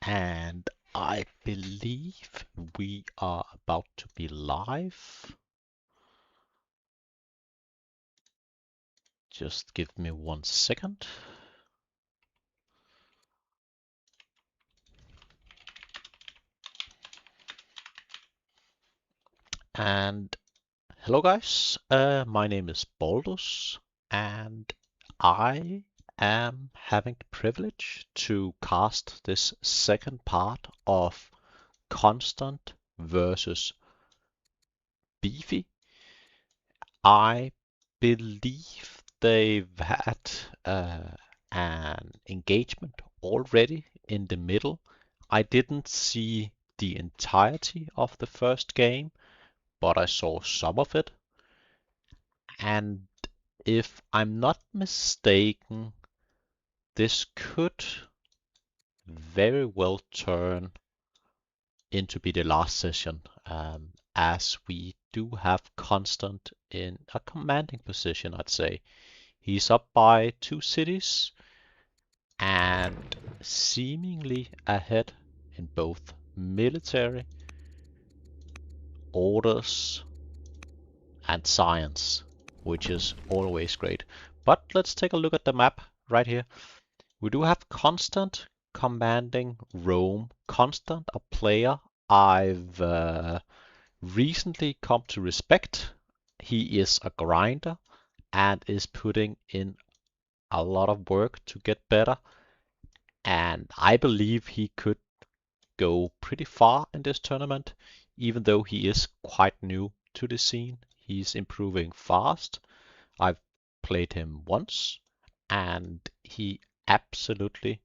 And I believe we are about to be live. Just give me 1 second. And hello guys, my name is Baldus, and I am having the privilege to cast this second part of Konstant versus Beefy. I believe they've had an engagement already in the middle. I didn't see the entirety of the first game, but I saw some of it. And if I'm not mistaken, this could very well turn into be the last session, as we do have Konstant in a commanding position, I'd say. He's up by 2 cities and seemingly ahead in both military, orders, and science, which is always great. But let's take a look at the map right here. We do have Konstant commanding Rome. Konstant, a player I've recently come to respect. He is a grinder and is putting in a lot of work to get better. And I believe he could go pretty far in this tournament, even though he is quite new to the scene. He's improving fast. I've played him once, and he absolutely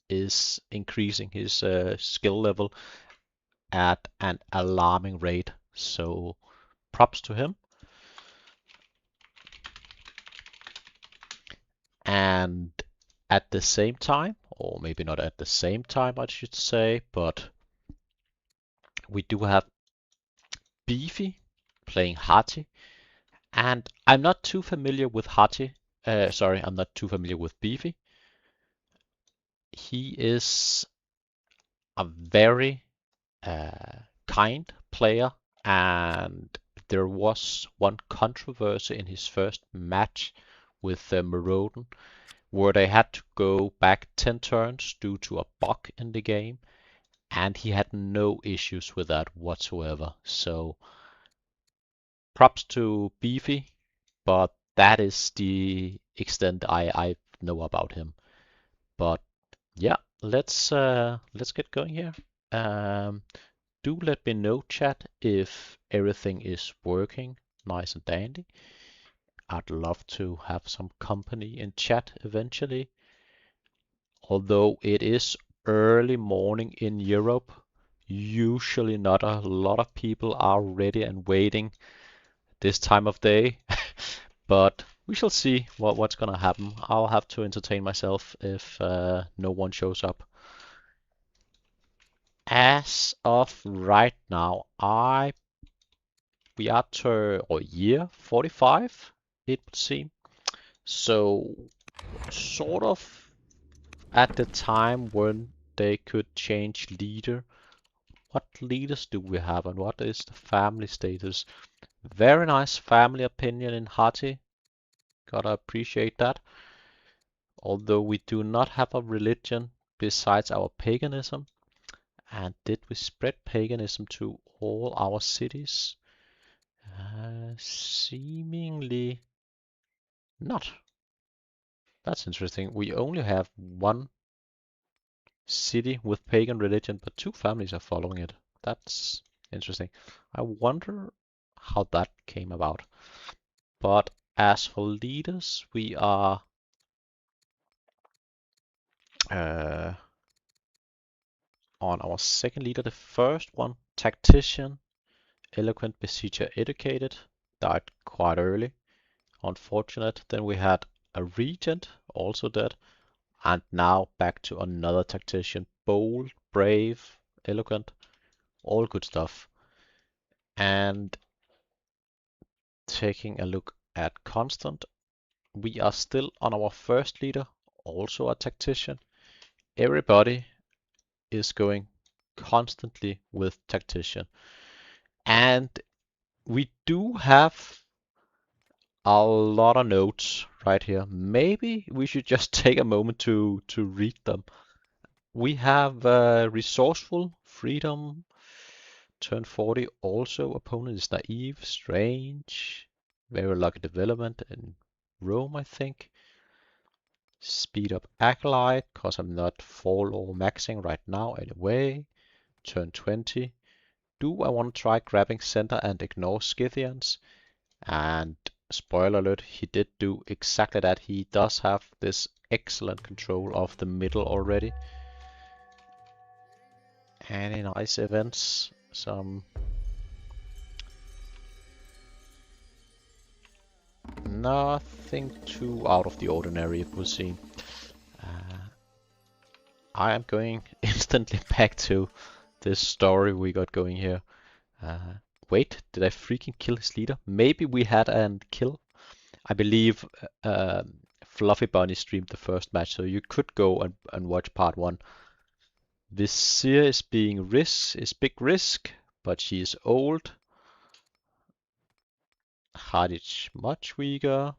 is increasing his skill level at an alarming rate. So props to him. And at the same time, or maybe not at the same time, I should say, but we do have Beefy playing Hati, and I'm not too familiar with Hati. Sorry, I'm not too familiar with Beefy. He is a very kind player, and there was one controversy in his first match with Moroden, where they had to go back 10 turns due to a bug in the game, and he had no issues with that whatsoever. So props to Beefy, but that is the extent I know about him. But yeah, let's get going here. Um, do let me know, chat, if everything is working nice and dandy. I'd love to have some company in chat eventually. Although it is early morning in Europe, usually not a lot of people are ready and waiting this time of day. But we shall see what's gonna happen. I'll have to entertain myself if no one shows up. As of right now, we are to or year 45, it would seem. So sort of at the time when they could change leader. What leaders do we have and what is the family status? Very nice family opinion in Hati. Gotta appreciate that. Although we do not have a religion besides our paganism. And did we spread paganism to all our cities? Seemingly not. That's interesting. We only have one city with pagan religion, but 2 families are following it. That's interesting. I wonder how that came about. But as for leaders, we are uh, on our second leader. The first one, tactician, eloquent, besieger, educated, died quite early. Unfortunate. Then we had a regent, also dead. And now back to another tactician, bold, brave, eloquent, all good stuff. And taking a look at Konstant, we are still on our first leader, also a tactician. Everybody is going constantly with tactician. And we do have a lot of notes right here. Maybe we should just take a moment to read them. We have resourceful, freedom, turn 40 also, opponent is naive, strange, very lucky development in Rome, I think. Speed up acolyte, cause I'm not full or maxing right now anyway. Turn 20. Do I want to try grabbing center and ignore Scythians? And spoiler alert, he did do exactly that. He does have this excellent control of the middle already. Any nice events? Nothing too out of the ordinary, it would seem. I am going instantly back to this story we got going here. Wait, did I freaking kill his leader? Maybe we had a kill. I believe Fluffy Bunny streamed the first match, so you could go and watch part 1. Vizier is big risk, but she is old. Hardage much weaker.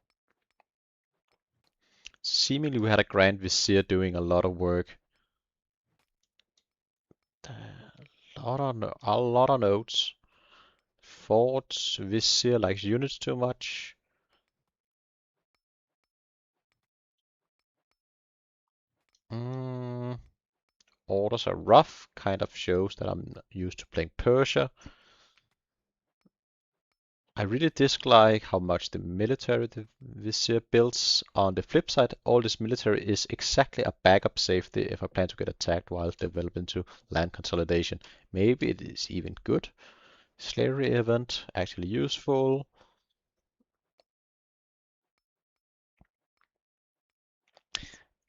Seemingly we had a Grand Vizier doing a lot of work. A lot of notes. Forts, Vizier likes units too much. Orders are rough, kind of shows that I'm used to playing Persia. I really dislike how much the military the Vizier builds. On the flip side, all this military is exactly a backup safety if I plan to get attacked while developing to land consolidation. Maybe it is even good. Slavery event, actually useful.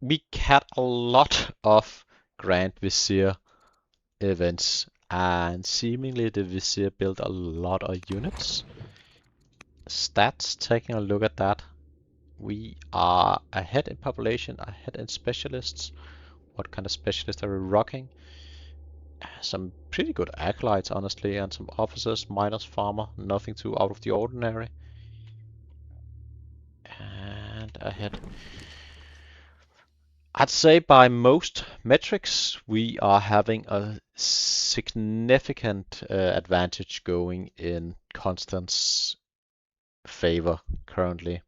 We had a lot of Grand Vizier events, and seemingly the Vizier built a lot of units. Stats, taking a look at that. We are ahead in population, ahead in specialists. What kind of specialists are we rocking? Some pretty good acolytes, honestly, and some officers, miners, farmer, nothing too out of the ordinary. And ahead. I'd say by most metrics, we are having a significant advantage going in Konstant's favor currently.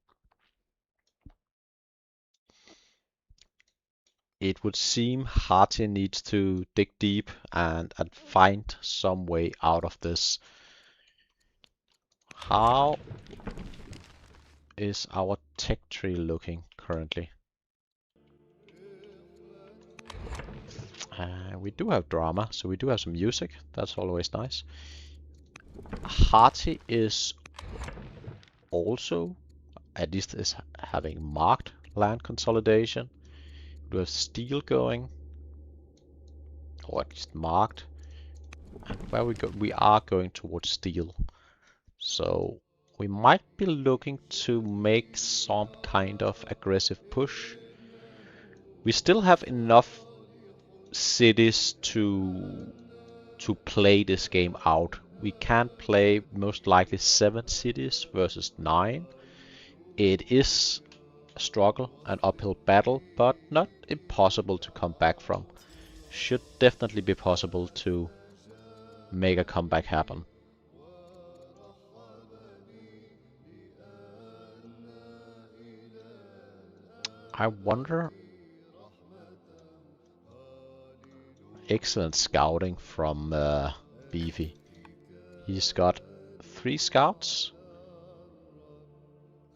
It would seem Hati needs to dig deep and find some way out of this. How is our tech tree looking currently? We do have drama, so we do have some music. That's always nice. Hati is also, at least is having marked land consolidation. We have steel going, or at least marked. And where we are going towards steel. So we might be looking to make some kind of aggressive push. We still have enough cities to play this game out. We can play most likely 7 cities versus 9. It is a struggle, an uphill battle, but not impossible to come back from. Should definitely be possible to make a comeback happen. I wonder. Excellent scouting from Beefy. He's got 3 scouts.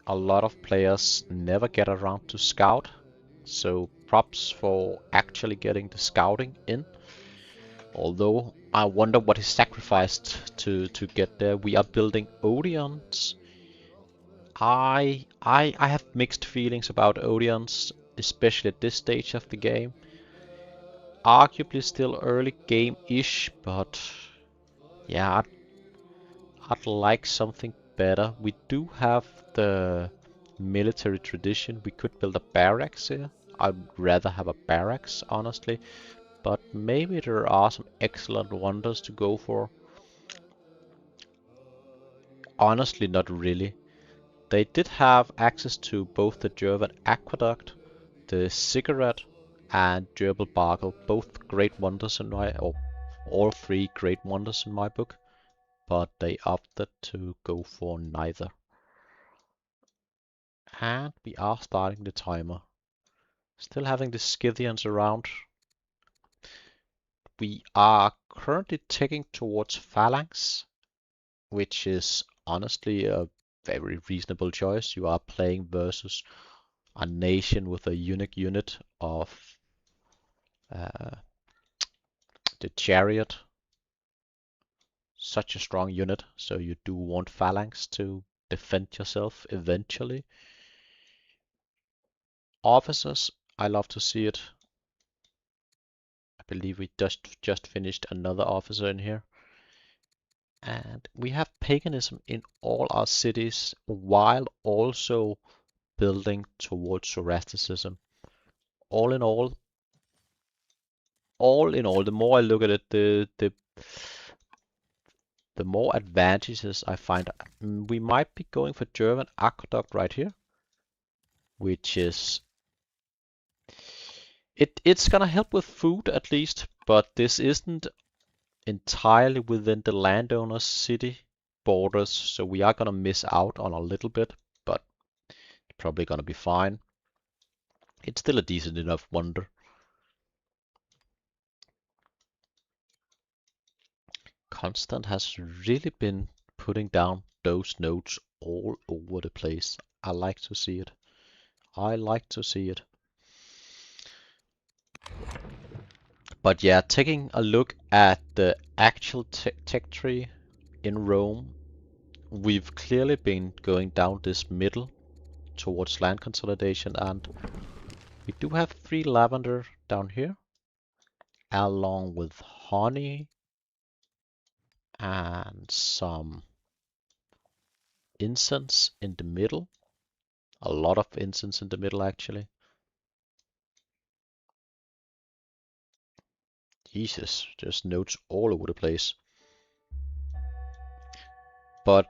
A lot of players never get around to scout, so props for actually getting the scouting in. Although I wonder what he sacrificed to get there. We are building Odeons. I have mixed feelings about Odeons, especially at this stage of the game. Arguably still early game-ish, but yeah, I'd like something better. We do have the military tradition. We could build a barracks here. I'd rather have a barracks, honestly. but maybe there are some excellent wonders to go for. Honestly, not really. They did have access to both the German aqueduct, the cigarette, and gerbil bargle, both great wonders in my, or all three great wonders in my book, but they opted to go for neither. And we are starting the timer. Still having the Scythians around. We are currently taking towards Phalanx, which is honestly a very reasonable choice. You are playing versus a nation with a unique unit of uh, the chariot. Such a strong unit, so you do want Phalanx to defend yourself eventually. Officers, I love to see it. I believe we just finished another officer in here. And we have paganism in all our cities while also building towards Zoroastrianism. All in all, the more I look at it, the more advantages I find. We might be going for German aqueduct right here, which is it's gonna help with food at least, but this isn't entirely within the landowner's city borders, so we are gonna miss out on a little bit, but it's probably gonna be fine. It's still a decent enough wonder. Konstant has really been putting down those notes all over the place. I like to see it. I like to see it. But yeah, taking a look at the actual tech tree in Rome, we've clearly been going down this middle towards land consolidation, and we do have 3 lavender down here, along with honey and some incense in the middle. A lot of incense in the middle, actually. Jesus, there's notes all over the place. But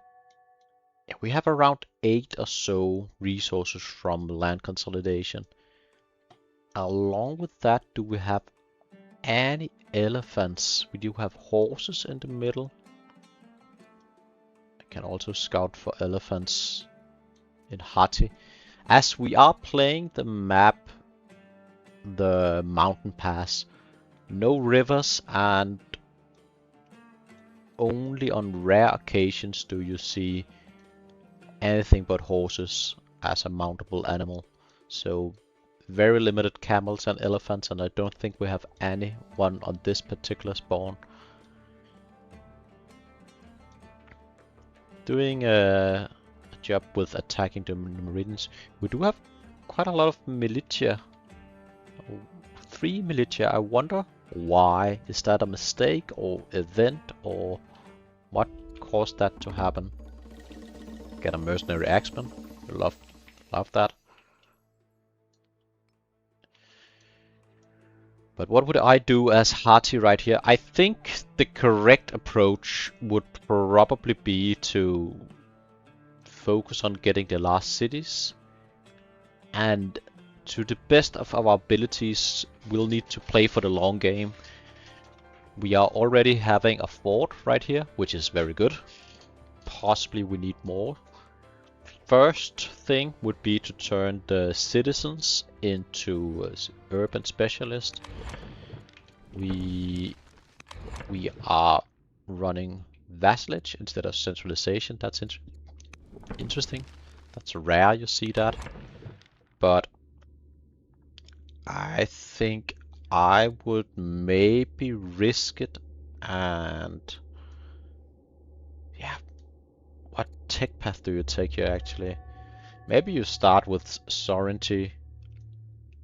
we have around 8 or so resources from land consolidation. Along with that, do we have any elephants? We do have horses in the middle. I can also scout for elephants in Hati. As we are playing the map, the mountain pass, no rivers, and only on rare occasions do you see anything but horses as a mountable animal. So very limited camels and elephants, and I don't think we have any one on this particular spawn. Doing a job with attacking the Meridians. We do have quite a lot of militia. 3 militia. I wonder why. Is that a mistake or event, or what caused that to happen? Get a mercenary axeman. Love that. But what would I do as Hati right here? I think the correct approach would probably be to focus on getting the last cities, and to the best of our abilities we'll need to play for the long game. We are already having a fort right here, which is very good. Possibly we need more. First thing would be to turn the citizens into urban specialists. We are running vassalage instead of centralization. That's interesting. That's rare you see that. But I think I would maybe risk it, and yeah, what tech path do you take here actually? Maybe you start with sovereignty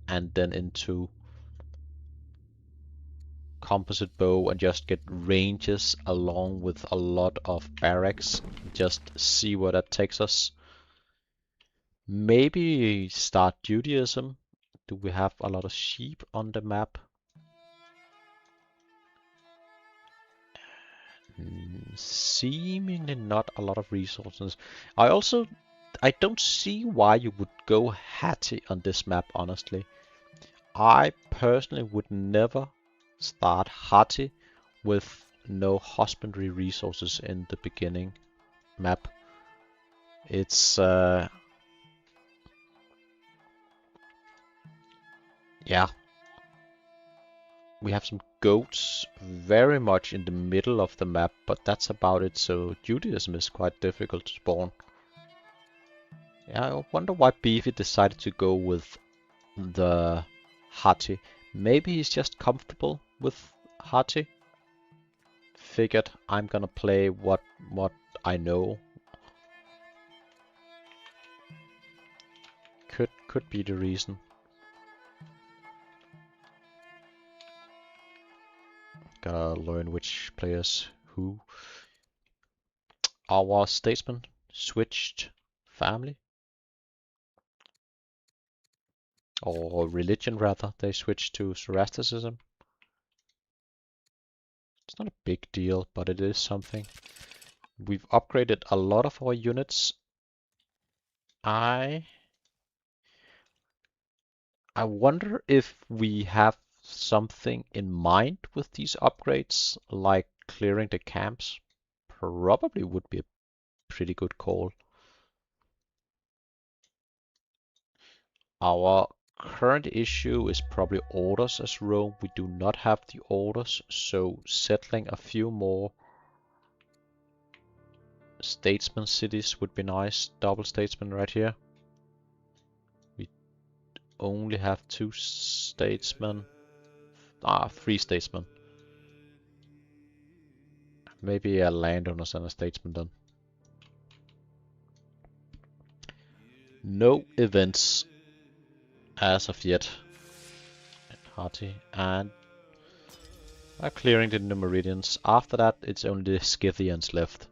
and then into composite bow and just get ranges along with a lot of barracks. Just see where that takes us. Maybe start Judaism. Do we have a lot of sheep on the map? Seemingly not a lot of resources. I don't see why you would go Hattie on this map, honestly. I personally would never start Hattie with no husbandry resources in the beginning map. It's yeah, we have some goats very much in the middle of the map, but that's about it, so Judaism is quite difficult to spawn. Yeah, I wonder why Beefy decided to go with the Hati. Maybe he's just comfortable with Hati. Figured I'm gonna play what I know. Could be the reason. Gotta learn which players who. Our statesman switched family. Or religion rather, they switched to Zoroastrianism. It's not a big deal, but it is something. We've upgraded a lot of our units. I wonder if we have something in mind with these upgrades, like clearing the camps. Probably would be a pretty good call. Our current issue is probably orders as Rome. We do not have the orders, so settling a few more statesman cities would be nice. Double statesman right here. We only have 2 statesmen. 3 statesmen. Maybe a landowner and a statesman then. No events as of yet. Hearty. And clearing the Numeridians. After that, it's only the Scythians left.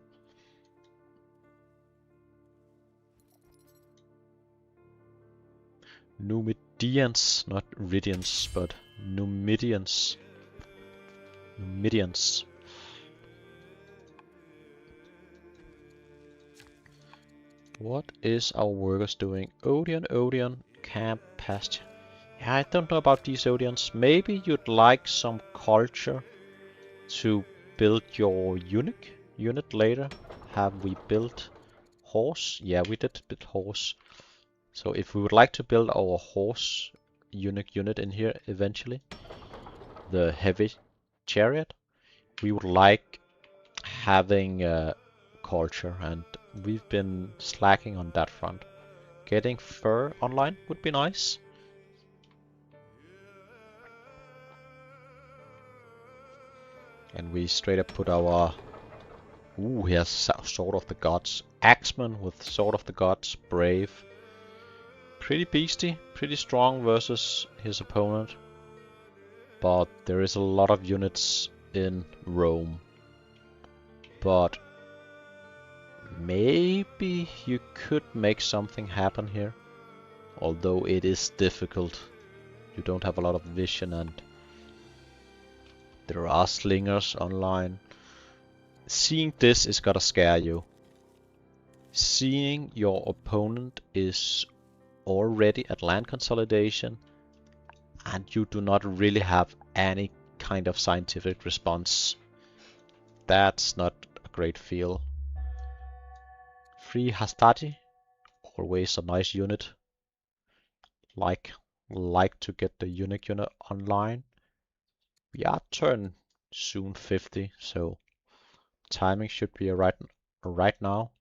Numidians, not Ridians, but Numidians. Numidians. What is our workers doing? Odeon, camp, pasture. Yeah, I don't know about these Odeons. Maybe you'd like some culture to build your eunuch unit later. Have we built horse? Yeah, we did build horse. So if we would like to build our horse eunuch unit in here eventually, the heavy chariot, we would like having culture, and we've been slacking on that front. Getting fur online would be nice. And we straight up put our... Ooh, he has Sword of the Gods. Axeman with Sword of the Gods, brave. Pretty beastie, pretty strong versus his opponent. But there is a lot of units in Rome. But maybe you could make something happen here. Although it is difficult. You don't have a lot of vision and there are slingers online. Seeing this is gonna scare you. Seeing your opponent is already at land consolidation and you do not really have any kind of scientific response. That's not a great feel. Free Hastati, always a nice unit. Like to get the eunuch unit online. We are turn soon 50, so timing should be right now.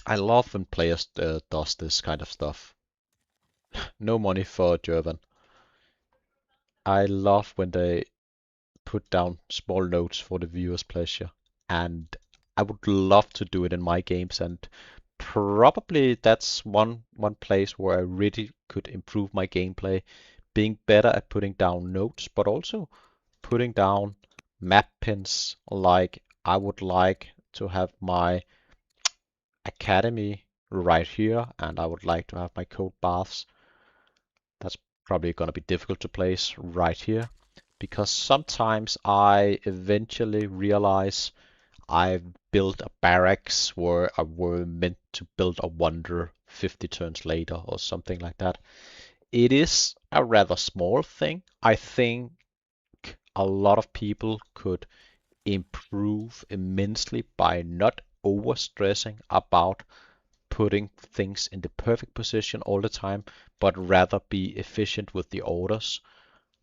I love when players does this kind of stuff. No money for German. I love when they put down small notes for the viewer's pleasure. And I would love to do it in my games, and probably that's one place where I really could improve my gameplay, being better at putting down notes, but also putting down map pins. Like I would like to have my academy right here, and I would like to have my cold baths. That's probably gonna be difficult to place right here, because sometimes I eventually realize I've built a barracks where I were meant to build a wonder 50 turns later or something like that. It is a rather small thing. I think a lot of people could improve immensely by not overstressing about putting things in the perfect position all the time, but rather be efficient with the orders.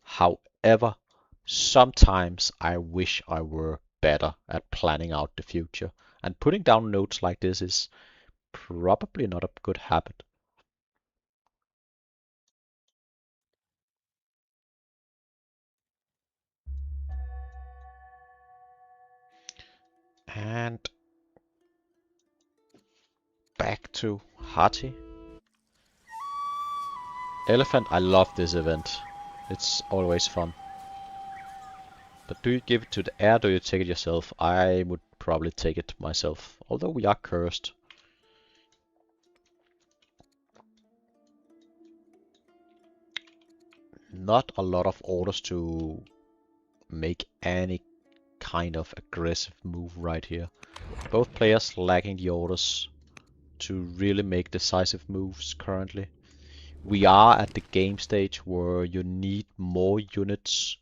However, sometimes I wish I were better at planning out the future, and putting down notes like this is probably not a good habit. And back to Hati. Elephant, I love this event. It's always fun. But do you give it to the air, or do you take it yourself? I would probably take it myself, although we are cursed. Not a lot of orders to make any kind of aggressive move right here. Both players lacking the orders to really make decisive moves currently. We are at the game stage where you need more units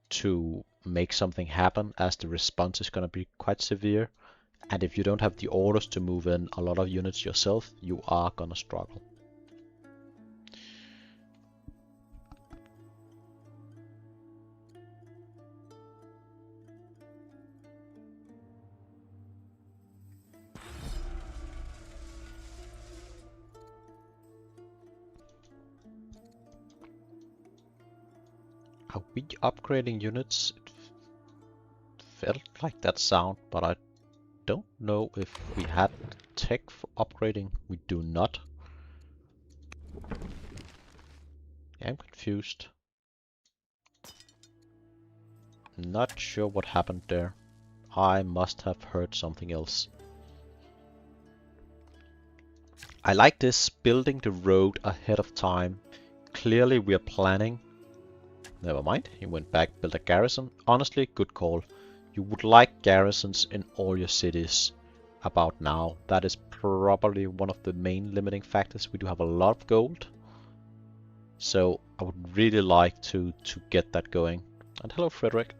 to make something happen, as the response is going to be quite severe. And if you don't have the orders to move in a lot of units yourself, you are going to struggle. Are we upgrading units? It felt like that sound, but I don't know if we had tech for upgrading. We do not. I'm confused. Not sure what happened there. I must have heard something else. I like this, building the road ahead of time. Clearly we are planning. Never mind, he went back, built a garrison. Honestly, good call. You would like garrisons in all your cities about now. That is probably one of the main limiting factors. We do have a lot of gold, so I would really like to get that going. And hello, Frederick.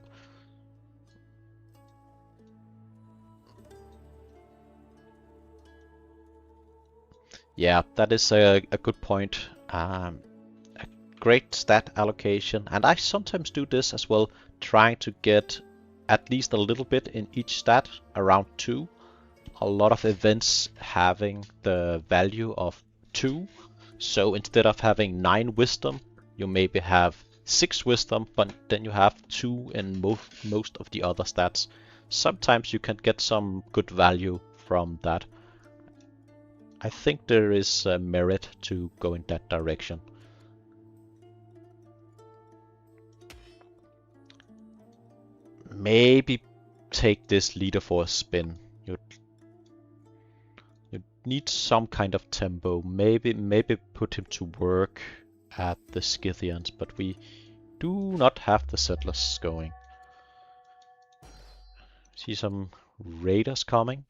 Yeah, that is a good point. A great stat allocation, and I sometimes do this as well, trying to get at least a little bit in each stat, around 2. A lot of events having the value of 2, so instead of having 9 wisdom, you maybe have 6 wisdom, but then you have 2 in most of the other stats. Sometimes you can get some good value from that. I think there is merit to go in that direction. Maybe take this leader for a spin. You need some kind of tempo. Maybe put him to work at the Scythians, but we do not have the settlers going. See some raiders coming.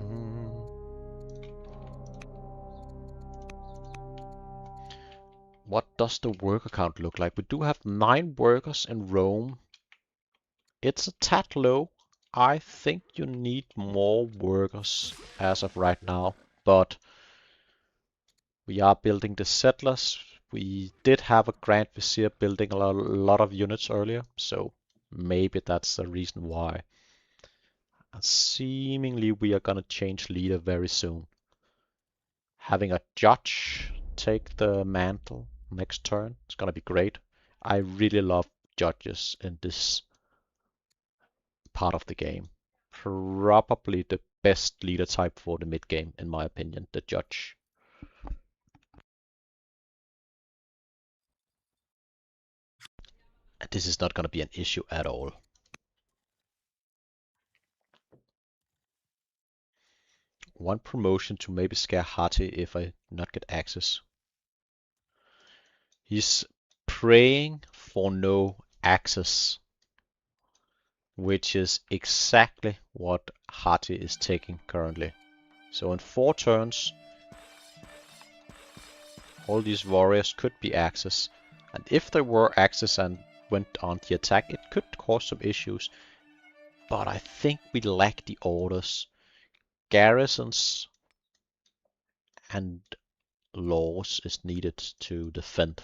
Mm, what does the worker count look like? We do have 9 workers in Rome. It's a tad low. I think you need more workers as of right now, but we are building the settlers. We did have a Grand Vizier building a lot of units earlier, so maybe that's the reason why. And seemingly we are gonna change leader very soon. Having a judge take the mantle next turn is gonna be great. I really love judges in this part of the game. Probably the best leader type for the mid game, in my opinion, the judge. And this is not gonna be an issue at all. one promotion to maybe scare Hati if I not get access. He's praying for no access, which is exactly what Hati is taking currently. So in 4 turns, all these warriors could be access. And if they were access and went on the attack, it could cause some issues. But I think we lack the orders. Garrisons and laws is needed to defend.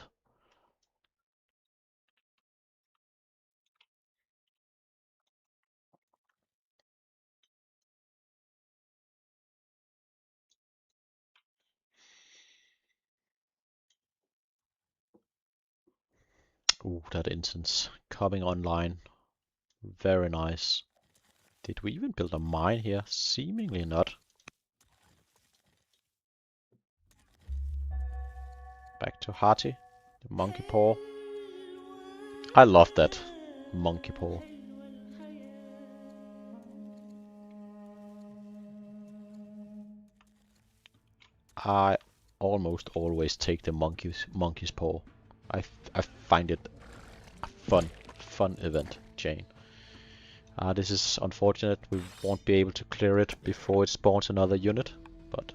Ooh, that instance coming online. Very nice. Did we even build a mine here? Seemingly not. Back to Hati, the monkey paw. I love that monkey paw. I almost always take the monkey's paw. I find it a fun event chain. This is unfortunate. We won't be able to clear it before it spawns another unit, but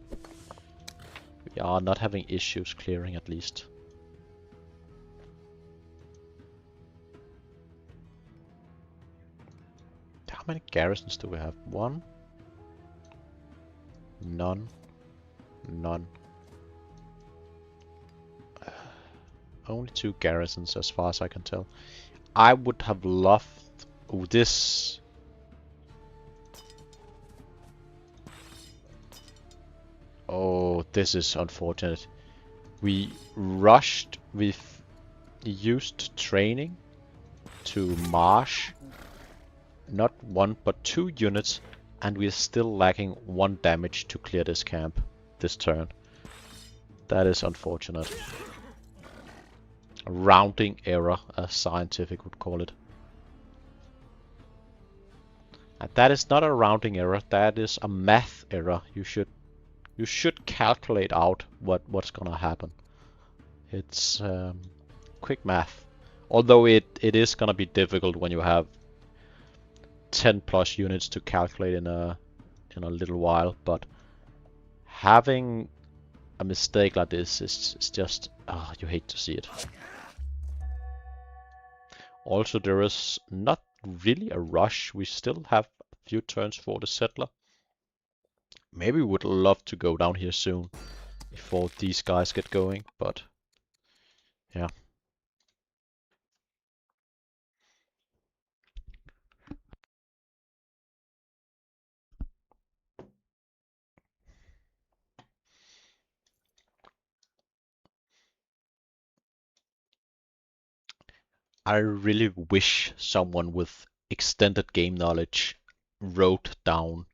we are not having issues clearing at least. How many garrisons do we have? 1? None. None. Only 2 garrisons as far as I can tell. I would have loved... Oh, this... Oh, this is unfortunate. We rushed with used training to marsh. Not 1 but 2 units, and we're still lacking 1 damage to clear this camp this turn. That is unfortunate. A rounding error, as scientific would call it. And that is not a rounding error, that is a math error. You should calculate out what's gonna happen. It's quick math. Although it is gonna be difficult when you have 10 plus units to calculate in a little while, but having a mistake like this is just you hate to see it. Also, there is not really a rush. We still have a few turns for the settler. Maybe we would love to go down here soon before these guys get going, but yeah. I really wish someone with extended game knowledge wrote down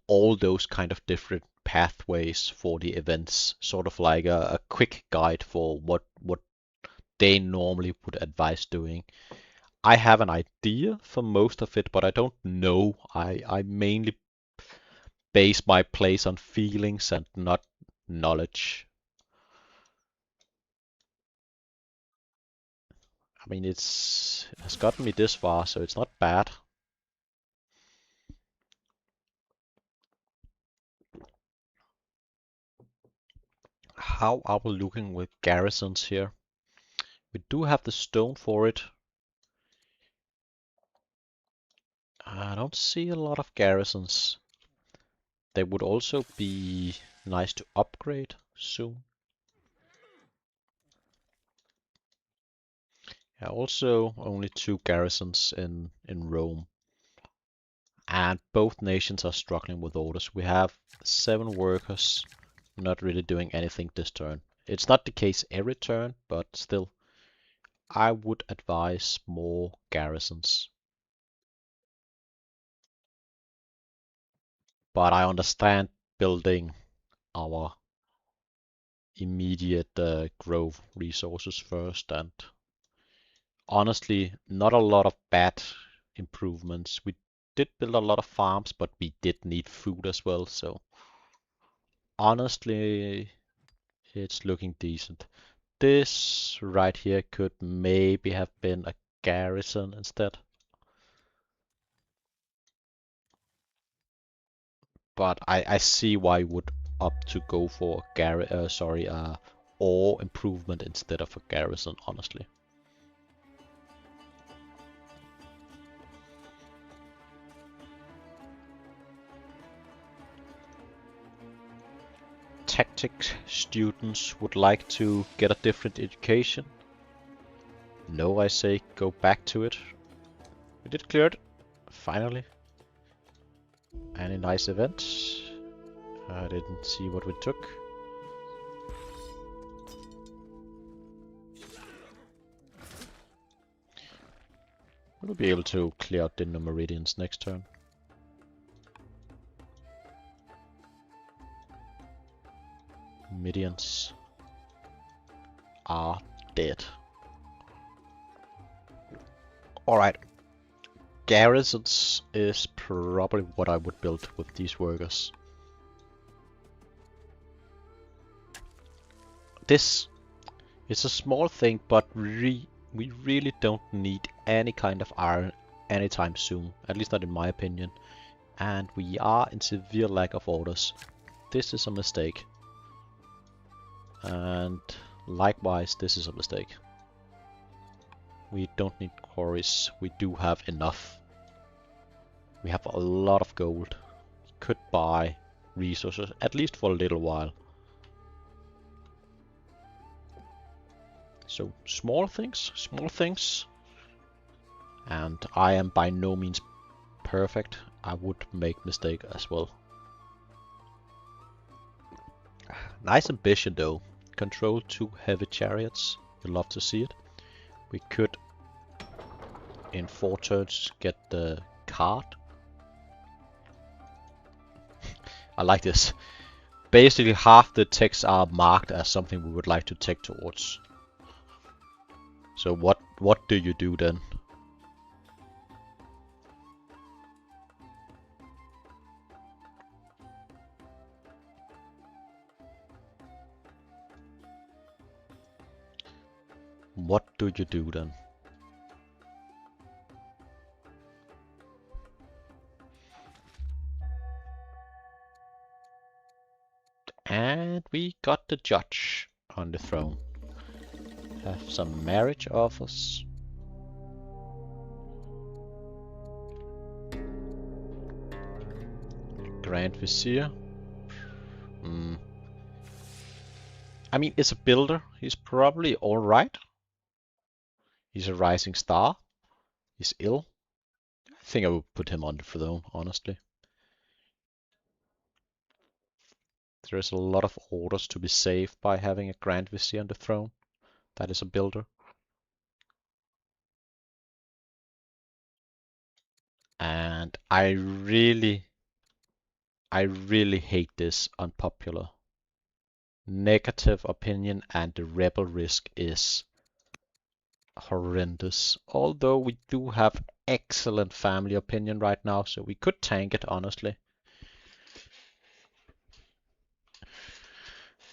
all those kind of different pathways for the events, sort of like a quick guide for what they normally would advise doing. I have an idea for most of it, but I don't know. I mainly base my plays on feelings and not knowledge. I mean, it has gotten me this far, so it's not bad. How are we looking with garrisons here? We do have the stone for it. I don't see a lot of garrisons. They would also be nice to upgrade soon. Yeah, also only 2 garrisons in Rome. And both nations are struggling with orders. We have 7 workers not really doing anything this turn. It's not the case every turn, but still, I would advise more garrisons. But I understand building our immediate growth resources first, and honestly, not a lot of bad improvements. We did build a lot of farms, but we did need food as well, so honestly, it's looking decent. This right here could maybe have been a garrison instead, but I see why you would opt to go for ore improvement instead of a garrison, honestly. Tactics students would like to get a different education. No, I say go back to it. We did clear it, finally. Any nice events? I didn't see what we took. We'll be able to clear out the meridians next turn. Midians are dead. Alright, garrisons is probably what I would build with these workers. This is a small thing, but we really don't need any kind of iron anytime soon, at least not in my opinion. And we are in severe lack of orders. This is a mistake. And likewise, this is a mistake. We don't need quarries. We do have enough. We have a lot of gold. We could buy resources, at least for a little while. So small things. And I am by no means perfect. I would make mistake as well. Nice ambition though. Control 2 heavy chariots. You'd love to see it. We could, in 4 turns, get the card. I like this. Basically half the texts are marked as something we would like to take towards. So what do you do then? What do you do then? And we got the judge on the throne. Have some marriage offers. Grand Vizier. I mean, it's a builder. He's probably alright. He's a rising star. He's ill. I think I would put him on the throne, honestly. There's a lot of orders to be saved by having a Grand Vizier on the throne. That is a builder. And I really hate this unpopular. Negative opinion and the rebel risk is horrendous. Although we do have excellent family opinion right now, so we could tank it, honestly.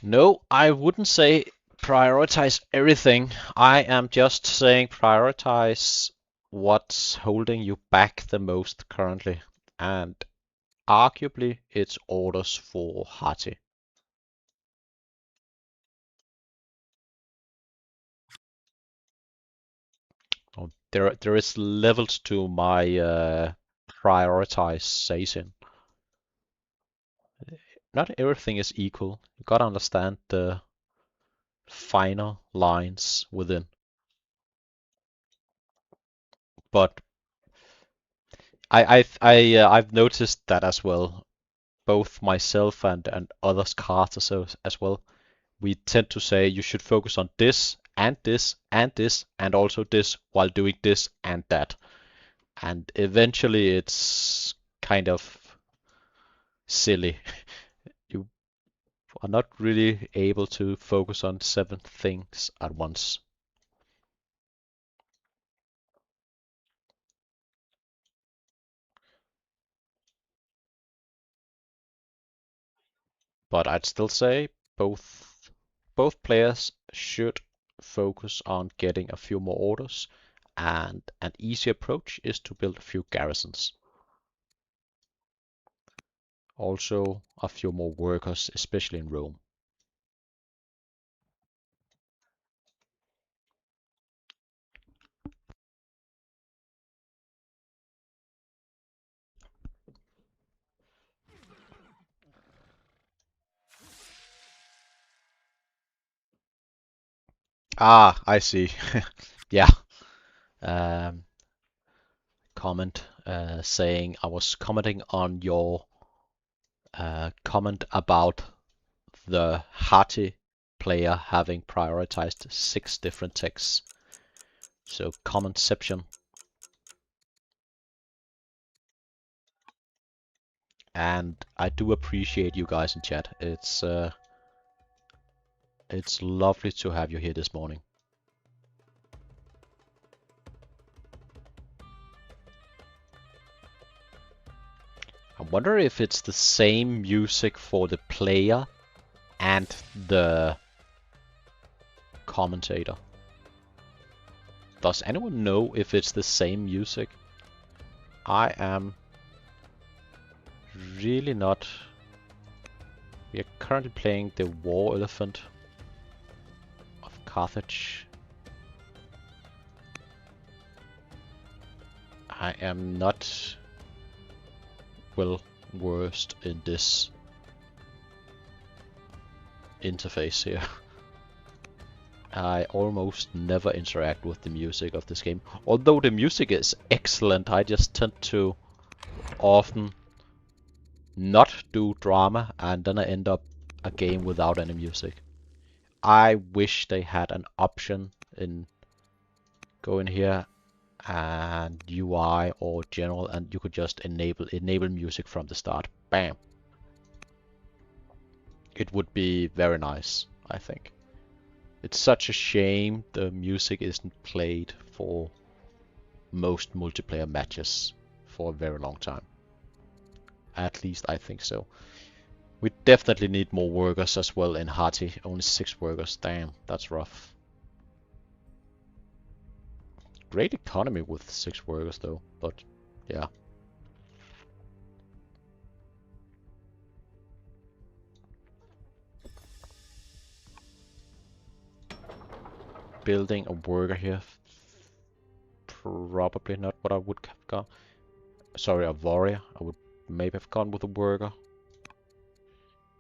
No, I wouldn't say prioritize everything. I am just saying prioritize what's holding you back the most currently. And arguably, it's orders for Hati. Oh, there is levels to my prioritization. Not everything is equal. You gotta understand the finer lines within. But I've noticed that as well. Both myself and others cards as well. We tend to say you should focus on this and this and this and also this while doing this and that. And eventually it's kind of silly. You are not really able to focus on 7 things at once. But I'd still say both players should focus on getting a few more orders, and an easy approach is to build a few garrisons. Also, a few more workers, especially in Rome. Ah, I see. Yeah. Um, comment saying I was commenting on your comment about the Hati player having prioritized 6 different texts. So commentception. And I do appreciate you guys in chat. It's lovely to have you here this morning. I wonder if it's the same music for the player and the commentator. Does anyone know if it's the same music? I am really not. We are currently playing the War Elephant of Carthage. I am not well versed in this interface here. I almost never interact with the music of this game. Although the music is excellent, I just tend to often not do drama and then I end up a game without any music. I wish they had an option in go in here and UI or general and you could just enable music from the start. Bam. It would be very nice, I think. It's such a shame the music isn't played for most multiplayer matches for a very long time. At least I think so. We definitely need more workers as well in Hati. Only 6 workers. Damn, that's rough. Great economy with 6 workers though, but yeah. Building a worker here. Probably not what I would have gone. Sorry, a warrior. I would maybe have gone with a worker.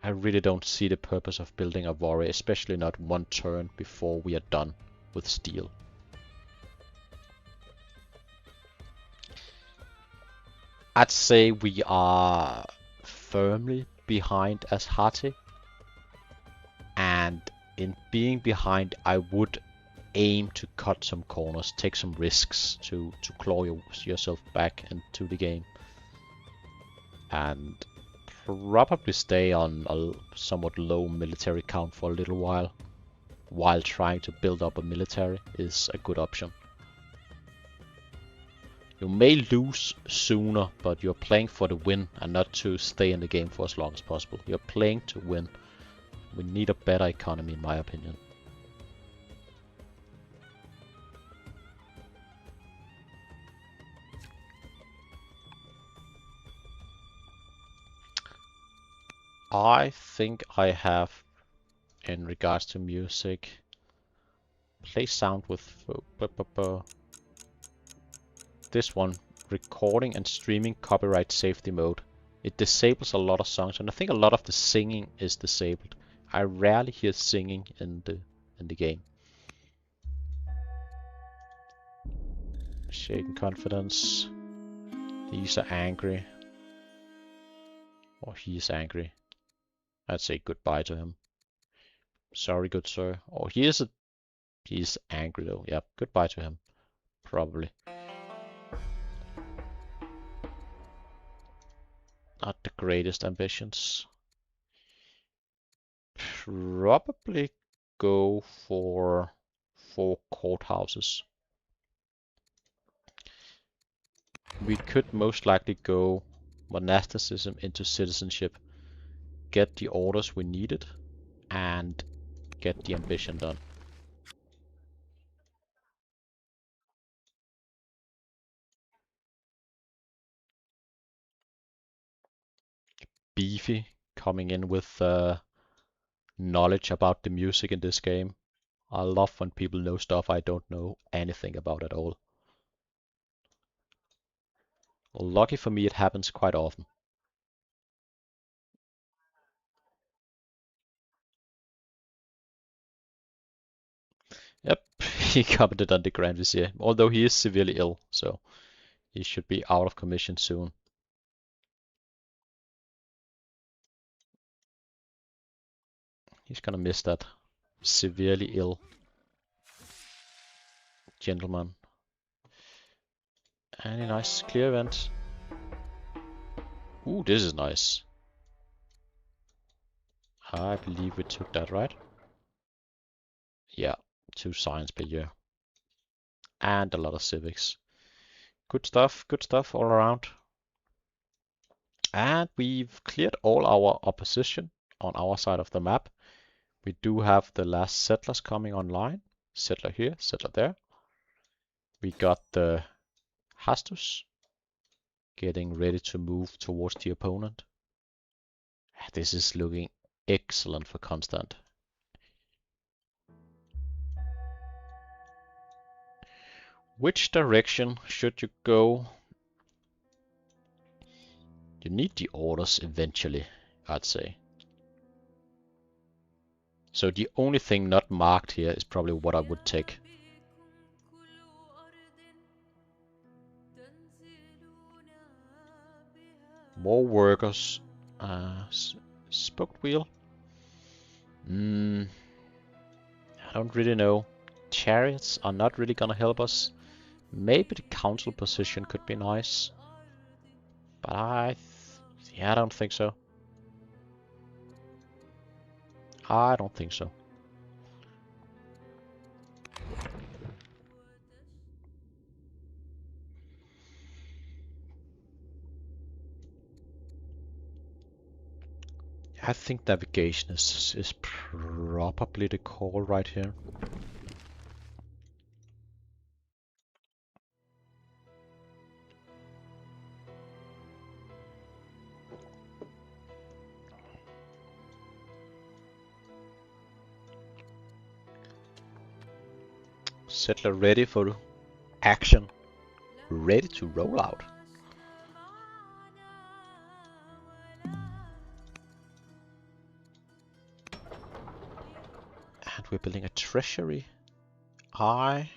I really don't see the purpose of building a warrior, especially not one turn before we are done with steel. I'd say we are firmly behind as Hati, and in being behind I would aim to cut some corners, take some risks to claw yourself back into the game, and probably stay on a somewhat low military count for a little while trying to build up a military is a good option. You may lose sooner, but you're playing for the win and not to stay in the game for as long as possible. You're playing to win. We need a better economy in my opinion. I think I have, in regards to music, play sound with this one, recording and streaming copyright safety mode. It disables a lot of songs, and I think a lot of the singing is disabled. I rarely hear singing in the game. Shaken confidence. These are angry. Or he is angry. I'd say goodbye to him. Sorry, good sir. Or he's angry though. Yeah, goodbye to him. Probably. Not the greatest ambitions. Probably go for 4 courthouses. We could most likely go monasticism into citizenship. get the orders we needed and get the ambition done. Beefy coming in with knowledge about the music in this game. I love when people know stuff I don't know anything about at all. Lucky for me, it happens quite often. Yep, he commented on the Grand Vizier, although he is severely ill, so he should be out of commission soon. He's gonna miss that. Severely ill gentleman. Any nice clear event? Ooh, this is nice. I believe we took that, right? Yeah, 2 science per year. And a lot of civics. Good stuff all around. And we've cleared all our opposition on our side of the map. We do have the last settlers coming online. Settler here, settler there. We got the Hastus getting ready to move towards the opponent. This is looking excellent for Konstant. Which direction should you go? You need the orders eventually, I'd say. So the only thing not marked here is probably what I would take. More workers. Spoked wheel. I don't really know. Chariots are not really gonna help us. Maybe the council position could be nice. But I don't think so. I don't think so. I think navigation is probably the call right here. Settler ready for action. Ready to roll out. And we're building a treasury. I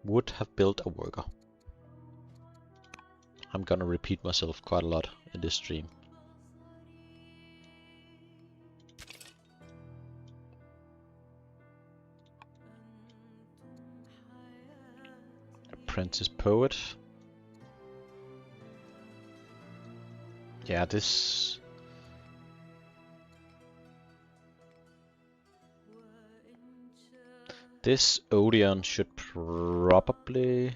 would have built a worker. I'm gonna repeat myself quite a lot in this stream. Apprentice poet. Yeah, this Odeon should probably...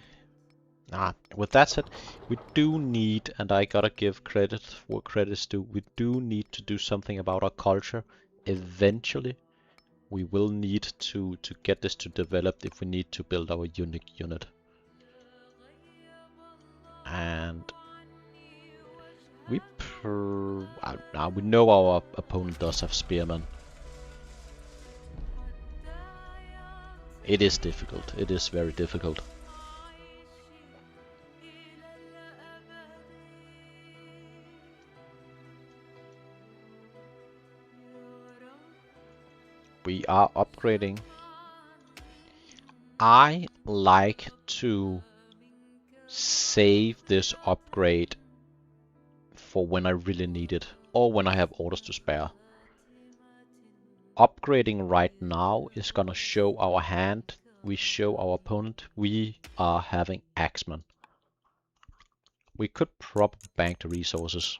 with that said, we do need, and I gotta give credit where credit's due, we do need to do something about our culture. Eventually, we will need to get this to develop if we need to build our unique unit. And we know our opponent does have spearmen. It is difficult. It is very difficult. We are upgrading. I like to save this upgrade for when I really need it, or when I have orders to spare. Upgrading right now is gonna show our hand. We show our opponent we are having axemen. We could probably bank the resources.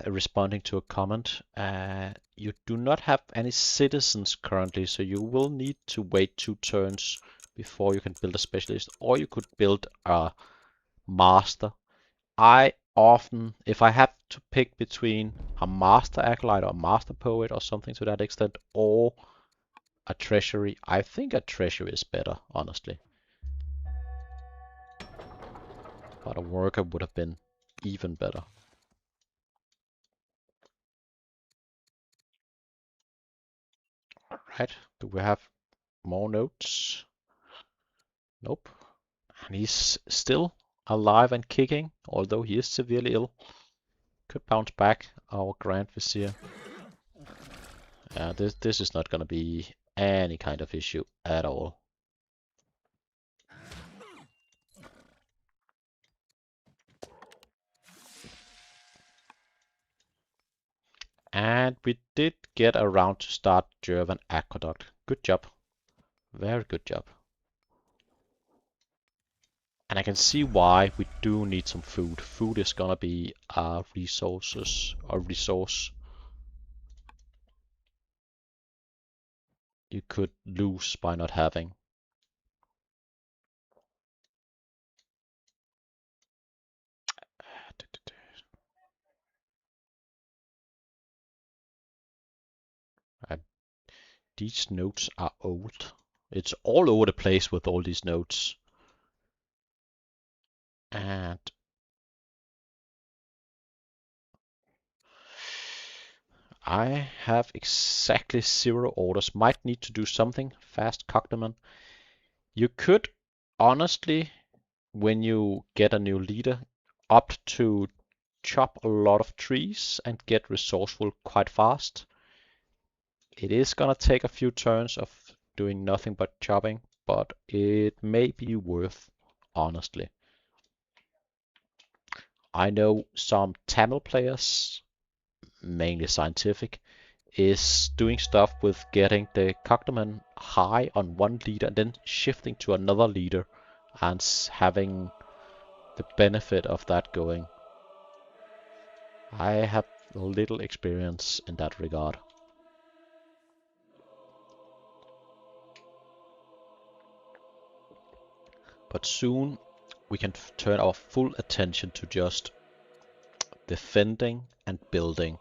Responding to a comment, you do not have any citizens currently, so you will need to wait 2 turns before you can build a specialist, or you could build a master. I often, if I have to pick between a master acolyte or a master poet or something to that extent, or a treasury, I think a treasury is better, honestly. But a worker would have been even better. Alright, do we have more notes? Nope. And he's still alive and kicking, although he is severely ill. Could bounce back, our Grand Vizier. This is not gonna be any kind of issue at all. And we did get around to start German Aqueduct. Good job. Very good job. And I can see why we do need some food. Food is gonna be a resource you could lose by not having. And these notes are old. It's all over the place with all these notes. And I have exactly 0 orders. Might need to do something fast, Cogdaman. You could honestly, when you get a new leader, opt to chop a lot of trees and get resourceful quite fast. It is gonna take a few turns of doing nothing but chopping, but it may be worth, honestly. I know some Tamil players, mainly scientific, is doing stuff with getting the Cogdaman high on one leader and then shifting to another leader and having the benefit of that going. I have little experience in that regard. But soon we can turn our full attention to just defending and building.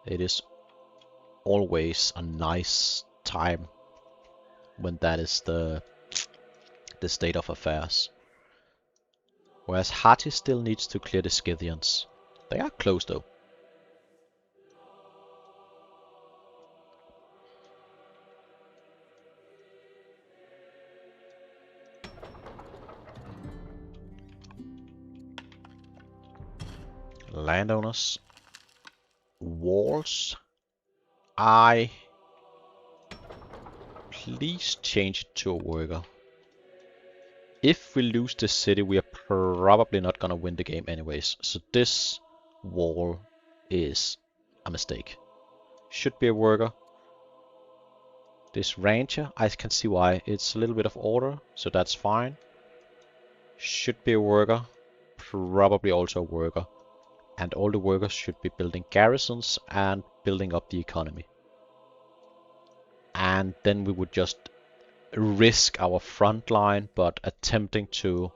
It is always a nice time when that is the state of affairs. Whereas Hati still needs to clear the Scythians. They are close though. Landowners. Walls. Please change it to a worker. If we lose this city, we are probably not gonna win the game anyways. So this wall is a mistake. Should be a worker. This rancher, I can see why. It's a little bit of order, so that's fine. Should be a worker. Probably also a worker. And all the workers should be building garrisons and building up the economy. And then we would just risk our front line, but attempting to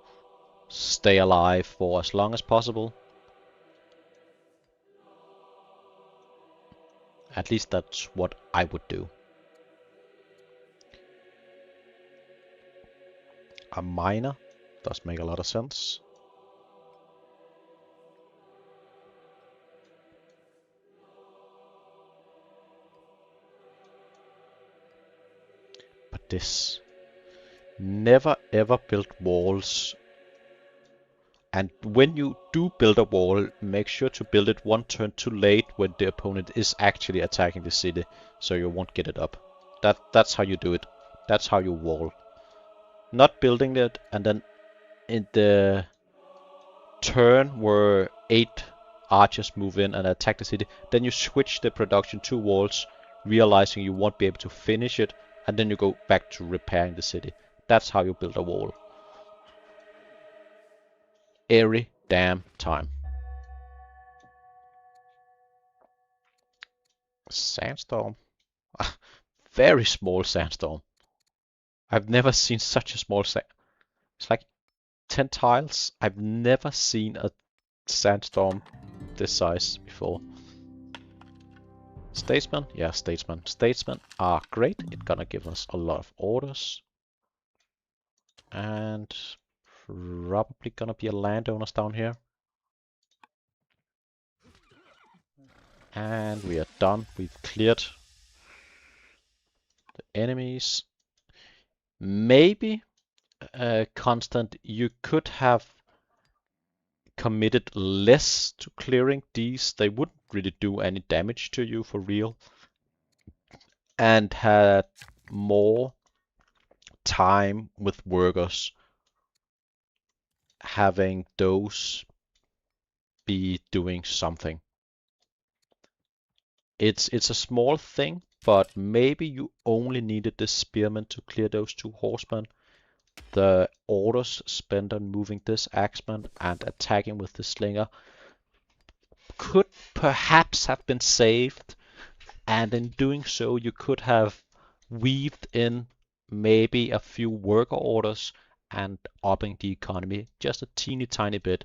stay alive for as long as possible. At least that's what I would do. A miner does make a lot of sense. But this, never ever build walls. And when you do build a wall, make sure to build it one turn too late when the opponent is actually attacking the city, so you won't get it up. That's how you do it. That's how you wall. Not building it, and then in the turn where 8 archers move in and attack the city, then you switch the production to walls, realizing you won't be able to finish it, and then you go back to repairing the city. That's how you build a wall. Every damn time. Sandstorm. Very small sandstorm. I've never seen such a small sand. It's like 10 tiles. I've never seen a sandstorm this size before. Statesman? Yeah, statesman. Statesmen are great. It's gonna give us a lot of orders. And probably gonna be a landowners down here. And we are done. We've cleared the enemies. Maybe, Konstant, you could have committed less to clearing these. They wouldn't really do any damage to you for real. And had more time with workers, having those be doing something. It's a small thing, but maybe you only needed the spearmen to clear those two horsemen. The orders spent on moving this axeman and attacking with the slinger could perhaps have been saved, and in doing so you could have weaved in maybe a few worker orders and upping the economy just a teeny tiny bit.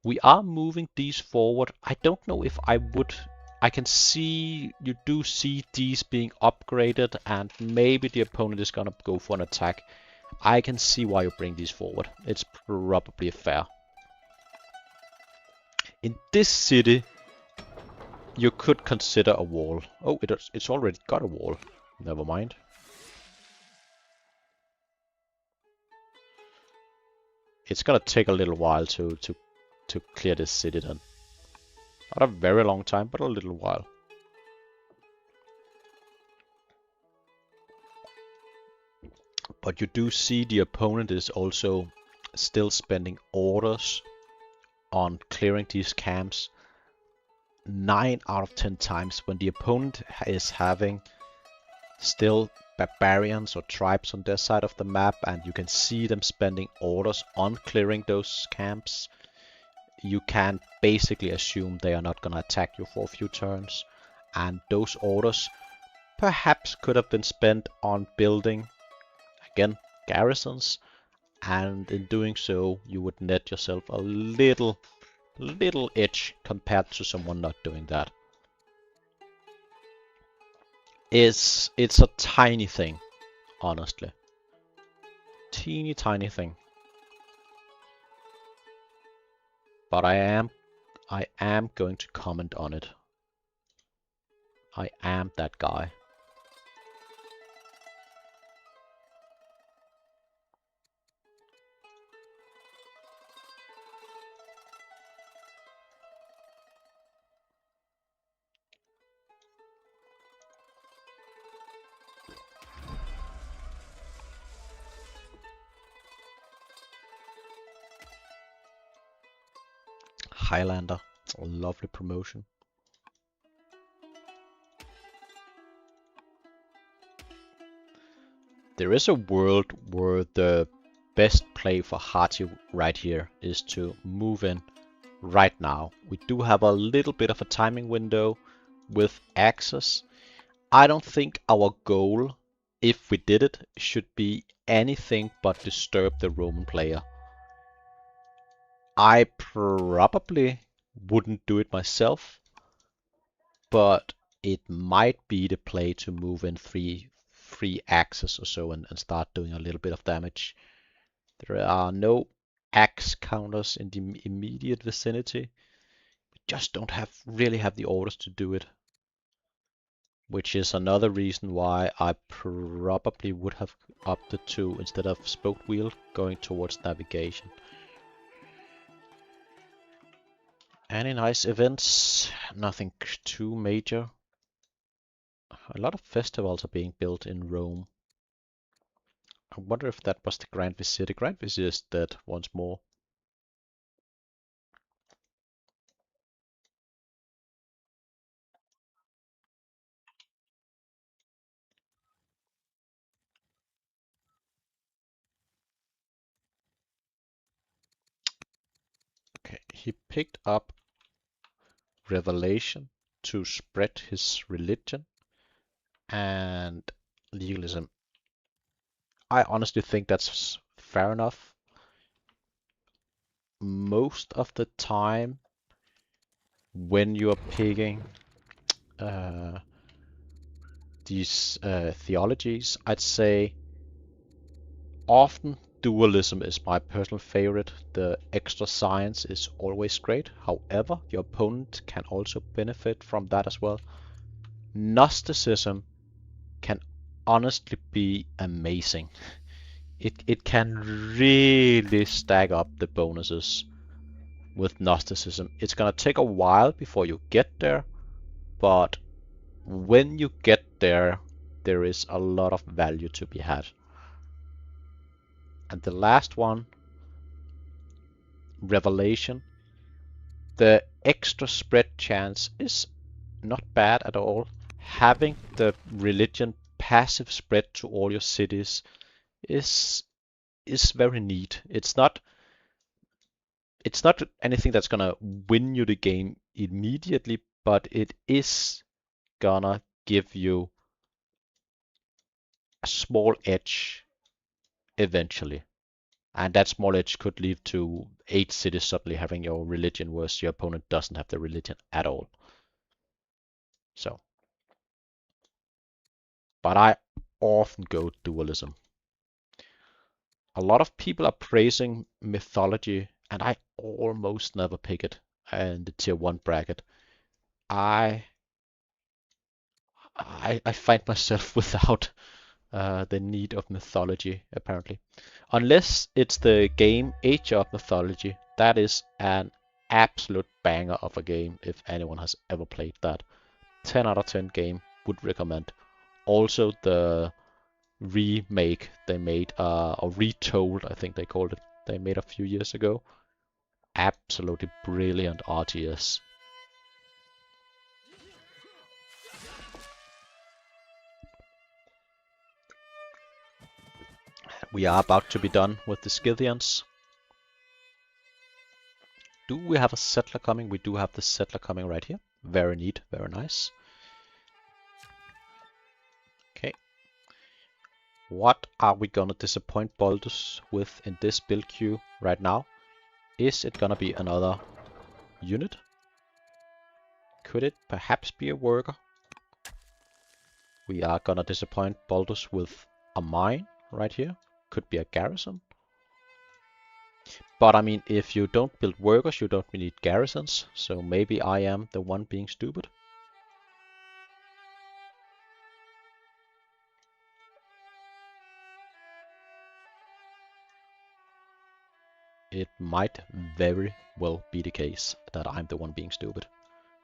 We are moving these forward. I don't know if I would. I can see, you do see these being upgraded, and maybe the opponent is gonna go for an attack. I can see why you bring these forward. It's probably fair. In this city, you could consider a wall. Oh, it's already got a wall. Never mind. It's gonna take a little while to clear this city then. Not a very long time, but a little while. But you do see the opponent is also still spending orders on clearing these camps. 9 out of 10 times when the opponent is having still barbarians or tribes on their side of the map, and you can see them spending orders on clearing those camps, you can basically assume they are not going to attack you for a few turns. And those orders perhaps could have been spent on building, again, garrisons, and in doing so you would net yourself a little edge compared to someone not doing that. It's a tiny thing, honestly. Teeny tiny thing. But I am going to comment on it. I am that guy. Highlander, a lovely promotion. There is a world where the best play for Hati right here is to move in right now. We do have a little bit of a timing window with access. I don't think our goal, if we did it, should be anything but disturb the Roman player. I probably wouldn't do it myself, but it might be the play to move in three axes or so and start doing a little bit of damage. There are no axe counters in the immediate vicinity. We just don't really have the orders to do it. Which is another reason why I probably would have opted to, instead of spoke wheel, going towards navigation. Any nice events? Nothing too major. A lot of festivals are being built in Rome. I wonder if that was the Grand Vizier. The Grand Vizier is dead once more. Okay, he picked up Revelation to spread his religion. and legalism. I honestly think that's fair enough. Most of the time, when you are picking uh, these theologies, I'd say often dualism is my personal favorite. The extra science is always great. However, your opponent can also benefit from that as well. Gnosticism can honestly be amazing. It can really stack up the bonuses with Gnosticism. It's gonna take a while before you get there, but when you get there, there is a lot of value to be had. And the last one, Revelation. The extra spread chance is not bad at all. Having the religion passive spread to all your cities is is very neat. It's not anything that's gonna win you the game immediately, but it is gonna give you a small edge eventually. And that small edge could lead to 8 cities suddenly having your religion, whereas your opponent doesn't have the religion at all. So, but I often go dualism. A lot of people are praising mythology, and I almost never pick it in the tier 1 bracket. I I find myself without the need of mythology, apparently. Unless it's the game Age of Mythology. That is an absolute banger of a game if anyone has ever played that. 10 out of 10 game, would recommend. Also the remake they made, or retold, I think they called it, they made a few years ago. Absolutely brilliant RTS. We are about to be done with the Scythians. Do we have a settler coming? We do have the settler coming right here. Very neat, very nice. Okay. What are we gonna disappoint Baldus with in this build queue right now? Is it gonna be another unit? Could it perhaps be a worker? We are gonna disappoint Baldus with a mine right here. Could be a garrison. But I mean, if you don't build workers, you don't need garrisons. So maybe I am the one being stupid. It might very well be the case that I'm the one being stupid.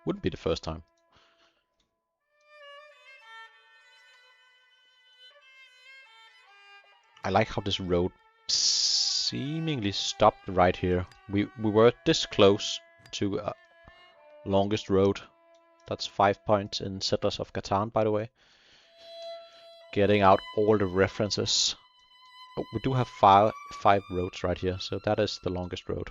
Wouldn't be the first time. I like how this road seemingly stopped right here. We were this close to longest road. That's 5 points in Settlers of Catan, by the way. Getting out all the references. Oh, we do have five roads right here, so that is the longest road.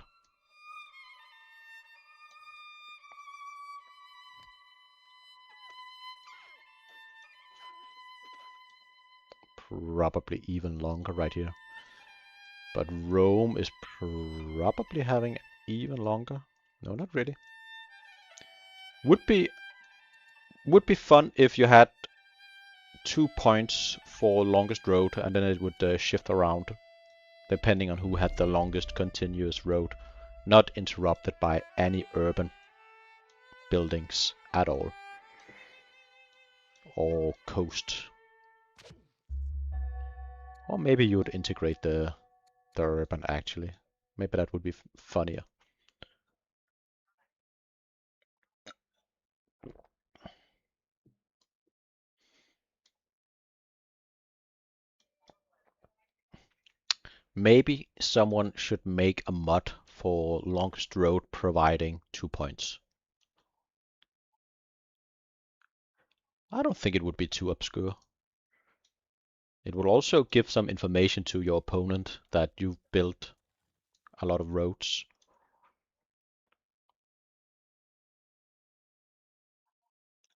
Probably even longer right here. But Rome is probably having even longer. No, not really. Would be fun if you had 2 points for longest road, and then it would shift around depending on who had the longest continuous road, not interrupted by any urban buildings at all, or coast. Or maybe you would integrate the urban actually. Maybe that would be funnier. Maybe someone should make a mod for longest road providing 2 points. I don't think it would be too obscure. It will also give some information to your opponent that you've built a lot of roads.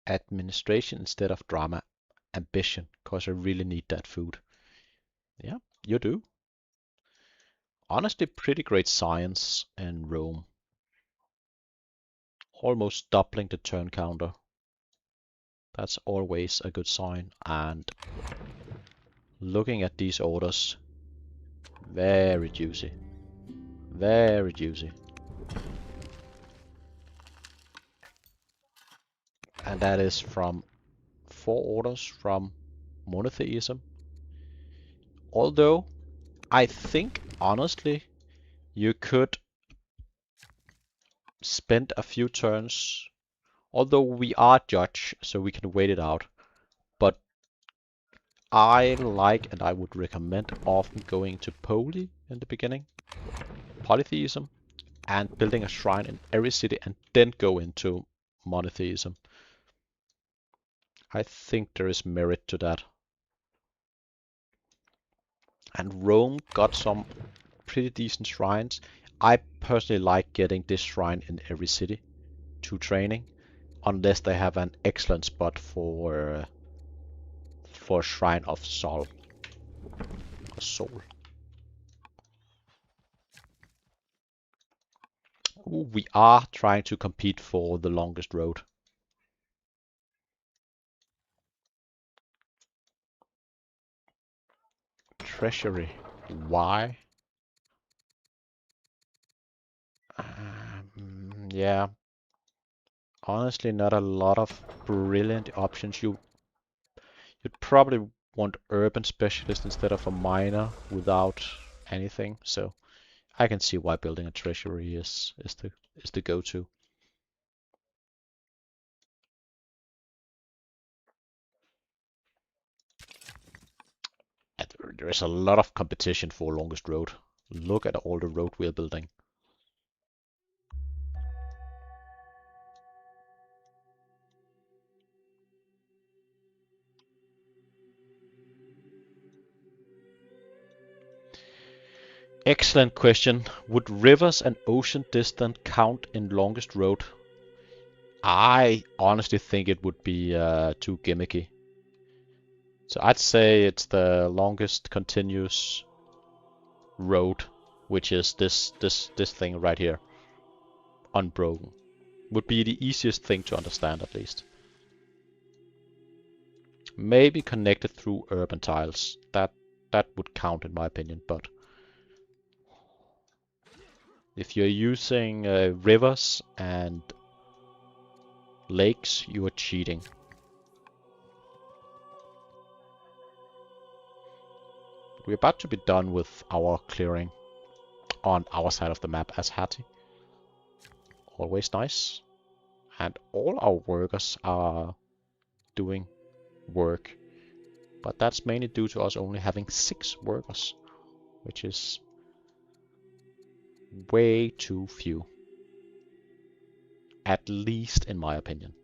Administration instead of drama. ambition, because I really need that food. Yeah, you do. Honestly, pretty great science in Rome. Almost doubling the turn counter. That's always a good sign. And looking at these orders, very juicy. Very juicy. And that is from 4 orders from monotheism. Although, I think, honestly, you could spend a few turns, although we are judge, so we can wait it out. But I like and I would recommend often going to poly in the beginning, polytheism, and building a shrine in every city and then go into monotheism. I think there is merit to that. And Rome got some pretty decent shrines. I personally like getting this shrine in every city to training, unless they have an excellent spot for Shrine of Soul. Or Soul. Ooh, we are trying to compete for the longest road. Treasury. Why? Yeah, honestly, not a lot of brilliant options. You'd probably want urban specialist instead of a miner without anything. So I can see why building a treasury is the go-to. And there is a lot of competition for longest road. Look at all the road we're building. Excellent question. Would rivers and ocean distance count in longest road? I honestly think it would be too gimmicky. So I'd say it's the longest continuous road, which is this thing right here, unbroken. Would be the easiest thing to understand at least. Maybe connected through urban tiles. That would count in my opinion, but if you're using rivers and lakes, you are cheating. We're about to be done with our clearing on our side of the map as Hattie. Always nice. And all our workers are doing work. But that's mainly due to us only having 6 workers, which is way too few. At least in my opinion.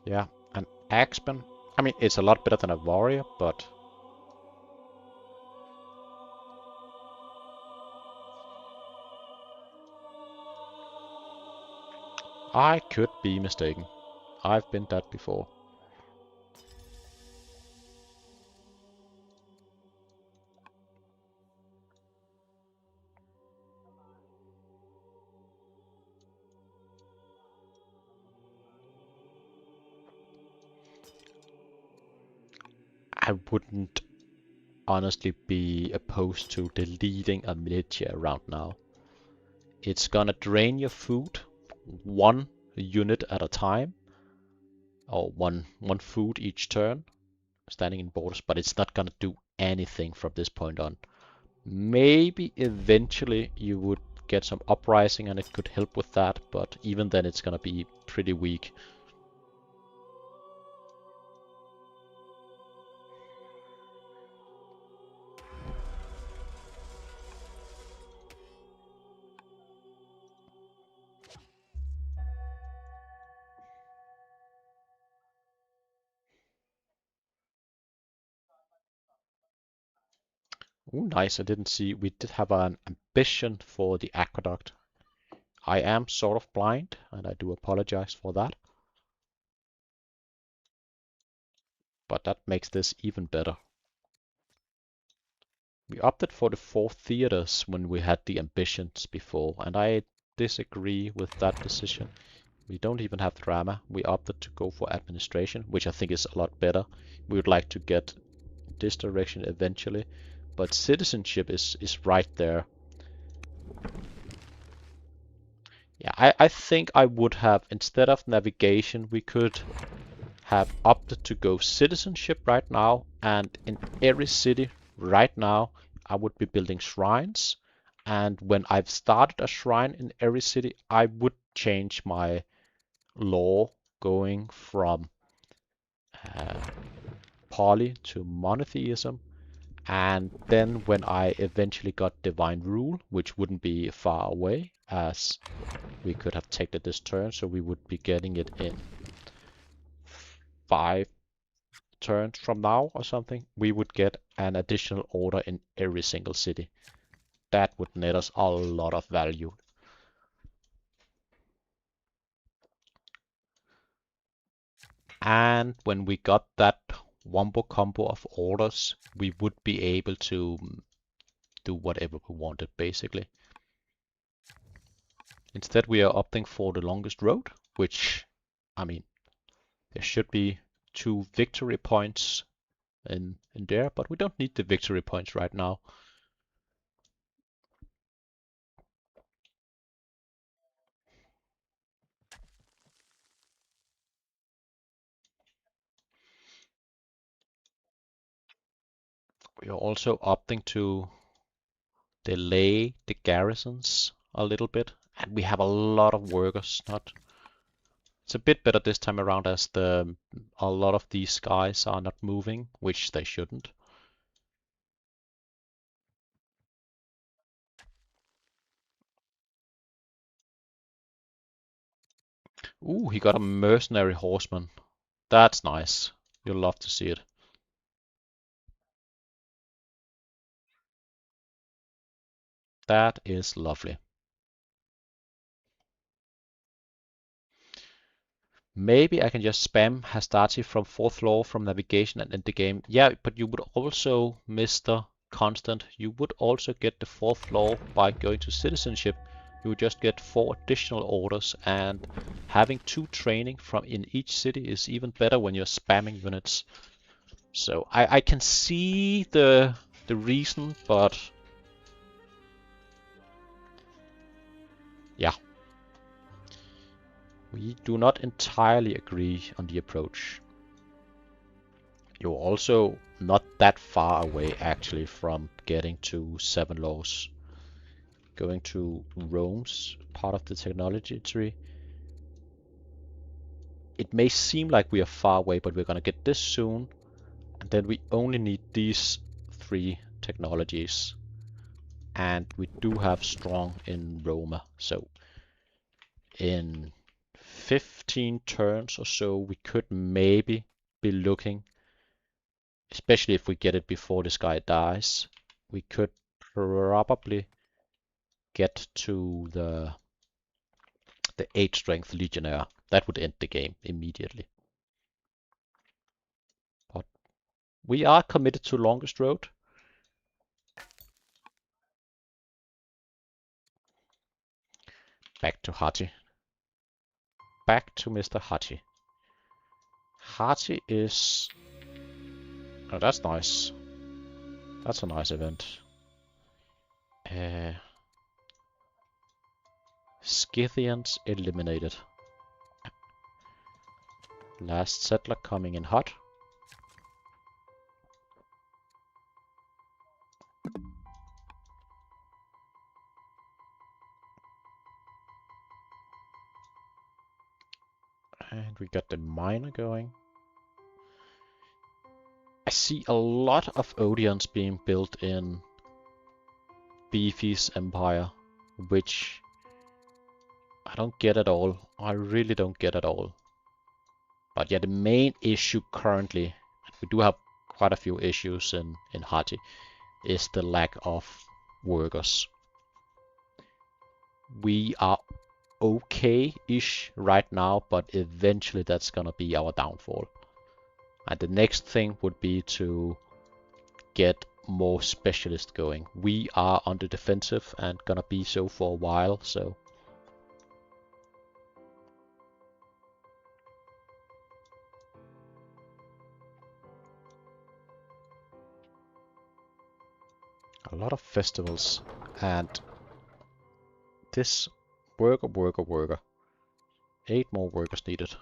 Yeah, an Axeman. I mean, it's a lot better than a warrior, but I could be mistaken. I've been that before. I wouldn't honestly be opposed to deleting a militia around now. It's gonna drain your food 1 unit at a time, or one food each turn, standing in borders, but it's not gonna do anything from this point on. Maybe eventually you would get some uprising and it could help with that, but even then it's gonna be pretty weak. Ooh, nice. I didn't see. We did have an ambition for the aqueduct. I am sort of blind, and I do apologize for that. But that makes this even better. We opted for the 4 theaters when we had the ambitions before, and I disagree with that decision. We don't even have drama. We opted to go for administration, which I think is a lot better. We would like to get this direction eventually, but citizenship is right there. Yeah, I think I would have, instead of navigation, we could have opted to go citizenship right now, and in every city right now, I would be building shrines. And when I've started a shrine in every city, I would change my law going from uh, poly to monotheism. And then when I eventually got divine rule, which wouldn't be far away, as we could have taken this turn, so we would be getting it in 5 turns from now or something, we would get an additional order in every single city. That would net us a lot of value. And when we got that wombo combo of orders, we would be able to do whatever we wanted, basically. Instead, we are opting for the longest road, which, I mean, there should be 2 victory points in there, but we don't need the victory points right now. We are also opting to delay the garrisons a little bit, and we have a lot of workers. It's a bit better this time around, as a lot of these guys are not moving, which they shouldn't. Ooh, he got a mercenary horseman. That's nice. You'll love to see it. That is lovely. Maybe I can just spam Hastati from 4th floor from navigation and end the game. Yeah, but you would also, Mr. Konstant, you would also get the 4th floor by going to citizenship. You would just get 4 additional orders, and having 2 training from in each city is even better when you're spamming units. So I can see the reason, but yeah. We do not entirely agree on the approach. You're also not that far away, actually, from getting to 7 laws. Going to Rome's part of the technology tree. It may seem like we are far away, but we're gonna get this soon. And then we only need these 3 technologies. And we do have strong in Roma. So in 15 turns or so, we could maybe be looking, especially if we get it before this guy dies, we could probably get to the 8 strength legionnaire. That would end the game immediately. But we are committed to longest road. Back to Hachi. Back to Mr. Hachi. Hachi is... Oh, that's nice. That's a nice event. Scythians eliminated. Last settler coming in hot. And we got the miner going. I see a lot of Odeons being built in Beefy's empire, which I don't get at all. I really don't get at all. But yeah, the main issue currently, we do have quite a few issues in Haji, is the lack of workers. We are okay-ish right now, but eventually that's gonna be our downfall. And the next thing would be to get more specialists going. We are on the defensive and gonna be so for a while, so a lot of festivals and this worker. 8 more workers needed.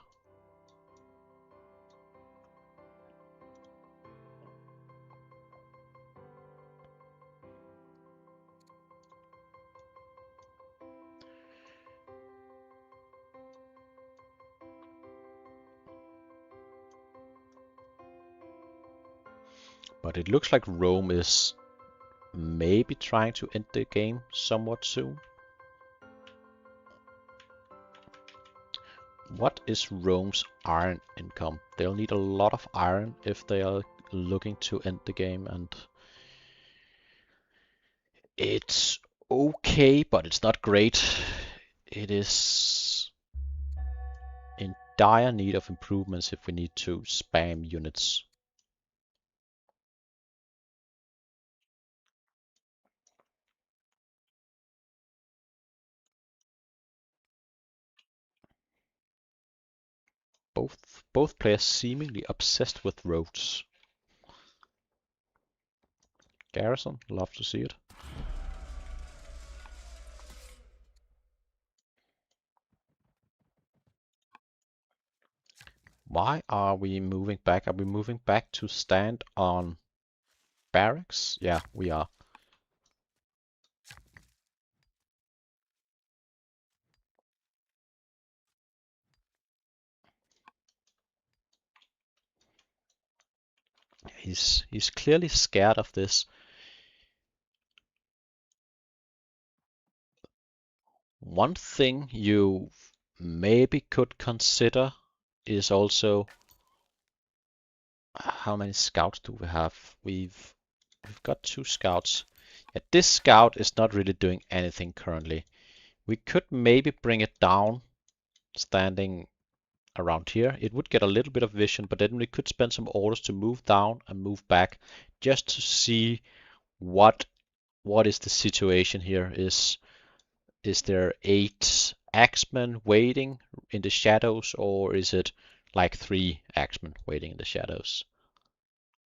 But it looks like Rome is maybe trying to end the game somewhat soon. What is Rome's iron income? They'll need a lot of iron if they are looking to end the game, and it's okay, but it's not great. It is in dire need of improvements if we need to spam units. Both players seemingly obsessed with roads. Garrison, love to see it. Why are we moving back? Are we moving back to stand on barracks? Yeah, we are. He's clearly scared of this. One thing you maybe could consider is also how many scouts do we have? We've got 2 scouts. Yeah, this scout is not really doing anything currently. We could maybe bring it down, standing around here. It would get a little bit of vision, but then we could spend some orders to move down and move back just to see what is the situation here. Is there 8 axemen waiting in the shadows, or is it like 3 axemen waiting in the shadows?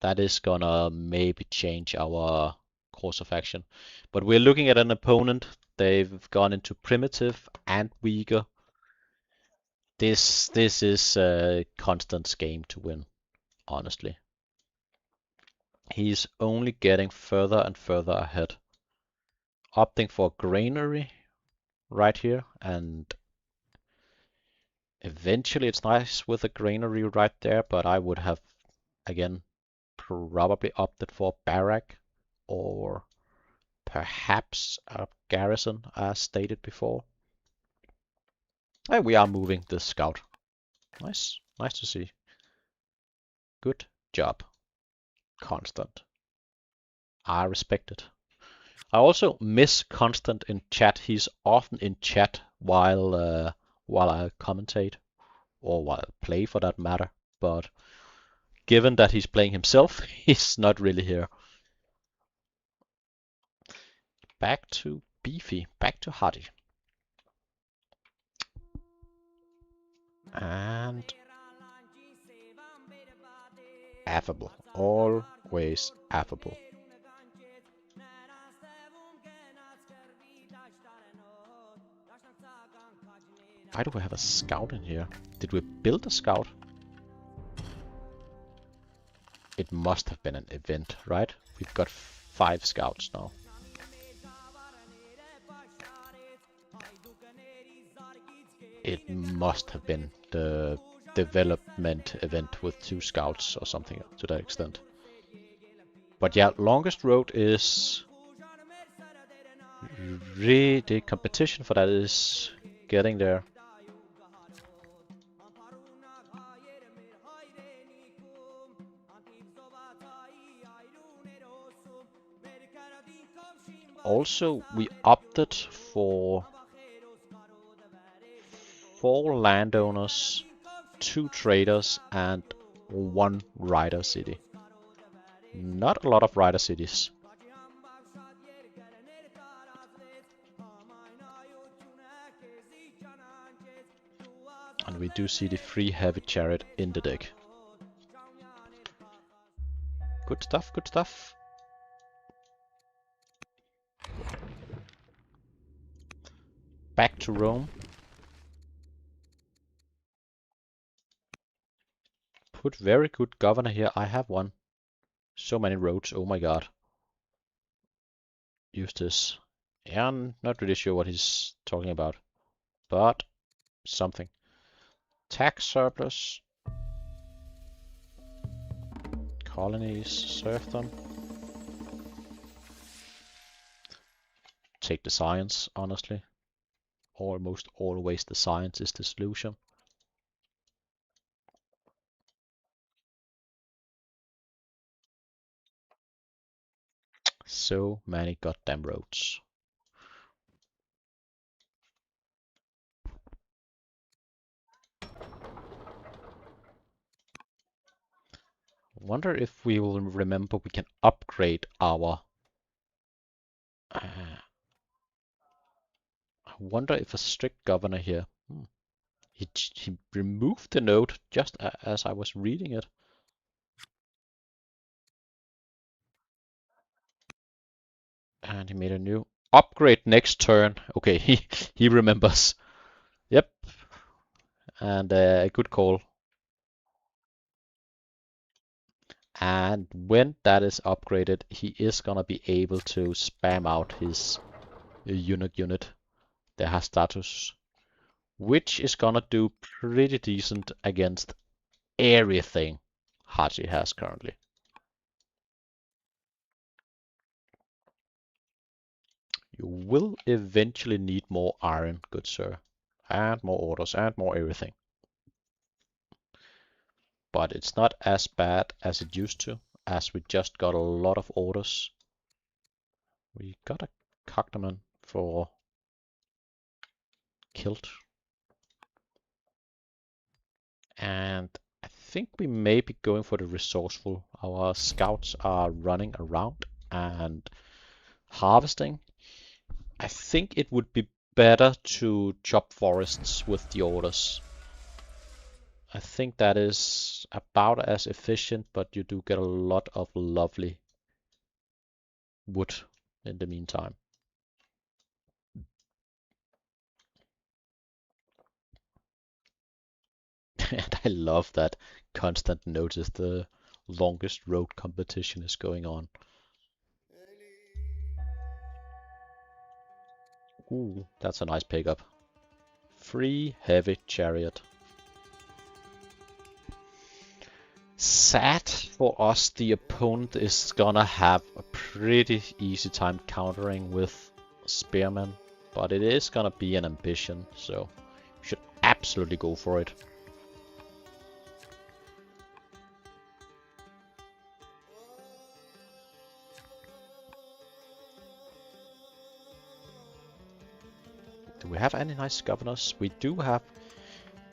That is gonna maybe change our course of action. But we're looking at an opponent. They've gone into primitive and weaker. This is Konstant's game to win, honestly. He's only getting further and further ahead. Opting for granary right here, and eventually it's nice with a granary right there, but I would have, again, probably opted for barrack or perhaps a garrison, as stated before. And we are moving the scout. Nice to see. Good job, Konstant. I respect it. I also miss Konstant in chat. He's often in chat while I commentate, or while I play for that matter. But given that he's playing himself, he's not really here. Back to beefy, back to Hardy. And affable, always affable. Why do we have a scout in here? Did we build a scout? It must have been an event, right? We've got 5 scouts now. It must have been the development event with 2 scouts or something to that extent. But yeah, longest road is the competition for that is getting there. Also, we opted for 4 landowners, 2 traders, and 1 rider city. Not a lot of rider cities. And we do see the free heavy chariot in the deck. Good stuff, good stuff. Back to Rome. Put very good governor here. I have one. So many roads, oh my god. Use this. Yeah, I'm not really sure what he's talking about. But something. Tax surplus. Colonies, serfdom. Take the science, honestly. Almost always the science is the solution. So many goddamn roads. Wonder if we will remember we can upgrade our... I wonder if a strict governor here... He removed the note just as I was reading it. And he made a new upgrade next turn. Okay, he remembers. Yep. And a good call. And when that is upgraded, he is gonna be able to spam out his eunuch unit that has status, which is gonna do pretty decent against everything Hachi has currently. You will eventually need more iron, good sir, and more orders and more everything. But it's not as bad as it used to, as we just got a lot of orders. We got a cognomen for Kilt. And I think we may be going for the resourceful. Our scouts are running around and harvesting. I think it would be better to chop forests with the orders. I think that is about as efficient, but you do get a lot of lovely wood in the meantime. And I love that Konstant noticed the longest road competition is going on. Ooh, that's a nice pickup. Free heavy chariot. Sad for us, the opponent is gonna have a pretty easy time countering with spearmen, but it is gonna be an ambition, so you should absolutely go for it. Do we have any nice governors? We do have.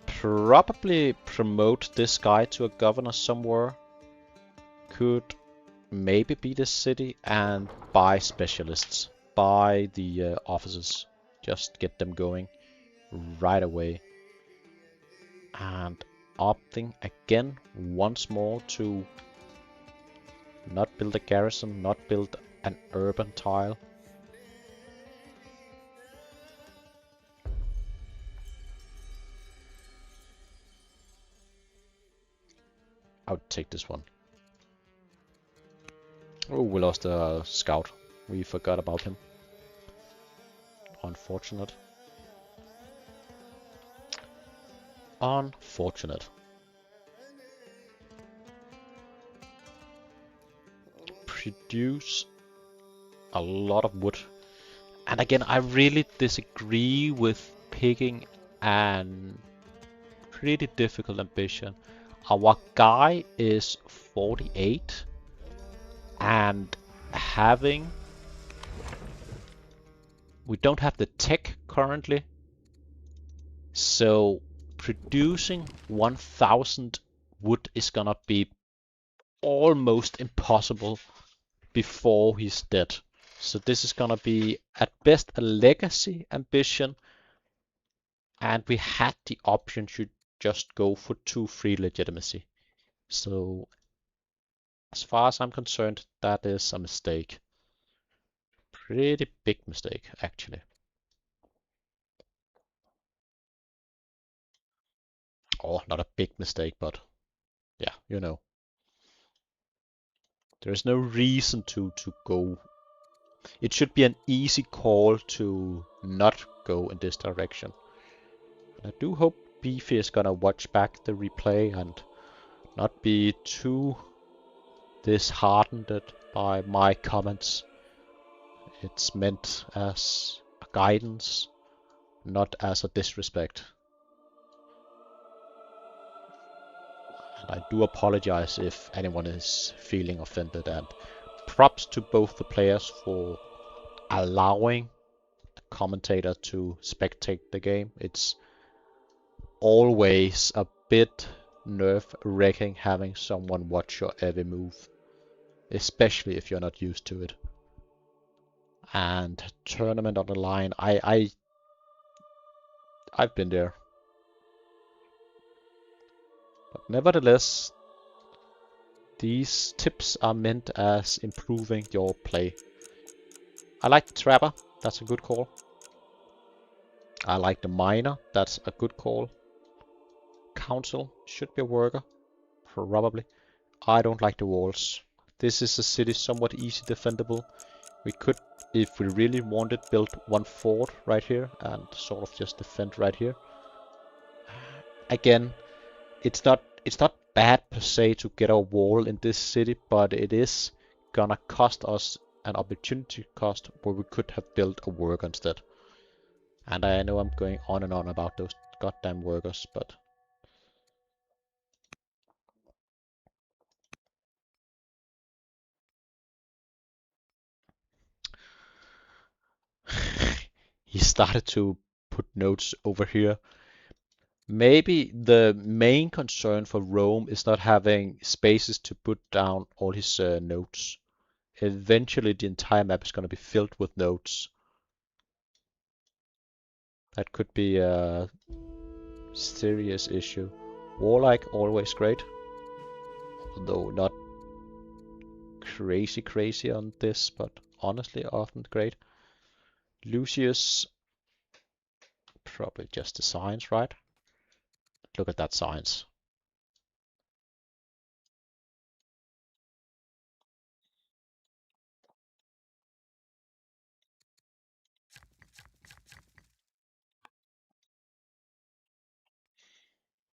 Probably promote this guy to a governor somewhere. Could maybe be the city and buy specialists. Buy the officers. Just get them going right away. And opting again once more to not build a garrison, not build an urban tile. I would take this one. Oh, we lost a scout. We forgot about him. Unfortunate. Unfortunate. Produce a lot of wood. And again, I really disagree with picking an pretty difficult ambition. Our guy is 48 and having... We don't have the tech currently. So producing 1000 wood is gonna be almost impossible before he's dead. So this is gonna be at best a legacy ambition, and we had the option to just go for 2 free legitimacy. So as far as I'm concerned, that is a mistake. Pretty big mistake, actually. Oh, not a big mistake, but yeah, you know. There's no reason to go. It should be an easy call to not go in this direction. And I do hope Beefy is gonna watch back the replay and not be too disheartened by my comments. It's meant as a guidance, not as a disrespect. And I do apologize if anyone is feeling offended, and props to both the players for allowing a commentator to spectate the game. It's always a bit nerve-wracking having someone watch your every move, especially if you're not used to it. And tournament on the line, I've been there. But nevertheless, these tips are meant as improving your play. I like the Trapper, that's a good call. I like the Miner, that's a good call. Council should be a worker, probably. I don't like the walls. This is a city somewhat easy defendable. We could, if we really wanted, build one fort right here and sort of just defend right here. Again, it's not bad per se to get a wall in this city, but it is gonna cost us an opportunity cost where we could have built a worker instead. And I know I'm going on and on about those goddamn workers, but he started to put notes over here. Maybe the main concern for Rome is not having spaces to put down all his notes. Eventually, the entire map is going to be filled with notes. That could be a serious issue. Warlike, always great. Although not crazy on this, but honestly, often great. Lucius, probably just the science, right? Look at that science.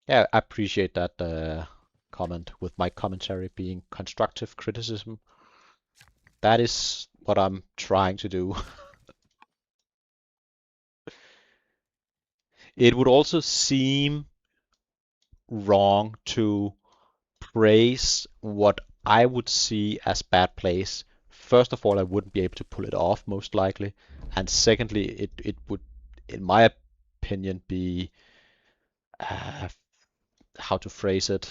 Yeah, I appreciate that comment with my commentary being constructive criticism. That is what I'm trying to do. It would also seem wrong to praise what I would see as bad plays. First of all, I wouldn't be able to pull it off, most likely. And secondly, it would, in my opinion, be uh, how to phrase it.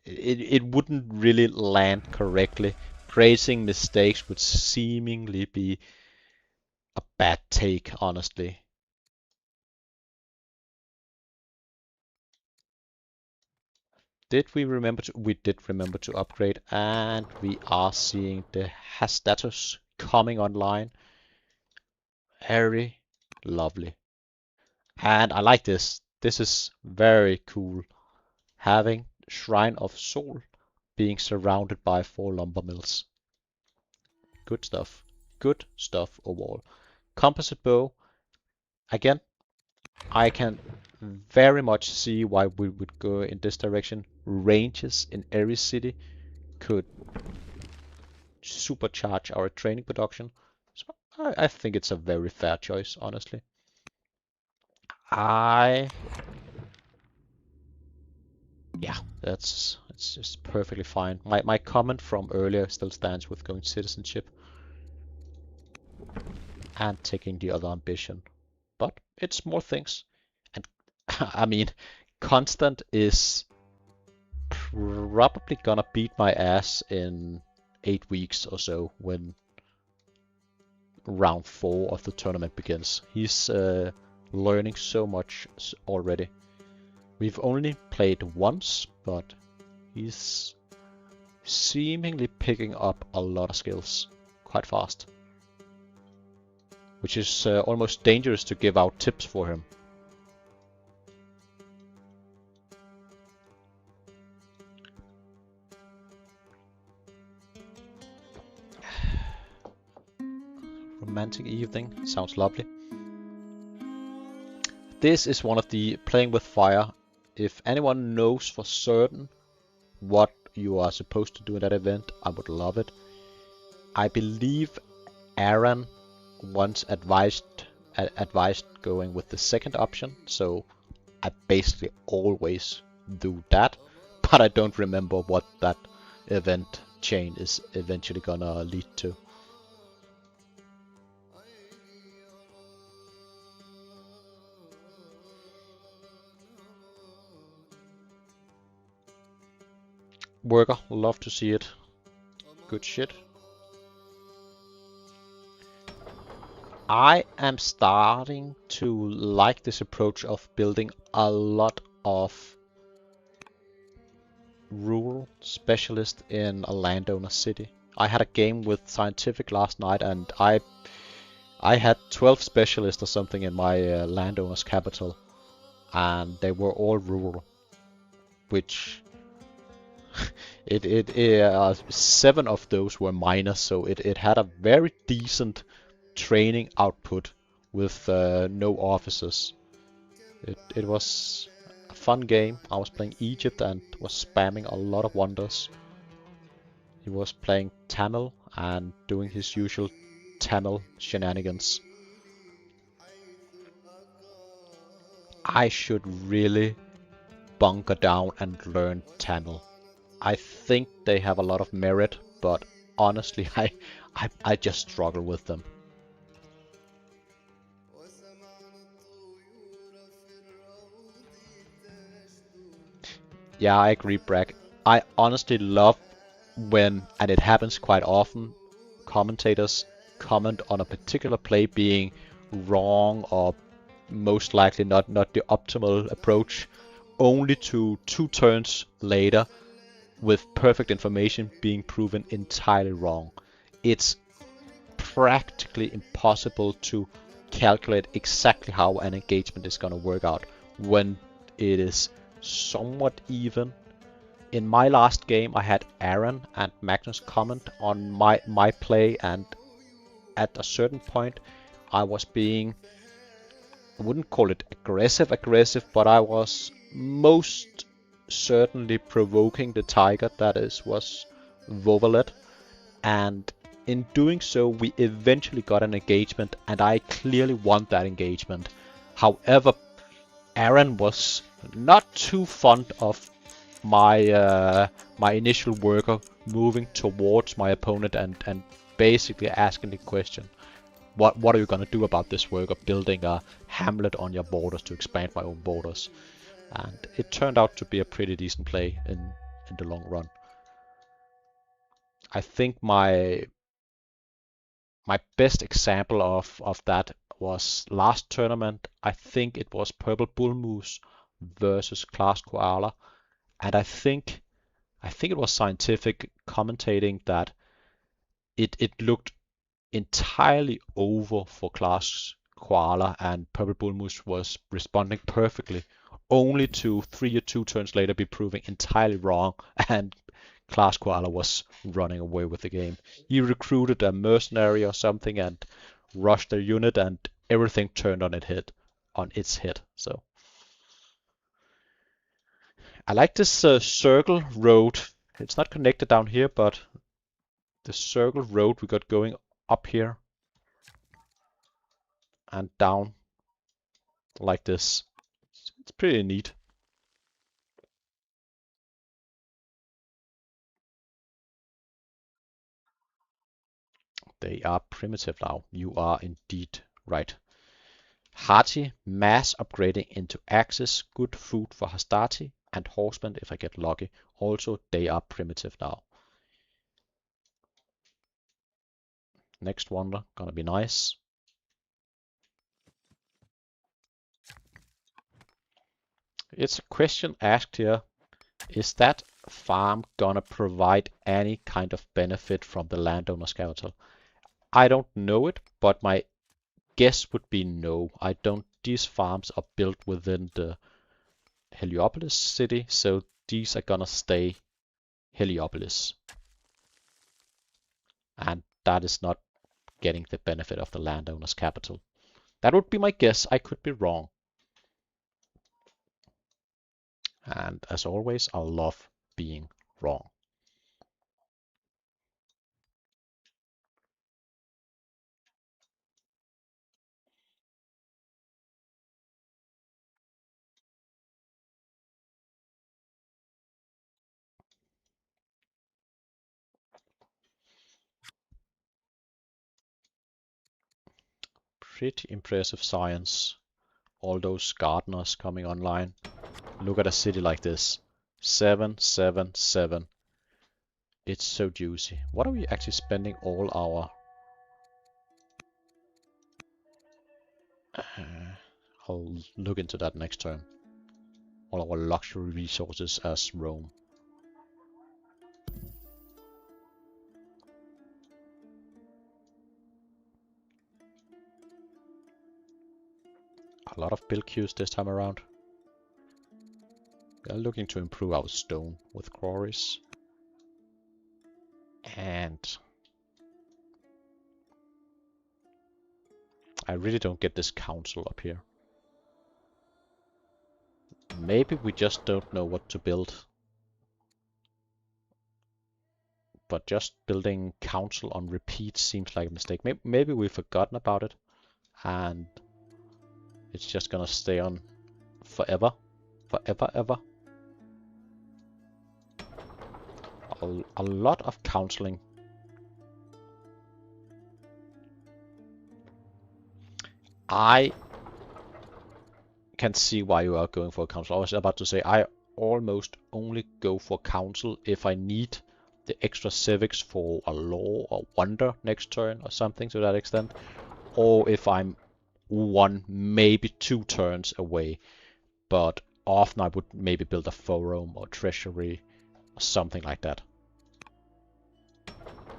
It wouldn't really land correctly. Praising mistakes would seemingly be a bad take, honestly. Did we remember to? We did remember to upgrade, and we are seeing the Hastatus coming online. Very lovely. And I like this. This is very cool. Having Shrine of Soul being surrounded by 4 lumber mills. Good stuff. Good stuff overall. Composite bow. Again, I can very much see why we would go in this direction. Ranges in every city could supercharge our training production. So I think it's a very fair choice, honestly. I Yeah, it's just perfectly fine. My comment from earlier still stands with going citizenship and taking the other ambition. But it's more things. And I mean, Konstant is probably gonna beat my ass in 8 weeks or so when round 4 of the tournament begins. He's learning so much already. We've only played once, but he's seemingly picking up a lot of skills quite fast, which is almost dangerous to give out tips for him. Romantic evening, sounds lovely. This is one of the playing with fire. If anyone knows for certain what you are supposed to do in that event, I would love it. I believe Aaron once advised going with the second option, so I basically always do that, but I don't remember what that event chain is eventually gonna lead to. Worker, love to see it. Good shit. I am starting to like this approach of building a lot of rural specialists in a landowner city. I had a game with Scientific last night, and I had 12 specialists or something in my landowner's capital, and they were all rural, which 7 of those were miners, so it had a very decent training output with no officers. It was a fun game. I was playing Egypt and was spamming a lot of wonders. He was playing Tamil and doing his usual Tamil shenanigans. I should really bunker down and learn Tamil. I think they have a lot of merit, but honestly, I just struggle with them. Yeah, I agree, Bragg. I honestly love when, and it happens quite often, commentators comment on a particular play being wrong or most likely not the optimal approach, only to 2 turns later with perfect information being proven entirely wrong. It's practically impossible to calculate exactly how an engagement is going to work out when it is somewhat even. In my last game, I had Aaron and Magnus comment on my play, and at a certain point, I was being, I wouldn't call it aggressive, but I was most certainly provoking the tiger that was Vovalet, and in doing so, we eventually got an engagement, and I clearly won that engagement. However, Aaron was not too fond of my initial worker moving towards my opponent and basically asking the question, what are you gonna do about this worker building a hamlet on your borders to expand my own borders? And it turned out to be a pretty decent play in the long run. I think my best example of that was last tournament. I think it was Purple Bull Moose versus Class Koala, and I think it was Scientific commentating that it looked entirely over for Class Koala, and Purple Bull Moose was responding perfectly, only to 3 or 2 turns later be proving entirely wrong, and Class Koala was running away with the game. He recruited a mercenary or something and rushed their unit, and everything turned on its head. So I like this circle road. It's not connected down here, but the circle road we got going up here and down like this. It's pretty neat. They are primitive now. You are indeed right. Hearty, mass upgrading into axes, good food for Hastati, and horsemen if I get lucky. Also, they are primitive now. Next wonder, gonna be nice. It's a question asked here. Is that farm gonna provide any kind of benefit from the landowner's capital? I don't know it, but my guess would be no. I don't. These farms are built within the Heliopolis city, so these are gonna stay Heliopolis. And that is not getting the benefit of the landowner's capital. That would be my guess. I could be wrong. And as always, I love being wrong. Pretty impressive science. All those gardeners coming online. Look at a city like this. 777. It's so juicy. What are we actually spending all our... I'll look into that next turn. All our luxury resources as Rome. A lot of build queues this time around. We are looking to improve our stone with quarries. And I really don't get this council up here. Maybe we just don't know what to build. But just building council on repeat seems like a mistake. Maybe we've forgotten about it. And it's just gonna stay on forever. Forever, ever. A lot of counseling. I can see why you are going for a council. I was about to say I almost only go for council if I need the extra civics for a law or wonder next turn or something to that extent. Or if I'm one, maybe 2 turns away. But often I would maybe build a forum or treasury or something like that.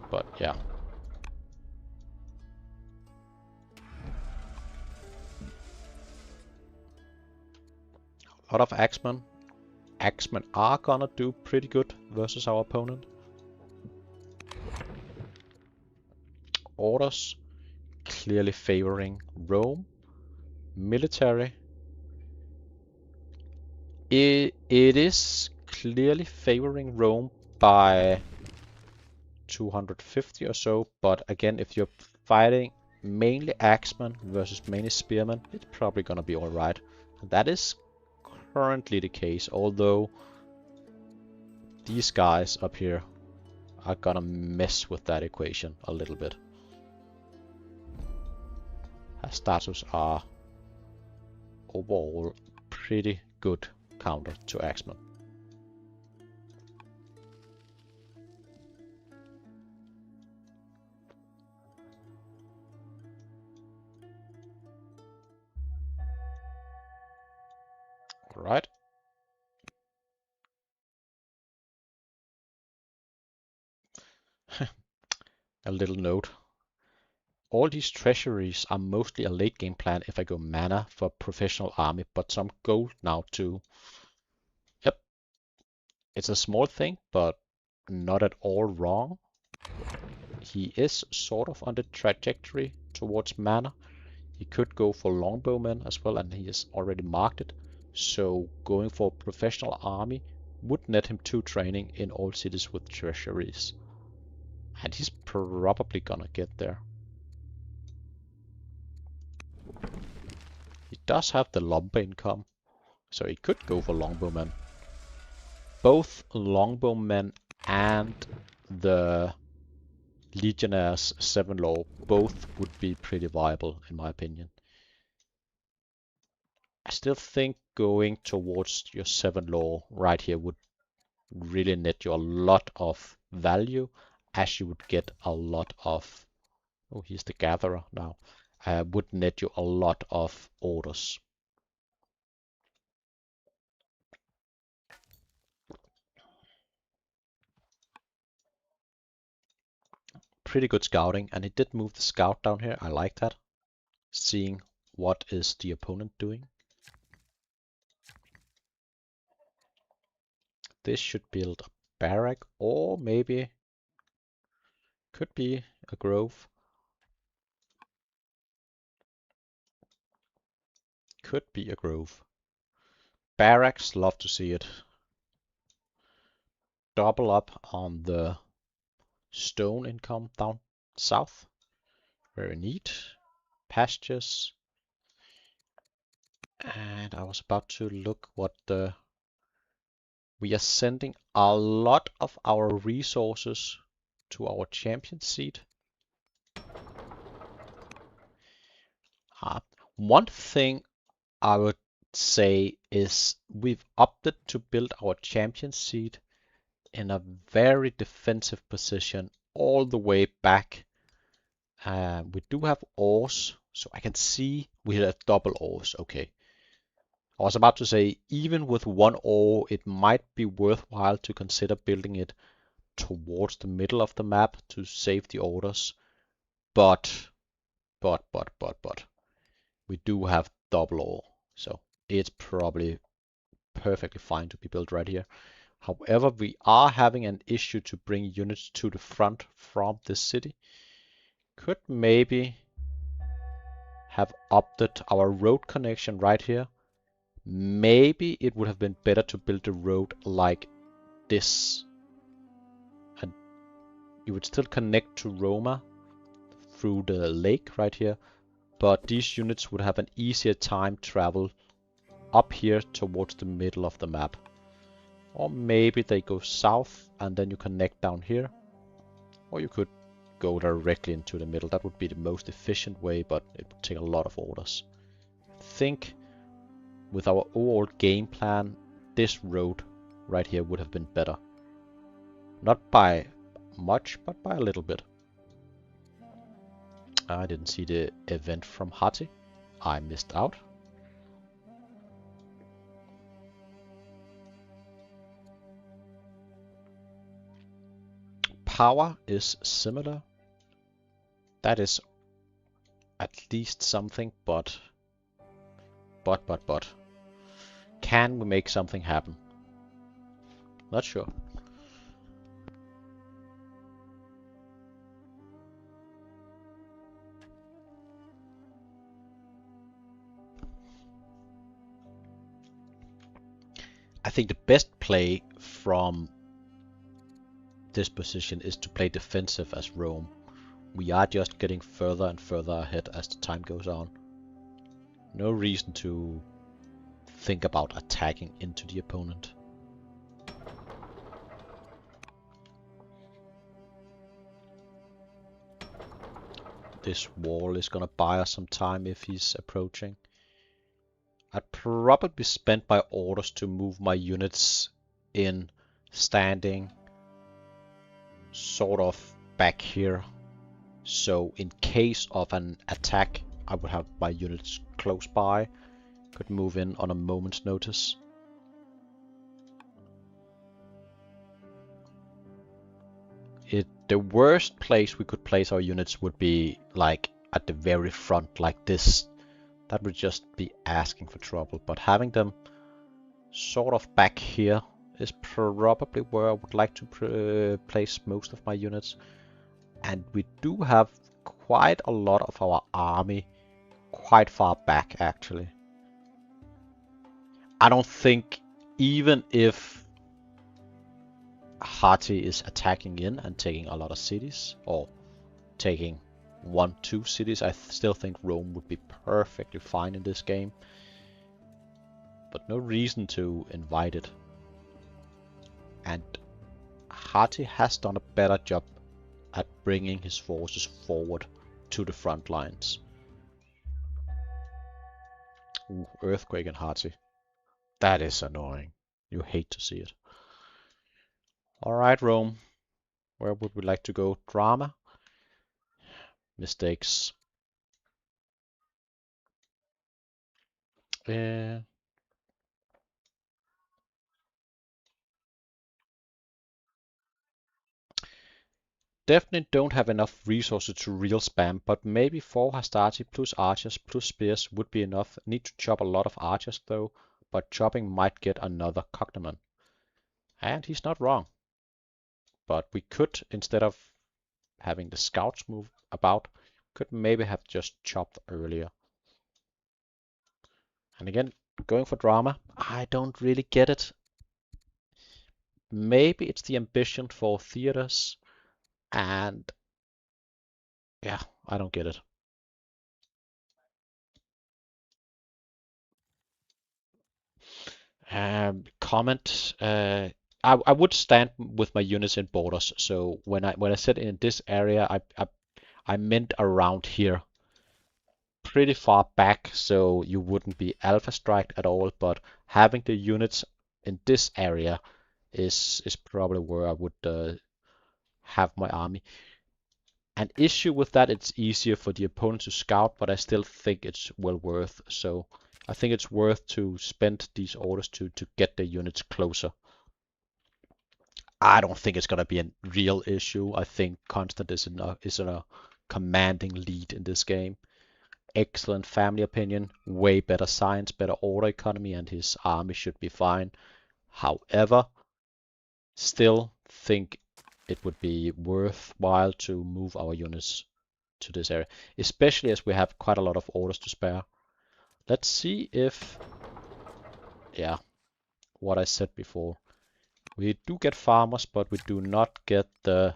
But yeah. A lot of axemen. Axemen are gonna do pretty good versus our opponent. Orders clearly favoring Rome. Military. It is clearly favoring Rome by 250 or so, but again, if you're fighting mainly axemen versus mainly spearmen, it's probably gonna be alright. That is currently the case, although these guys up here are gonna mess with that equation a little bit. Our status are overall pretty good counter to axemen. Alright. A little note. All these treasuries are mostly a late game plan if I go mana for professional army, but some gold now too. Yep. It's a small thing, but not at all wrong. He is sort of on the trajectory towards mana. He could go for longbowmen as well, and he has already marked it. So going for professional army would net him 2 training in all cities with treasuries. And he's probably gonna get there. He does have the lumber income, so he could go for longbowmen. Both longbowmen and the Legionnaires 7 law both would be pretty viable in my opinion. I still think going towards your 7 law right here would really net you a lot of value, as you would get a lot of, oh, he's the gatherer now, would net you a lot of orders. Pretty good scouting, and he did move the scout down here. I like that. Seeing what is the opponent doing. This should build a barrack, or maybe could be a grove. Could be a grove. Barracks, love to see it. Double up on the stone income down south. Very neat. Pastures. And I was about to look what the... We are sending a lot of our resources to our champion seat. One thing I would say is we've opted to build our champion seat in a very defensive position all the way back. We do have ores, so I can see we have double ores. Okay. I was about to say, even with one ore, it might be worthwhile to consider building it towards the middle of the map to save the orders. But, we do have double ore, so it's probably perfectly fine to be built right here. However, we are having an issue to bring units to the front from this city. Could maybe have opted our road connection right here. Maybe it would have been better to build a road like this. And you would still connect to Roma through the lake right here. But these units would have an easier time travel up here towards the middle of the map. Or maybe they go south and then you connect down here. Or you could go directly into the middle. That would be the most efficient way, but it would take a lot of orders. I think with our overall game plan, this road right here would have been better. Not by much, but by a little bit. I didn't see the event from Hati. I missed out. Power is similar. That is at least something, but. Can we make something happen? Not sure. I think the best play from this position is to play defensive as Rome. We are just getting further and further ahead as the time goes on. No reason to think about attacking into the opponent. This wall is gonna buy us some time if he's approaching. I'd probably spend my orders to move my units in standing sort of back here. So in case of an attack, I would have my units close by. Could move in on a moment's notice. The worst place we could place our units would be like at the very front like this. That would just be asking for trouble, but having them sort of back here is probably where I would like to place most of my units. And we do have quite a lot of our army quite far back actually. I don't think, even if Hati is attacking in and taking a lot of cities, or taking 1-2 cities, I still think Rome would be perfectly fine in this game. But no reason to invite it. And Hati has done a better job at bringing his forces forward to the front lines. Ooh, earthquake and Hati. That is annoying. You hate to see it. Alright, Rome. Where would we like to go? Drama? Mistakes. Uh, Definitely don't have enough resources to real spam, but maybe 4 Hastati plus archers plus spears would be enough. Need to chop a lot of archers though, but chopping might get another cognomen. And he's not wrong. But we could, instead of having the scouts move about, could maybe have just chopped earlier. And again, going for drama, I don't really get it. Maybe it's the ambition for theaters, and yeah, I don't get it. Comment. I would stand with my units in borders. So when I said in this area, I meant around here, pretty far back, so you wouldn't be alpha striked at all. But having the units in this area is probably where I would have my army. An issue with that, it's easier for the opponent to scout, but I still think it's well worth. So I think it's worth to spend these orders to get the units closer. I don't think it's gonna be a real issue. I think Konstant is in a commanding lead in this game. Excellent family opinion, way better science, better order economy, and his army should be fine. However, still think it would be worthwhile to move our units to this area, especially as we have quite a lot of orders to spare. Let's see if, yeah, what I said before. We do get farmers, but we do not get the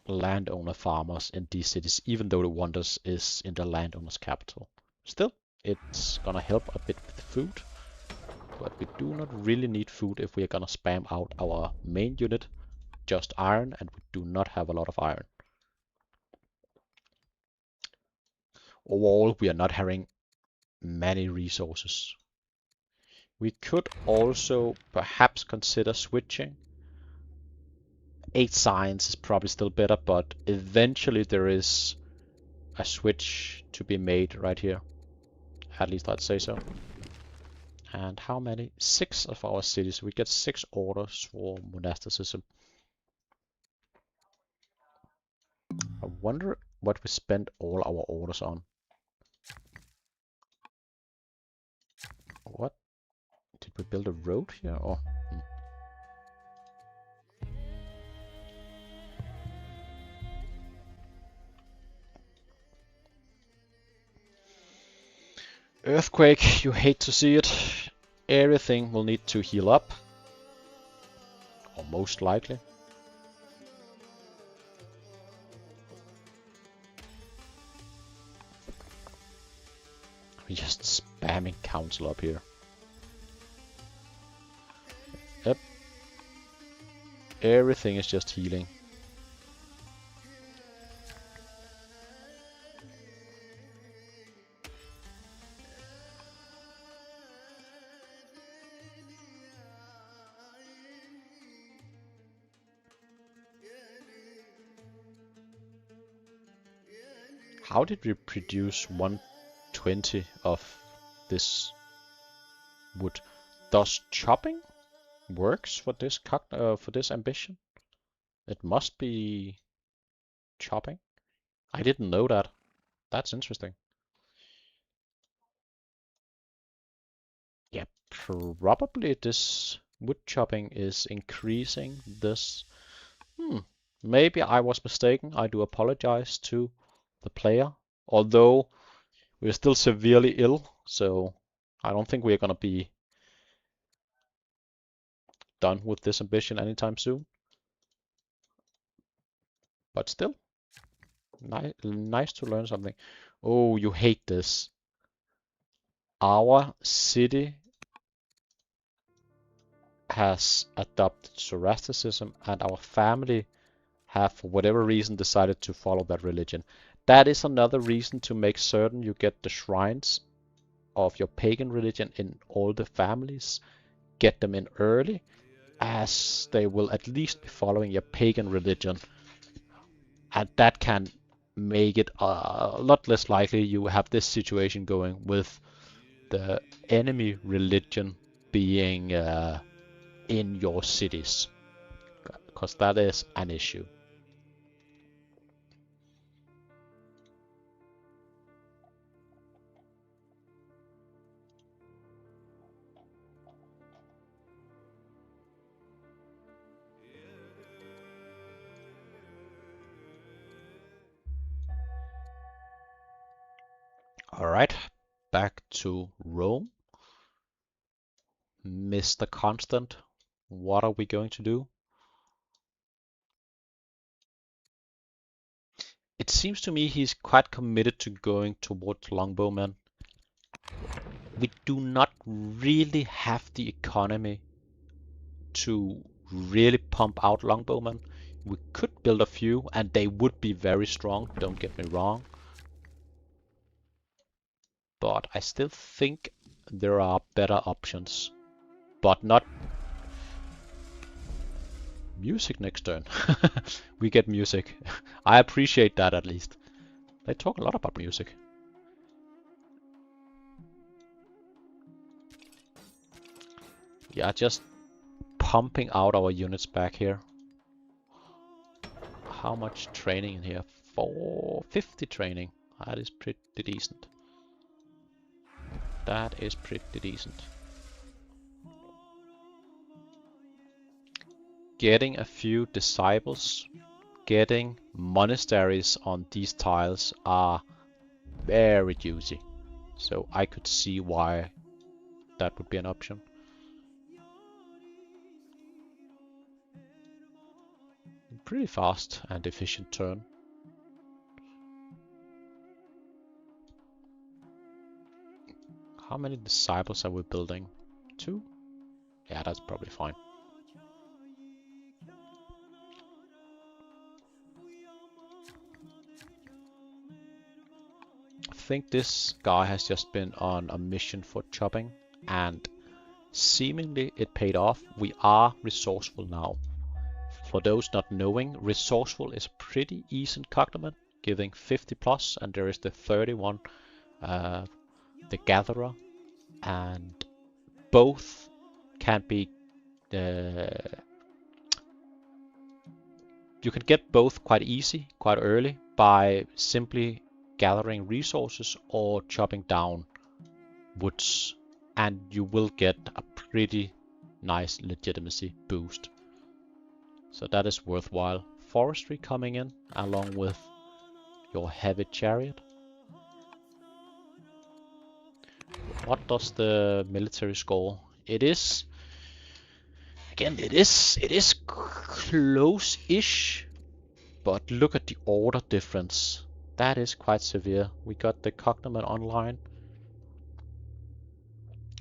landowner farmers in these cities, even though the Wonders is in the landowner's capital. Still, it's gonna help a bit with food, but we do not really need food if we are gonna spam out our main unit, just iron, and we do not have a lot of iron. Overall, we are not having many resources. We could also perhaps consider switching. 8 science is probably still better, but eventually there is a switch to be made right here. At least I'd say so. And how many? 6 of our cities. We get 6 orders for monasticism. I wonder what we spend all our orders on. What? Did we build a road here? Or Earthquake, you hate to see it. Everything will need to heal up. Or most likely. We're just spamming council up here. Yep. Everything is just healing. How did we produce 120 of this wood? Does chopping works for this ambition? It must be chopping. I didn't know that. That's interesting. Yeah, probably this wood chopping is increasing this. Maybe I was mistaken. I do apologize to the player. Although we're still severely ill, so I don't think we're gonna be done with this ambition anytime soon. But still, nice to learn something. Oh, you hate this. Our city has adopted Zoroastrianism, and our family have, for whatever reason, decided to follow that religion. That is another reason to make certain you get the shrines of your pagan religion in all the families. Get them in early, as they will at least be following your pagan religion, and that can make it a lot less likely you have this situation going with the enemy religion being in your cities, because that is an issue. Alright, back to Rome. Mr. Konstant, what are we going to do? It seems to me he's quite committed to going towards Longbowmen. We do not really have the economy to really pump out Longbowmen. We could build a few, and they would be very strong, don't get me wrong. But I still think there are better options. But not music next turn. We get music. I appreciate that at least. They talk a lot about music. Yeah, just pumping out our units back here. How much training in here? 450 training. That is pretty decent. That is pretty decent. Getting a few disciples, getting monasteries on these tiles are very juicy. So I could see why that would be an option. Pretty fast and efficient turn. How many disciples are we building? 2? Yeah, that's probably fine. I think this guy has just been on a mission for chopping, and seemingly it paid off. We are resourceful now. For those not knowing, resourceful is a pretty decent cognomen, giving 50 plus, and there is the 31, the gatherer, and both can be you can get both quite easy, quite early, by simply gathering resources or chopping down woods, and you will get a pretty nice legitimacy boost. So that is worthwhile. Forestry coming in along with your heavy chariot. What does the military score? It is, again, it is close-ish, but look at the order difference. That is quite severe. We got the cognomen online,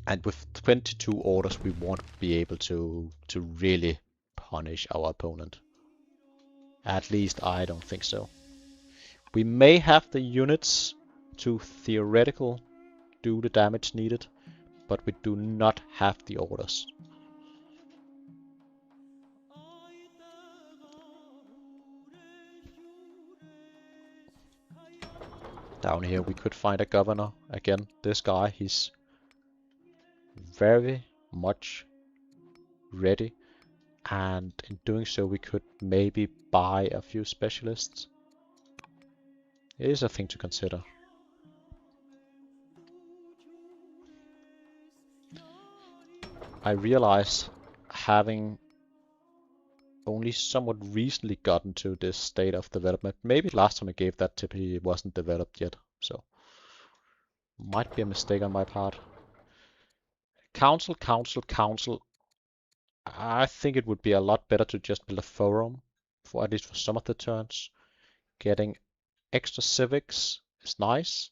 and with 22 orders we won't be able to really punish our opponent. At least I don't think so. We may have the units to theoretical do the damage needed, but we do not have the orders. Down here we could find a governor. Again, this guy, he's very much ready, and in doing so we could maybe buy a few specialists. It is a thing to consider. I realize, having only somewhat recently gotten to this state of development, maybe last time I gave that tip he wasn't developed yet, so might be a mistake on my part. Council, council, council. I think it would be a lot better to just build a forum, for at least for some of the turns. Getting extra civics is nice.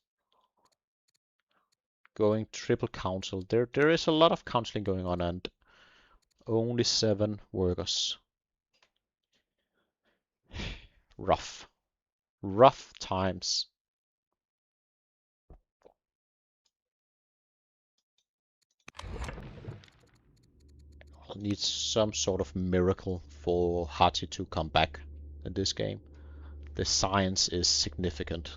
Going triple council. There is a lot of counseling going on, and only 7 workers. Rough. rough times. I'll need some sort of miracle for Hati to come back in this game. The science is significant.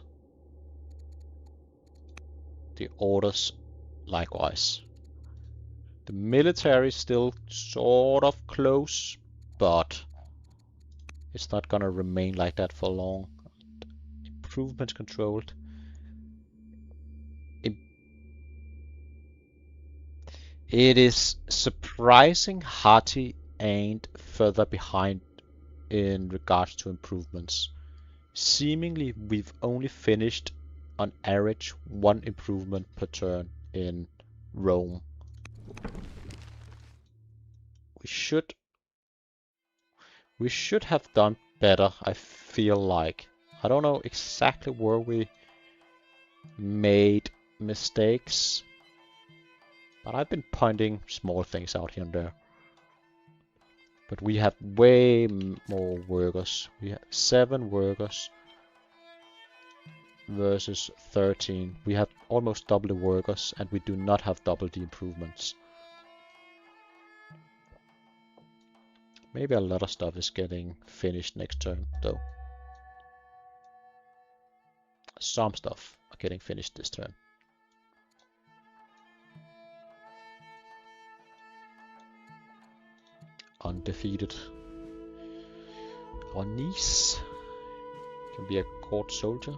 The orders likewise. The military is still sort of close, but it's not gonna remain like that for long. Improvements controlled. It is surprising Hati ain't further behind in regards to improvements. Seemingly, we've only finished on average one improvement per turn in Rome. We should have done better, I feel like. I don't know exactly where we made mistakes, but I've been pointing small things out here and there. But we have way more workers. We have 7 workers versus 13. We have almost double the workers, and we do not have double the improvements. Maybe a lot of stuff is getting finished next turn, though. Some stuff are getting finished this turn. Undefeated. Our niece can be a court soldier.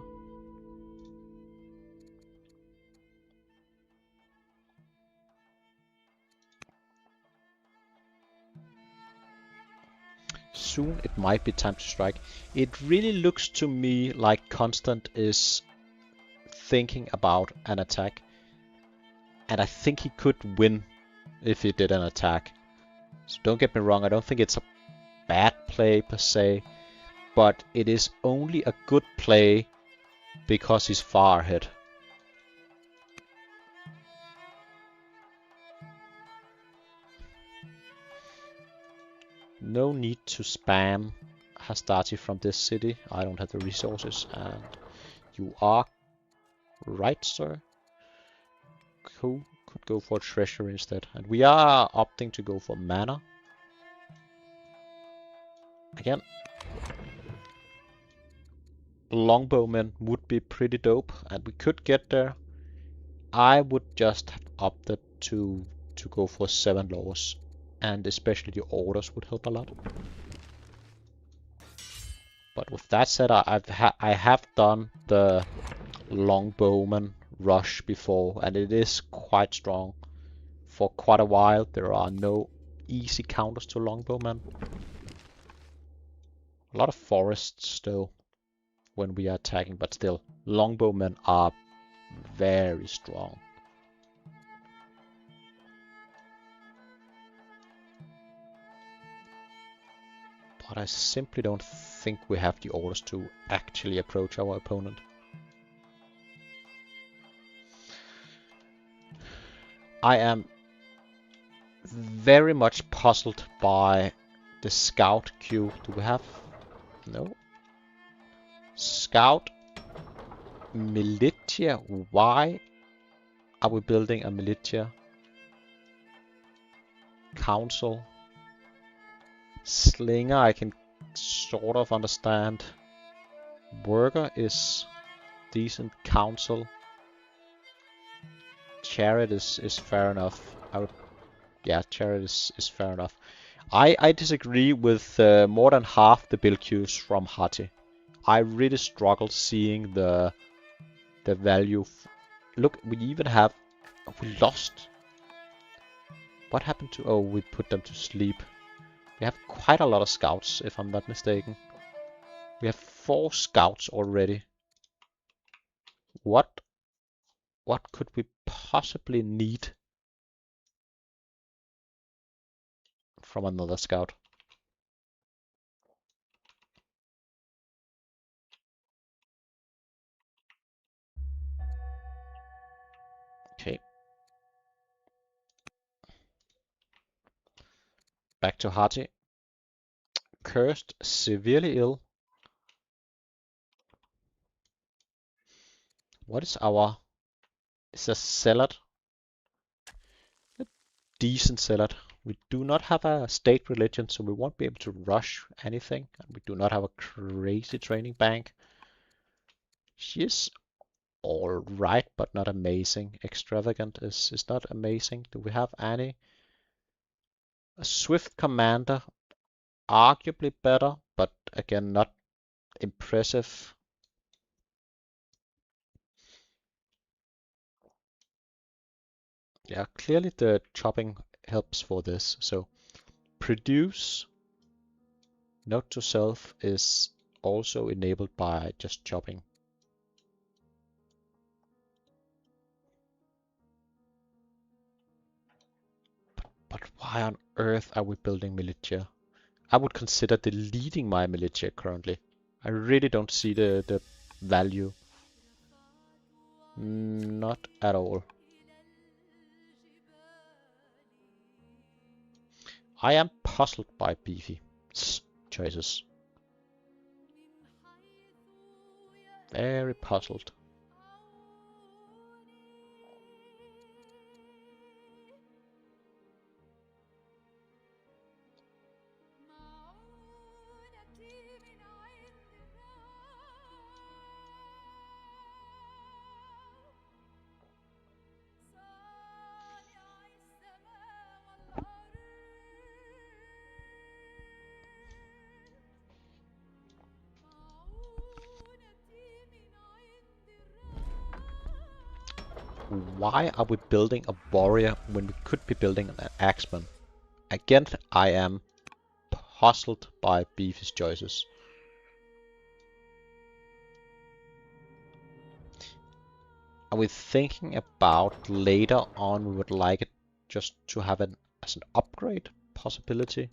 Soon it might be time to strike. It really looks to me like Konstant is thinking about an attack, and I think he could win if he did an attack. So don't get me wrong, I don't think it's a bad play per se, but it is only a good play because he's far ahead. No need to spam Hastati from this city. I don't have the resources, and you are right, sir. Who could go for treasure instead? And we are opting to go for mana. Again, longbowmen would be pretty dope, and we could get there. I would just have opted to go for 7 laws, and especially the orders would help a lot. But with that said, I have done the longbowman rush before, and it is quite strong. For quite a while, there are no easy counters to longbowmen. A lot of forests though when we are attacking, but still, longbowmen are very strong. But I simply don't think we have the orders to actually approach our opponent. I am very much puzzled by the scout queue. Do we have? No. Scout. Militia. Why are we building a militia? Council. Slinger I can sort of understand. Worker is decent. Council. Chariot is fair enough. Yeah, chariot is fair enough. I disagree with more than half the build queues from Hati. I really struggle seeing the value. Look, we even have... We lost. What happened to... Oh, we put them to sleep. We have quite a lot of scouts, if I'm not mistaken. We have 4 scouts already. What could we possibly need from another scout? Okay. Back to Hati. Cursed, severely ill. What is our... Is a salad? A decent salad. We do not have a state religion, so we won't be able to rush anything. And we do not have a crazy training bank. She is alright, but not amazing. Extravagant is not amazing. Do we have any? A swift commander, arguably better, but again, not impressive. Yeah, clearly the chopping helps for this. So produce, note to self is also enabled by just chopping. But why on earth are we building militia? I would consider deleting my militia currently. I really don't see the value. Not at all. I am puzzled by beefy's choices. Very puzzled. Why are we building a warrior when we could be building an axeman? Again, I am puzzled by beefy's choices. Are we thinking about later on we would like it just to have it as an upgrade possibility?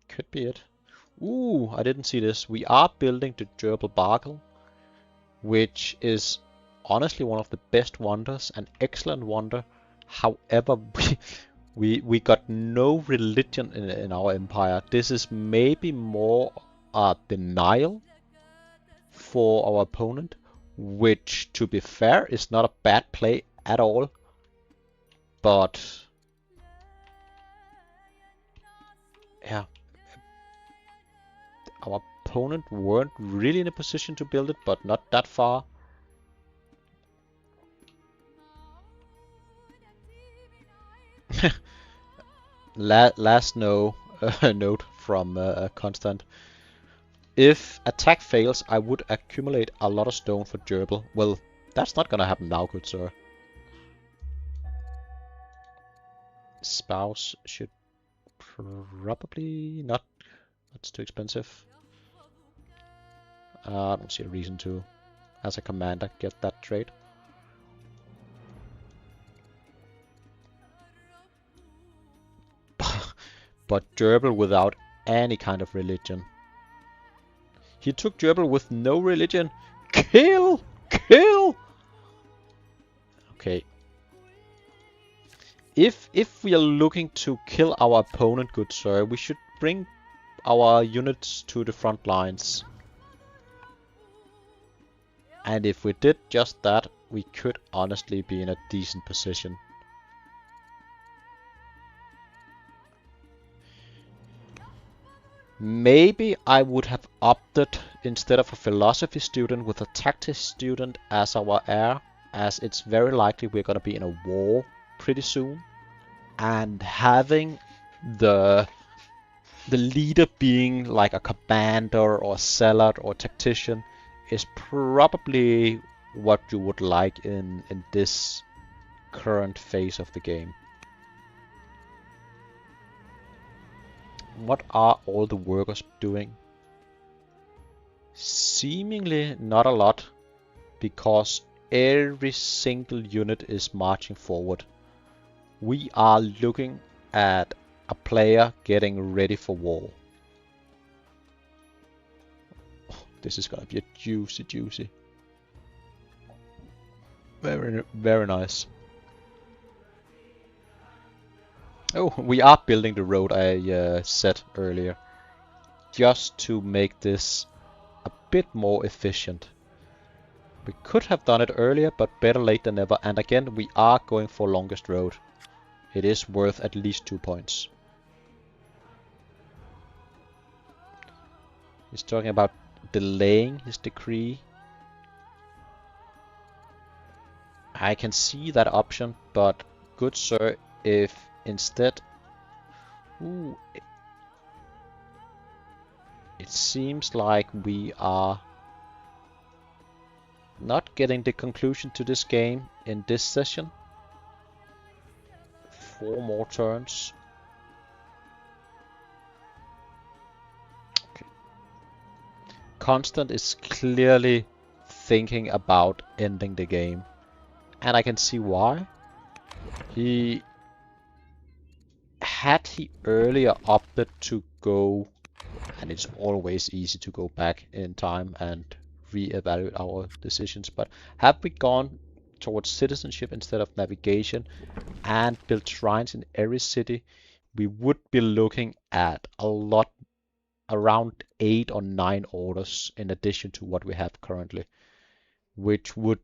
Could be it. Ooh, I didn't see this. We are building the Gerbil Bargle, which is honestly one of the best wonders, an excellent wonder. However, we got no religion in our empire. This is maybe more denial for our opponent, which, to be fair, is not a bad play at all. But yeah, our opponent weren't really in a position to build it, but not that far. Last note from Konstant. If attack fails, I would accumulate a lot of stone for Gerbil. Well, that's not gonna happen now, good sir. Spouse should probably not. That's too expensive. I don't see a reason to, as a commander, get that trade. But Gerbil without any kind of religion. He took Gerbil with no religion. Kill! Kill! Okay. If we are looking to kill our opponent, good sir, we should bring our units to the front lines. And if we did just that, we could honestly be in a decent position. Maybe I would have opted, instead of a philosophy student, with a tactics student as our heir, as it's very likely we're gonna be in a war pretty soon. And having the leader being like a commander or a zealot or tactician is probably what you would like in this current phase of the game. What are all the workers doing? Seemingly not a lot, because every single unit is marching forward. We are looking at a player getting ready for war. Oh, this is gonna be a juicy. Very nice. Oh, we are building the road I said earlier, just to make this a bit more efficient. We could have done it earlier, but better late than never. And again, we are going for longest road. It is worth at least 2 points. He's talking about delaying his decree. I can see that option, but good sir, if instead... Ooh, it seems like we are not getting the conclusion to this game in this session. 4 more turns. Okay. Konstant is clearly thinking about ending the game. And I can see why. Had he earlier opted to go, and it's always easy to go back in time and re-evaluate our decisions, but have we gone towards citizenship instead of navigation and built shrines in every city, we would be looking at a lot, around 8 or 9 orders in addition to what we have currently, which would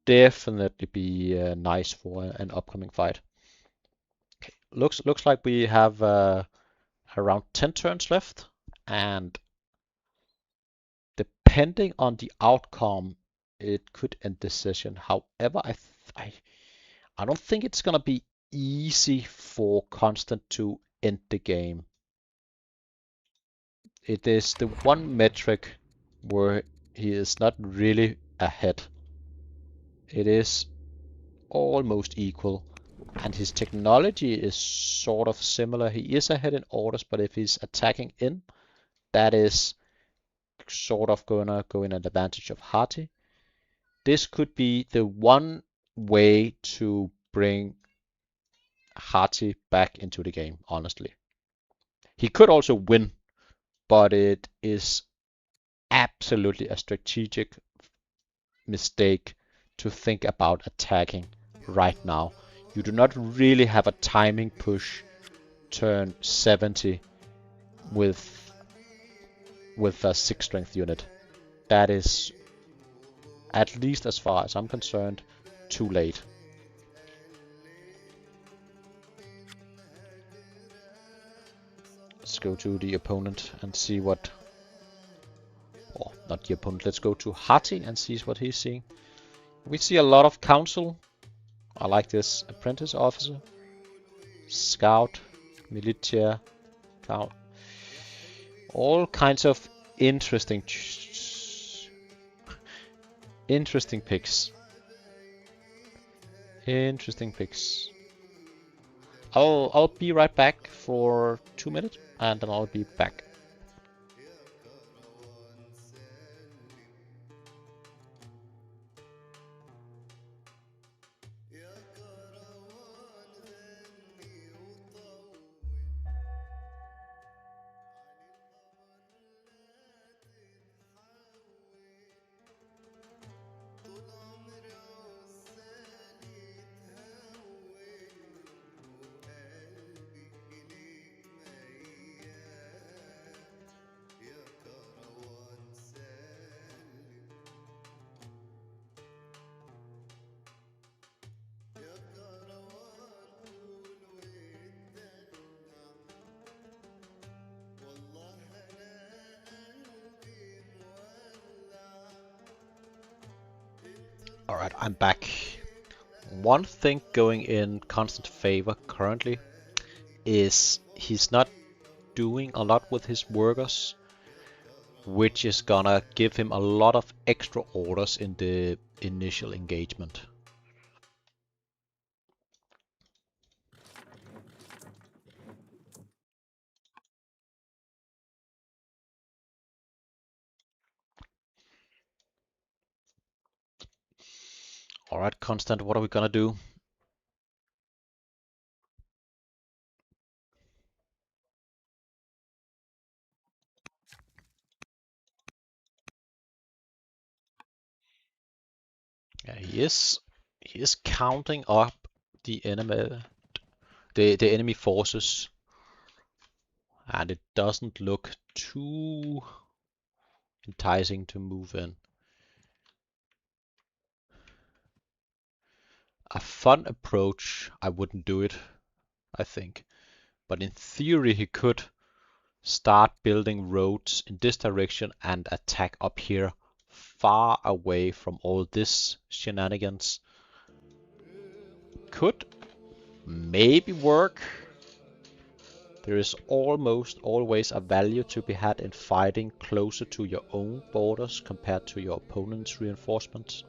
definitely be nice for an upcoming fight. Okay. Looks like we have around 10 turns left, and depending on the outcome, it could end this session. However, I don't think it's gonna be easy for Konstant to end the game. It is the one metric where he is not really ahead. It is almost equal, and his technology is sort of similar. He is ahead in orders, but if he's attacking in, that is sort of gonna go in an advantage of Hati. This could be the one way to bring Hati back into the game, honestly. He could also win, but it is absolutely a strategic mistake to think about attacking right now. You do not really have a timing push turn 70 with a 6 strength unit. That is, at least as far as I'm concerned, too late. Let's go to the opponent and see what... Or not the opponent, let's go to Hati and see what he's seeing. We see a lot of council. I like this apprentice officer. Scout, militia, count. All kinds of interesting picks. Interesting picks. I'll be right back for 2 minutes and then I'll be back. Alright, I'm back. One thing going in Konstant favor currently is he's not doing a lot with his workers, which is gonna give him a lot of extra orders in the initial engagement. Alright, Konstant, what are we gonna do? Yeah, he is counting up the enemy forces, and it doesn't look too enticing to move in. fun approach, I wouldn't do it, I think. But in theory, he could start building roads in this direction and attack up here, far away from all this shenanigans. Could maybe work. There is almost always a value to be had in fighting closer to your own borders compared to your opponent's reinforcements.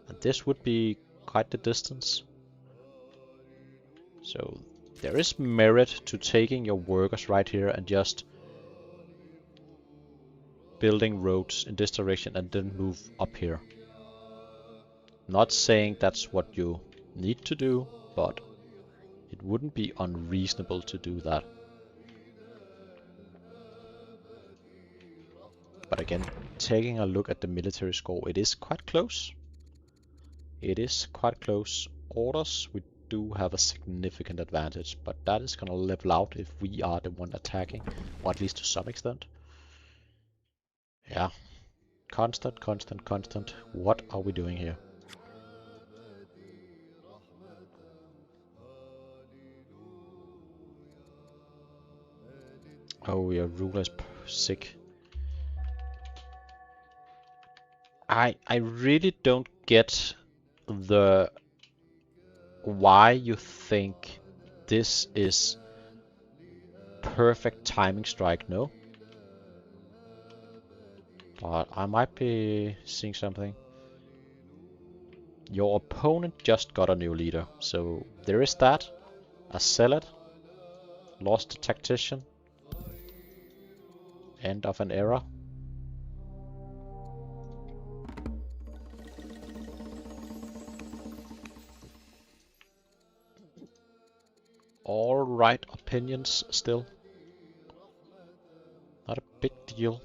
And this would be quite the distance. So there is merit to taking your workers right here and just building roads in this direction and then move up here. Not saying that's what you need to do, but it wouldn't be unreasonable to do that. But again, taking a look at the military score, it is quite close. It is quite close. Orders, we do have a significant advantage, but that is gonna level out if we are the one attacking, or at least to some extent. Yeah. Constant, constant, constant. What are we doing here? Oh, your ruler is sick. I really don't get the why you think this is perfect timing strike, no? But I might be seeing something. Your opponent just got a new leader, so there is that. A zealot, lost a tactician, end of an era. All right opinions still. Not a big deal.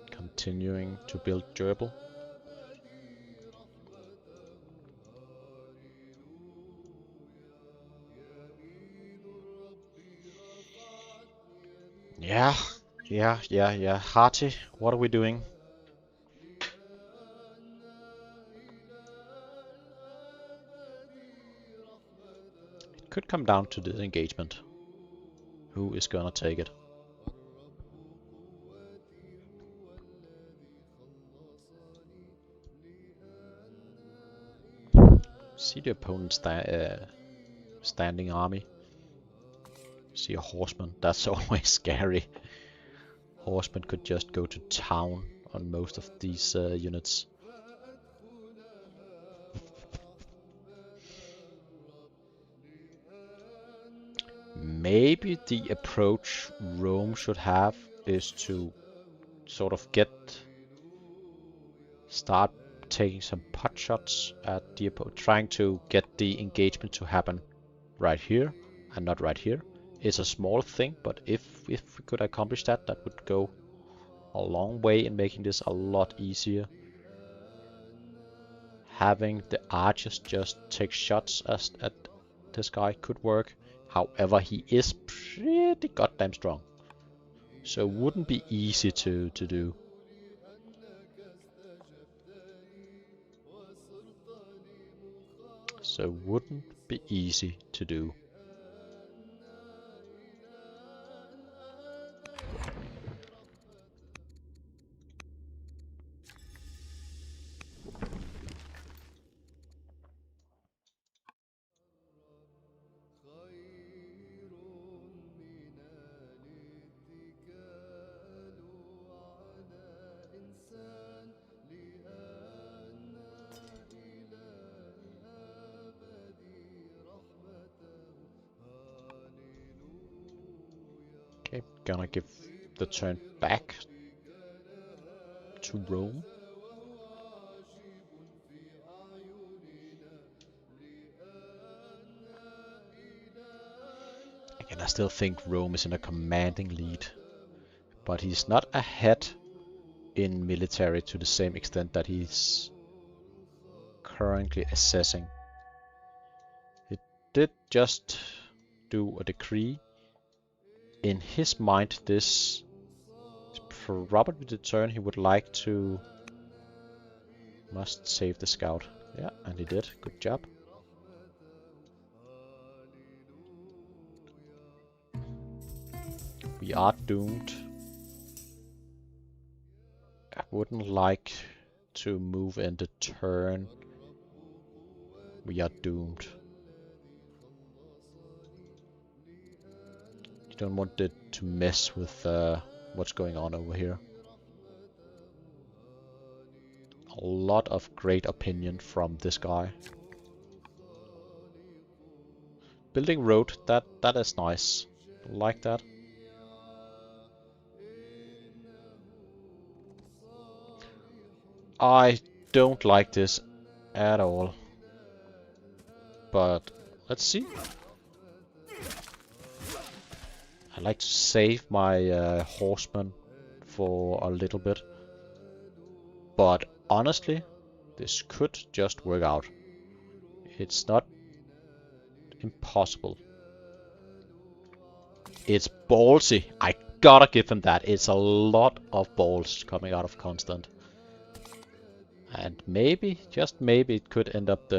Continuing to build gerbil. Yeah. Hearty, what are we doing? It could come down to this engagement. Who is gonna take it? See the opponent's standing army. See a horseman. That's always scary. Horseman could just go to town on most of these units. Maybe the approach Rome should have is to sort of start taking some pot shots at the opponent, trying to get the engagement to happen right here and not right here. It's a small thing, but if we could accomplish that, that would go a long way in making this a lot easier. Having the archers just take shots at this guy could work. However, he is pretty goddamn strong. So it wouldn't be easy to do. So it wouldn't be easy to do. Okay, gonna give the turn back to Rome. Again, I still think Rome is in a commanding lead, but he's not ahead in military to the same extent that he's currently assessing. He did just do a decree in his mind, this is probably the turn he would like to... Must save the scout. Yeah, and he did. Good job. We are doomed. I wouldn't like to move in the turn. We are doomed. You don't want it to mess with what's going on over here. A lot of great opinion from this guy. Building road, that is nice. Like that. I don't like this at all. But let's see. I like to save my horsemen for a little bit. But honestly, this could just work out. It's not impossible. It's ballsy. I gotta give him that. It's a lot of balls coming out of Konstant. And maybe, just maybe, it could end up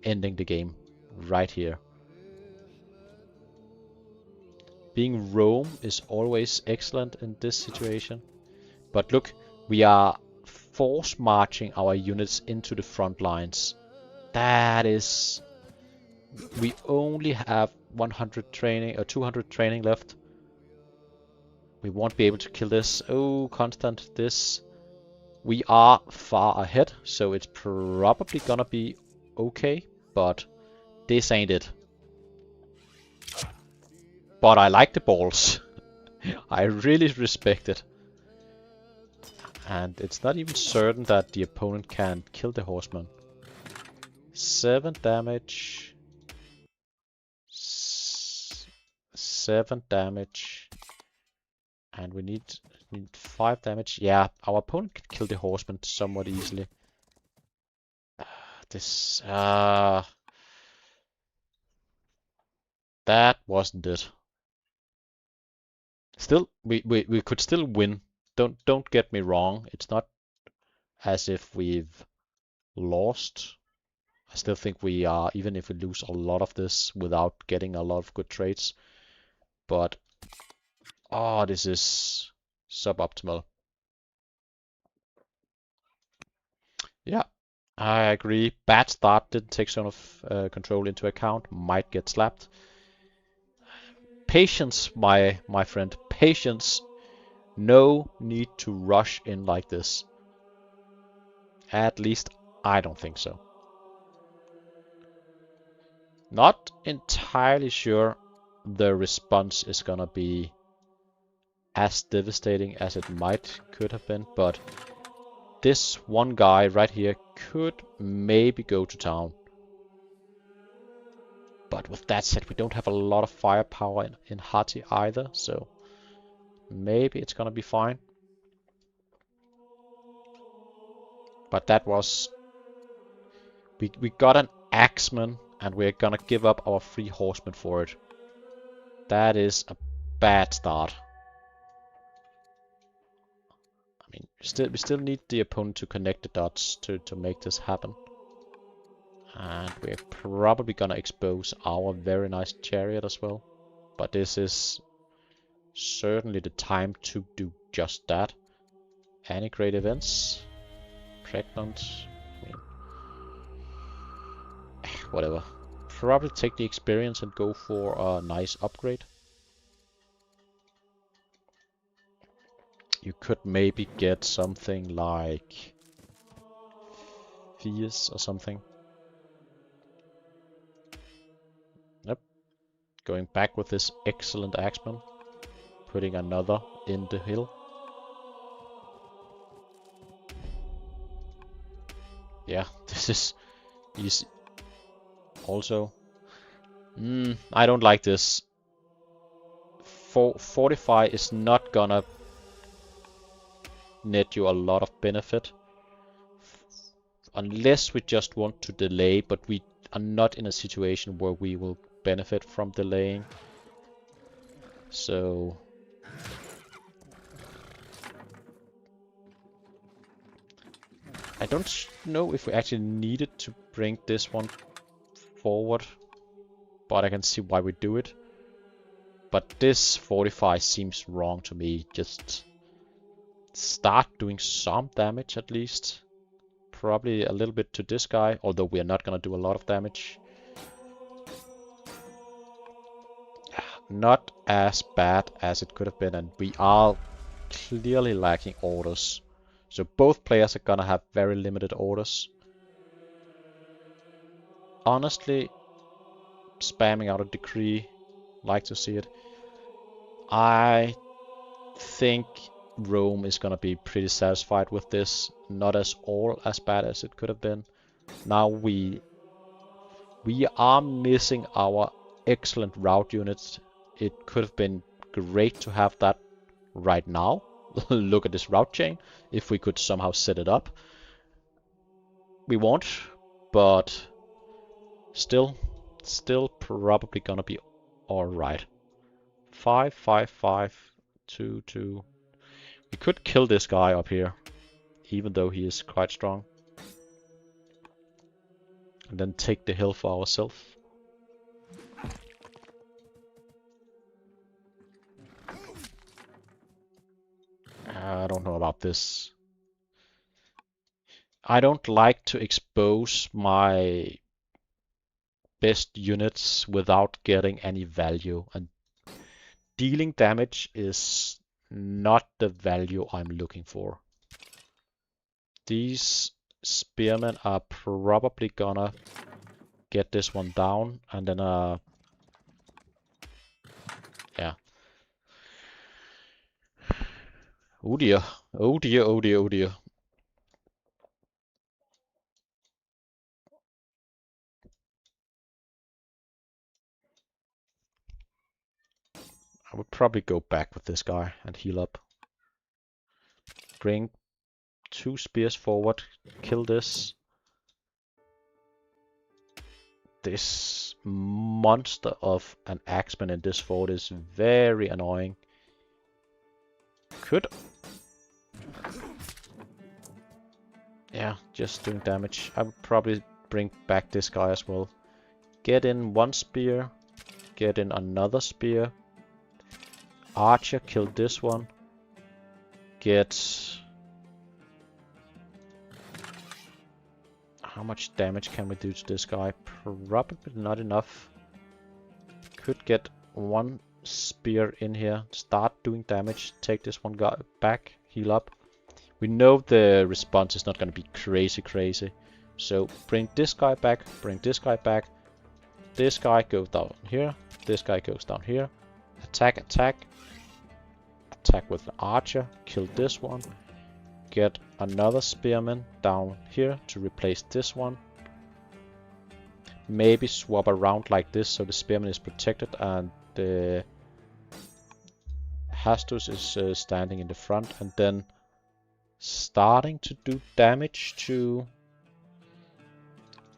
ending the game right here. Being Rome is always excellent in this situation. But look, we are force marching our units into the front lines. That is... We only have 100 training or 200 training left. We won't be able to kill this. Oh, Konstant, this... We are far ahead, so it's probably gonna be okay, but this ain't it. But I like the balls. I really respect it. And it's not even certain that the opponent can kill the horseman. 7 damage. 7 damage. And we need 5 damage. Yeah, our opponent can kill the horseman somewhat easily. That wasn't it. Still, we could still win. Don't get me wrong. It's not as if we've lost. I still think we are, even if we lose a lot of this without getting a lot of good trades. But oh, this is suboptimal. Yeah, I agree. Bad start, didn't take zone of control into account. Might get slapped. Patience, my friend. Patience. No need to rush in like this. At least I don't think so. Not entirely sure the response is gonna be as devastating as it could have been, but this one guy right here could maybe go to town. But with that said, we don't have a lot of firepower in Hati either, so maybe it's gonna be fine. But that was... We got an axeman, and we're gonna give up our 3 horsemen for it. That is a bad start. I mean, we still need the opponent to connect the dots to make this happen. And we're probably gonna expose our very nice chariot as well. But this is certainly the time to do just that. Any great events? Pregnant? I mean, whatever. Probably take the experience and go for a nice upgrade. You could maybe get something like Fierce or something. Yep. Going back with this excellent axeman. Putting another in the hill. Yeah, this is easy. Also, I don't like this. Fortify is not gonna net you a lot of benefit. Unless we just want to delay, but we are not in a situation where we will benefit from delaying. So I don't know if we actually needed to bring this one forward, but I can see why we do it. But this fortify seems wrong to me. Just start doing some damage at least. Probably a little bit to this guy, although we are not gonna do a lot of damage. Not as bad as it could have been, and we are clearly lacking orders. So both players are gonna have very limited orders. Honestly, spamming out a decree, like to see it. I think Rome is gonna be pretty satisfied with this. Not as bad as it could have been. Now we are missing our excellent route units. It could have been great to have that right now. Look at this route chain. If we could somehow set it up. We won't, but still probably gonna be alright. 5, 5, 5, 2, 2. We could kill this guy up here, even though he is quite strong. And then take the hill for ourselves. I don't know about this. I don't like to expose my best units without getting any value, and dealing damage is not the value I'm looking for. These spearmen are probably gonna get this one down, and then yeah. Oh dear, oh dear, oh dear, oh dear. I would probably go back with this guy and heal up. Bring 2 spears forward, kill this. This monster of an axeman in this fort is very annoying. Could... Yeah, just doing damage. I would probably bring back this guy as well. Get in 1 spear. Get in another spear. Archer, kill this one. Get... How much damage can we do to this guy? Probably not enough. Could get 1 spear in here. Start doing damage. Take this one guy back. Heal up. We know the response is not going to be crazy. So bring this guy back. Bring this guy back. This guy goes down here. This guy goes down here. Attack, attack. Attack with the archer. Kill this one. Get another spearman down here to replace this one. Maybe swap around like this so the spearman is protected and the Hastus is standing in the front, and then starting to do damage to...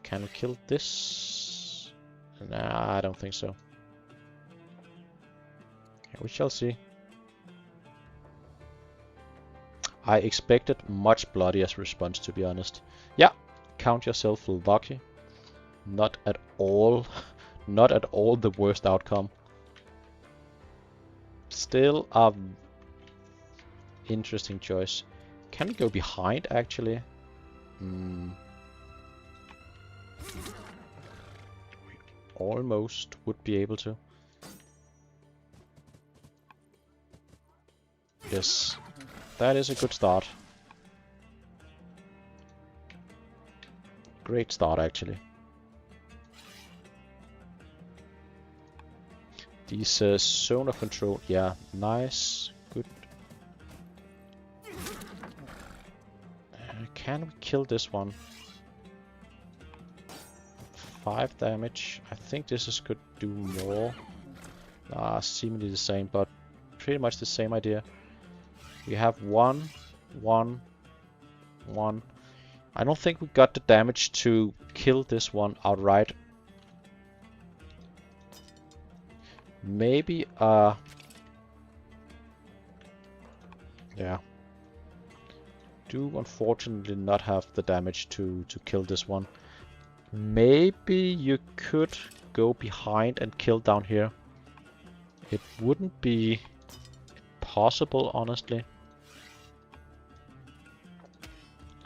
Can we kill this? Nah, I don't think so. Okay, we shall see. I expected much bloodier response, to be honest. Yeah, count yourself lucky. Not at all, not at all the worst outcome. Still a interesting choice. Can we go behind, actually? We almost would be able to. Yes. That is a good start. Great start, actually. These zone of control, yeah, nice, good. Can we kill this one? 5 damage. I think this is could do more. Seemingly the same, but pretty much the same idea. We have 1, 1, 1. I don't think we got the damage to kill this one outright. Maybe Yeah. Do unfortunately not have the damage to kill this one. Maybe you could go behind and kill down here. It wouldn't be possible, honestly.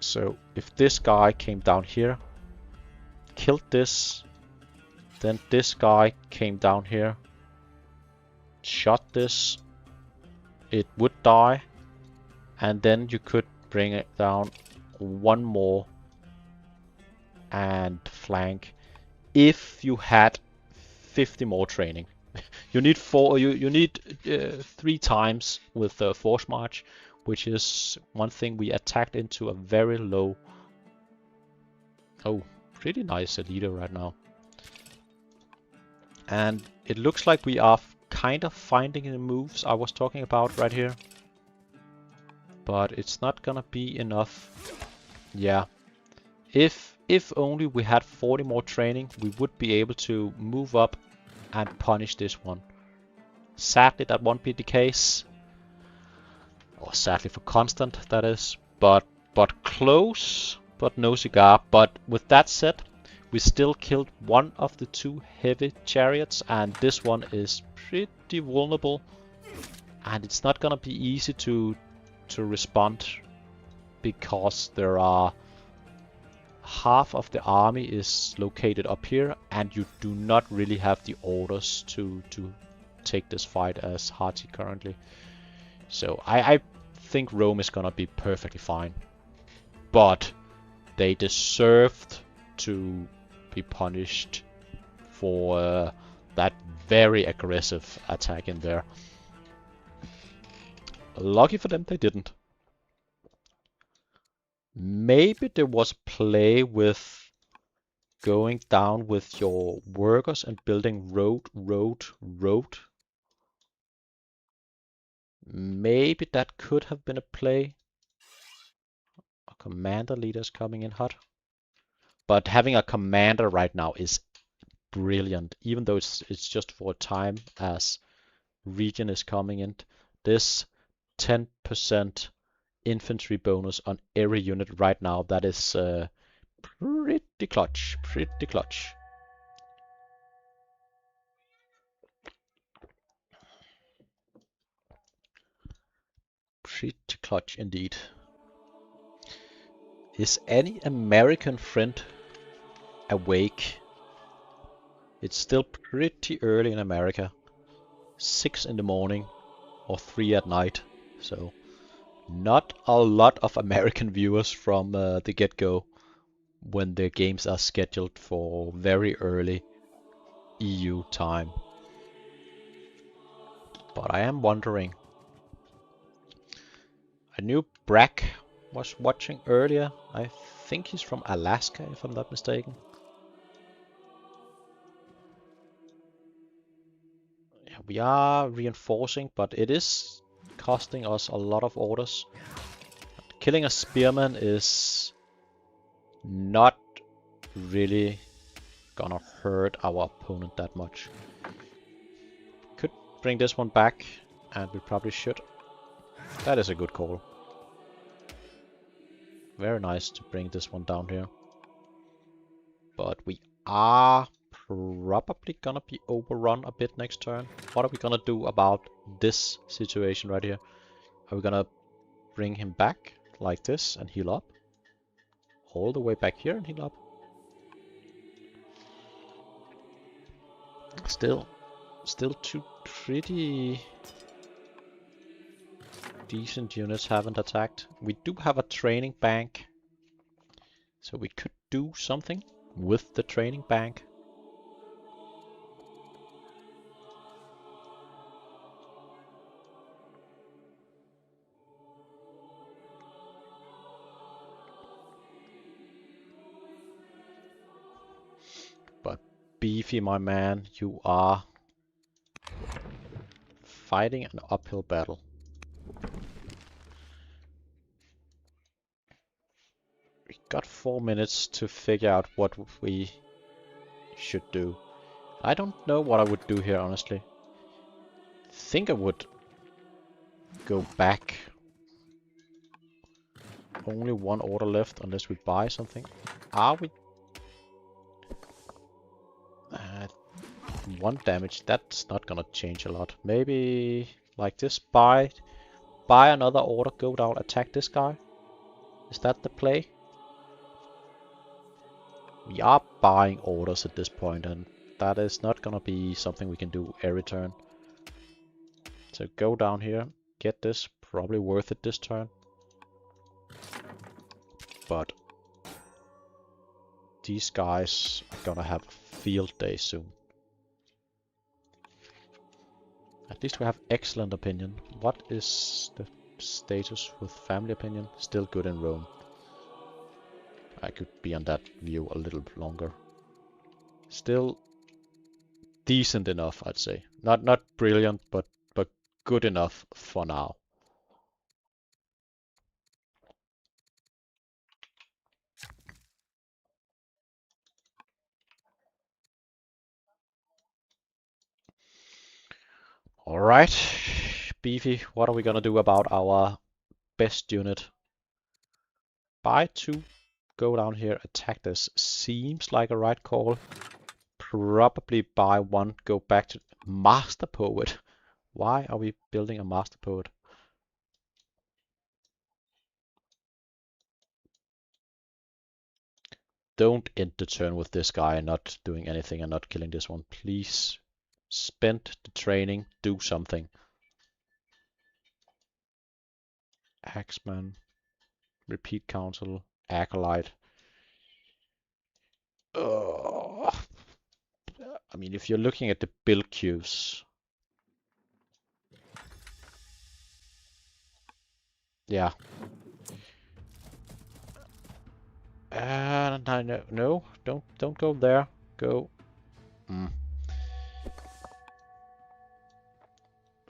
So if this guy came down here, killed this, then this guy came down here, shot this, it would die, and then you could bring it down one more and flank if you had 50 more training. You need you need 3 times with the force march, which is one thing we attacked into a very low. Oh, pretty nice leader right now. And it looks like we are kind of finding the moves I was talking about right here. But it's not gonna be enough. Yeah. If only we had 40 more training, we would be able to move up and punish this one. Sadly, that won't be the case. Or sadly for Konstant, that is. But close, but no cigar. But with that said, we still killed one of the 2 heavy chariots, and this one is pretty vulnerable. And it's not gonna be easy to respond, because there are half of the army is located up here, and you do not really have the orders to take this fight as Hati currently. So I think Rome is gonna be perfectly fine. But they deserved to be punished for that very aggressive attack in there. Lucky for them, they didn't. Maybe there was play with going down with your workers and building road. Maybe that could have been a play. A commander leader's coming in hot. But having a commander right now is brilliant, even though it's just for a time as region is coming in. This 10% infantry bonus on every unit right now, that is pretty clutch, pretty clutch. Pretty clutch indeed. Is any American friend awake? It's still pretty early in America. 6 in the morning or 3 at night. So not a lot of American viewers from the get-go when the games are scheduled for very early EU time. But I am wondering. I knew Brack was watching earlier. I think he's from Alaska, if I'm not mistaken. Yeah, we are reinforcing, but it is costing us a lot of orders. Killing a spearman is not really gonna hurt our opponent that much. Could bring this one back, and we probably should. That is a good call. Very nice to bring this one down here. But we are probably gonna be overrun a bit next turn. What are we gonna do about this situation right here? Are we gonna bring him back like this and heal up? All the way back here and heal up? Still 2 pretty decent units haven't attacked. We do have a training bank, so we could do something with the training bank. But Beefy, my man, you are fighting an uphill battle. We got 4 minutes to figure out what we should do. I don't know what I would do here, honestly. I think I would go back only one order left unless we buy something. Are we? 1 damage, that's not gonna change a lot. Maybe like this, buy another order, go down, attack this guy. Is that the play? We are buying orders at this point, and that is not gonna be something we can do every turn. So go down here, get this, probably worth it this turn. But these guys are gonna have a field day soon. At least we have excellent opinion. What is the status with family opinion? Still good in Rome. I could be on that view a little longer. Still decent enough, I'd say. Not brilliant, but good enough for now. Alright, Beefy, what are we gonna do about our best unit? Buy 2, go down here, attack this. Seems like a right call. Probably buy 1, go back to Master Poet. Why are we building a Master Poet? Don't end the turn with this guy not doing anything and not killing this one. Please spend the training, do something. Axeman, Repeat Council, Acolyte. I mean, if you're looking at the build queues, yeah. No, don't go there. Go.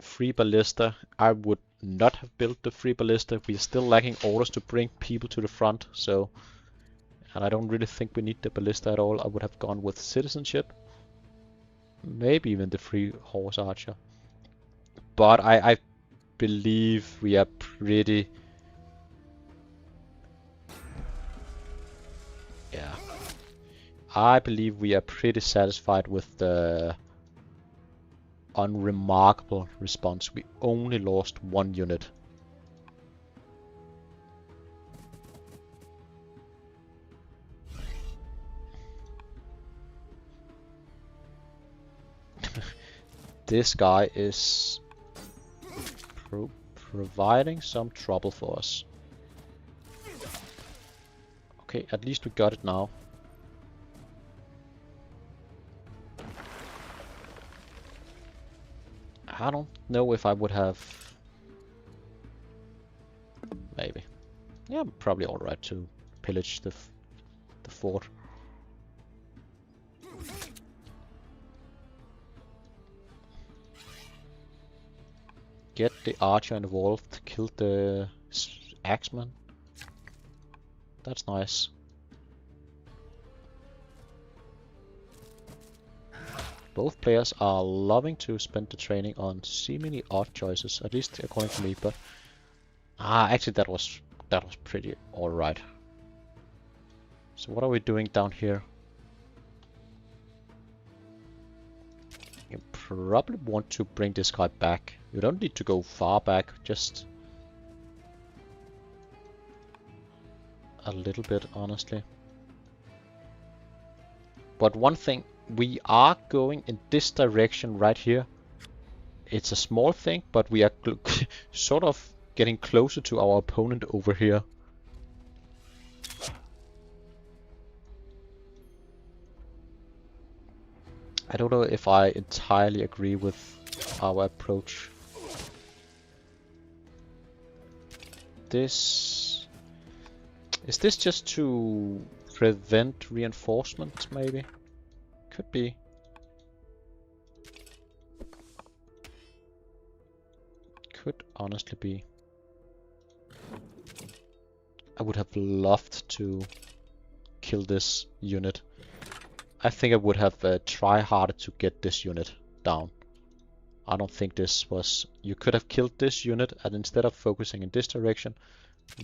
Free ballista. I would not have built the free ballista. We're still lacking orders to bring people to the front, so. And I don't really think we need the ballista at all. I would have gone with citizenship. Maybe even the free horse archer. But I believe we are pretty... Yeah. I believe we are pretty satisfied with the unremarkable response. We only lost 1 unit. This guy is providing some trouble for us. Okay, at least we got it now. I don't know if I would have... Maybe. Yeah, I'm probably alright to pillage the fort. Get the archer involved, kill the axeman. That's nice. Both players are loving to spend the training on seemingly odd choices, at least according to me, but actually that was pretty alright. So what are we doing down here? You probably want to bring this guy back. You don't need to go far back, just a little bit, honestly. But one thing, we are going in this direction right here. It's a small thing, but we are sort of getting closer to our opponent over here. I don't know if I entirely agree with our approach. Is this just to prevent reinforcement, maybe? Could be. Could honestly be. I would have loved to kill this unit. I think I would have tried harder to get this unit down. I don't think this was... You could have killed this unit, and instead of focusing in this direction,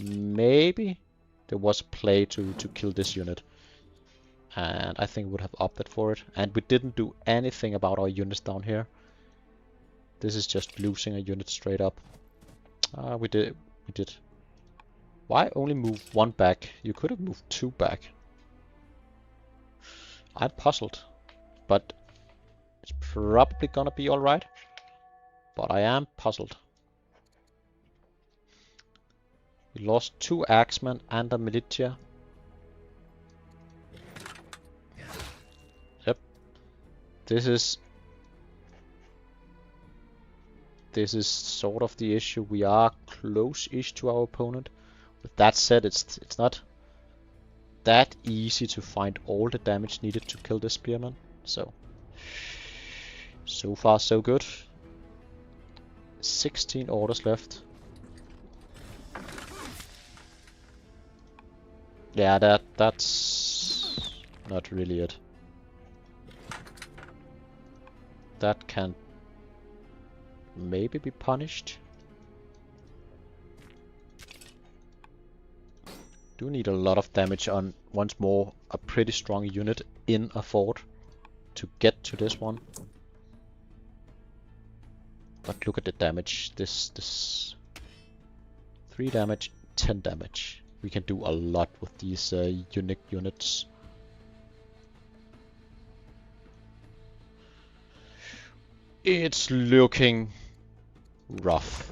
maybe there was a play to kill this unit. And I think we would have opted for it. And we didn't do anything about our units down here. This is just losing a unit straight up. We did. Why only move one back? You could have moved two back. I'm puzzled, but it's probably gonna be alright. But I am puzzled. We lost 2 axemen and a militia. Yep. This is sort of the issue. We are close-ish to our opponent. With that said, it's not that easy to find all the damage needed to kill this spearman. So far so good. 16 orders left. Yeah, that's not really it. That can maybe be punished. Do need a lot of damage on, once more, a pretty strong unit in a fort to get to this one. But look at the damage. This 3 damage, 10 damage. We can do a lot with these unique units. It's looking rough.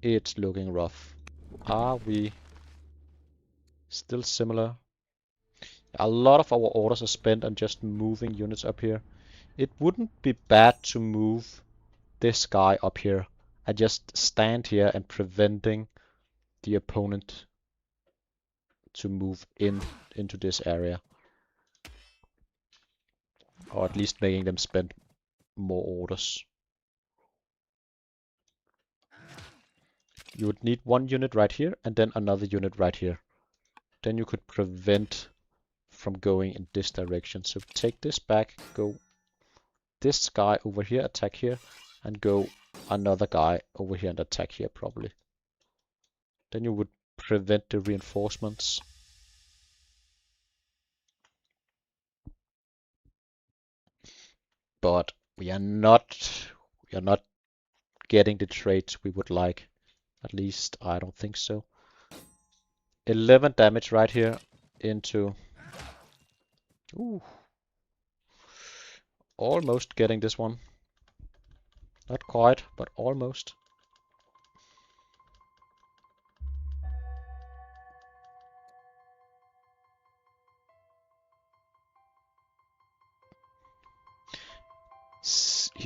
It's looking rough. Are we still similar? A lot of our orders are spent on just moving units up here. It wouldn't be bad to move this guy up here and just stand here and preventing the opponent to move into this area. Or at least making them spend more orders. You would need 1 unit right here and then another unit right here. Then you could prevent from going in this direction. So take this back, go this guy over here, attack here, and go another guy over here and attack here probably. Then you would prevent the reinforcements. But we are not getting the trades we would like. At least I don't think so. 11 damage right here into... Ooh. Almost getting this one. Not quite, but almost.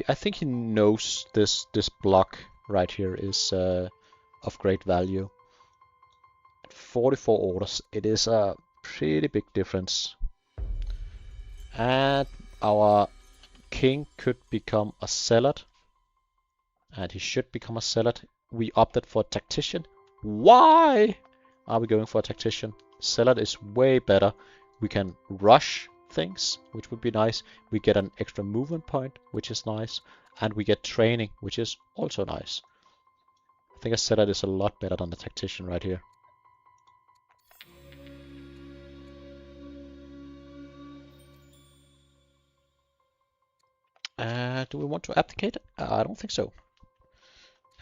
I think he knows this block right here is of great value. 44 orders. It is a pretty big difference. And our king could become a zealot. And he should become a zealot. We opted for a tactician. Why are we going for a tactician? Zealot is way better. We can rush things, which would be nice. We get an extra movement point, which is nice. And we get training, which is also nice. I think a zealot is a lot better than the tactician right here. Do we want to abdicate? I don't think so.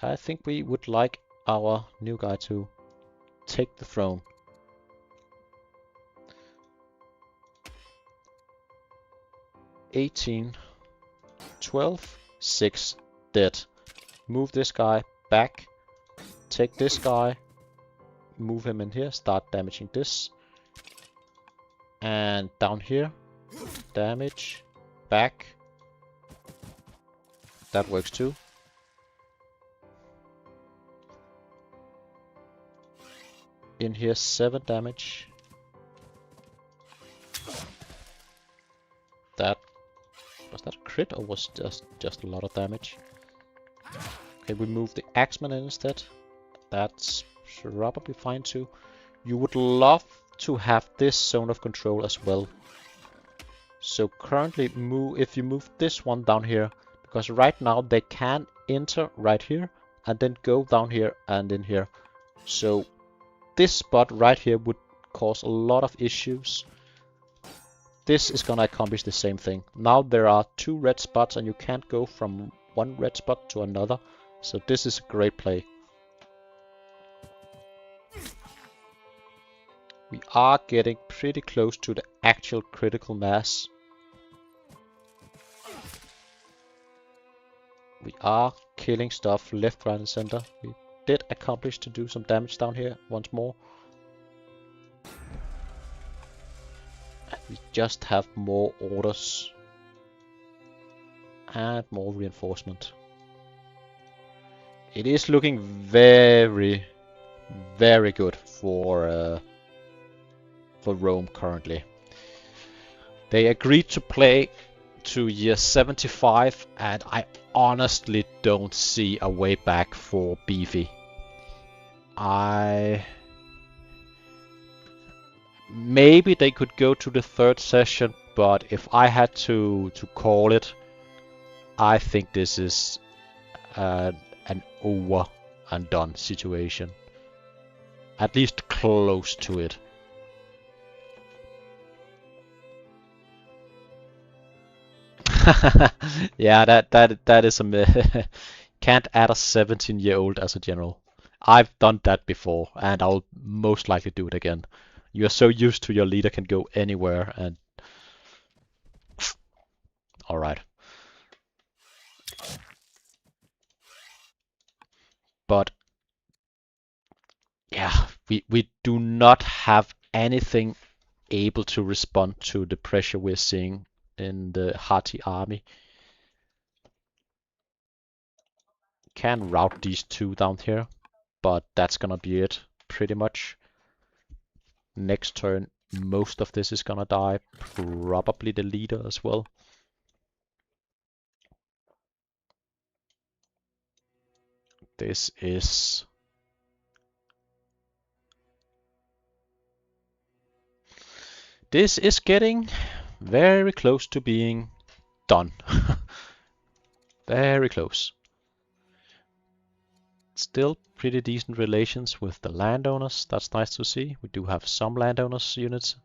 I think we would like our new guy to take the throne. $18, $12, $6, dead. Move this guy back. Take this guy. Move him in here. Start damaging this. And down here. Damage. Back. That works too. In here 7 damage. That was that a crit or was just a lot of damage? Okay, we move the axeman in instead. That's probably fine too. You would love to have this zone of control as well. So currently if you move this one down here, because right now they can enter right here and then go down here and in here. So this spot right here would cause a lot of issues. This is gonna accomplish the same thing. Now there are 2 red spots and you can't go from one red spot to another. So this is a great play. We are getting pretty close to the actual critical mass. We are killing stuff left, right and center. We did accomplish to do some damage down here once more. And we just have more orders. And more reinforcement. It is looking very, very good for Rome currently. They agreed to play to year 75 and I honestly don't see a way back for Beefy. Maybe they could go to the 3rd session, but if I had to call it, I think this is an over and done situation. At least close to it. Yeah, that is a can't add a 17-year-old as a general. I've done that before, and I'll most likely do it again. You're so used to your leader can go anywhere, and all right. But yeah, we do not have anything able to respond to the pressure we're seeing in the Hati army. Can route these 2 down here, but that's gonna be it pretty much. Next turn, most of this is gonna die, probably the leader as well. This is getting very close to being done. Very close. Still pretty decent relations with the landowners. That's nice to see. We do have some landowners units.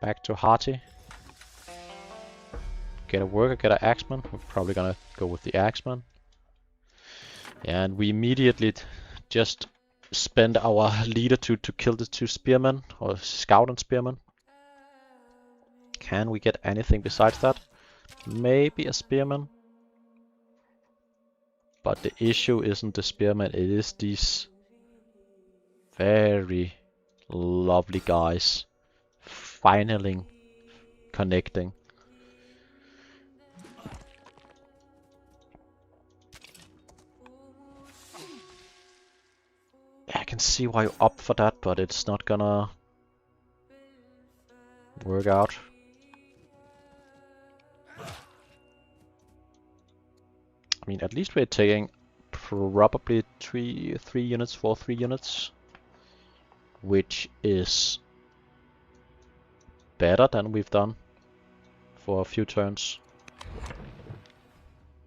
Back to Hati. Get a worker, get an axeman. We're probably gonna go with the axeman. And we immediately just spend our leader to kill the 2 spearmen, or scout and spearmen. Can we get anything besides that? Maybe a spearman. But the issue isn't the spearmen, it is these very lovely guys finally connecting. I can see why you're up for that, but it's not gonna work out. I mean, at least we're taking probably 3 units for 3 units, which is better than we've done for a few turns.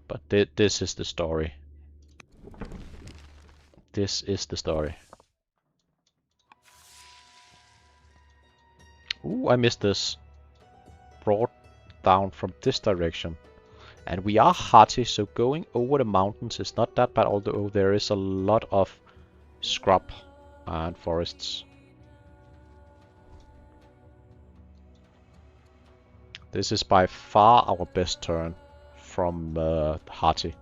But this is the story. This is the story. Ooh, I missed this. Brought down from this direction. And we are Hati, so going over the mountains is not that bad, although there is a lot of scrub and forests. This is by far our best turn from Hati.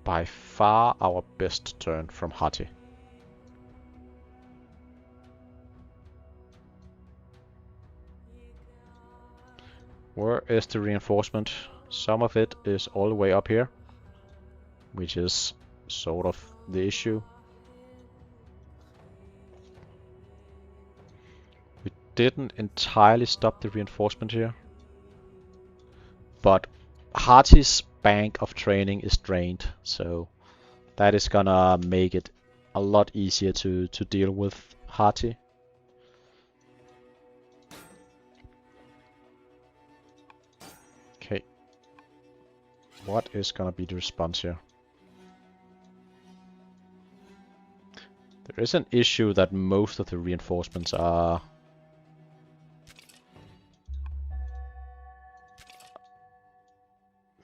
By far our best turn from Hati. Where is the reinforcement? Some of it is all the way up here, which is sort of the issue. We didn't entirely stop the reinforcement here, but Hati's bank of training is drained, so that is gonna make it a lot easier to deal with Hati. Okay, What is gonna be the response here? There is an issue that most of the reinforcements are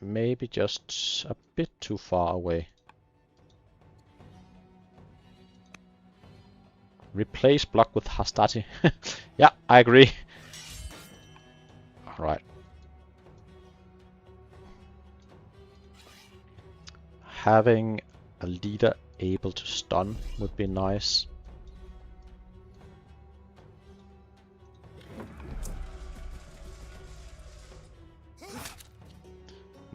maybe just a bit too far away. Replace block with Hastati. Yeah, I agree. Alright. Having a leader able to stun would be nice.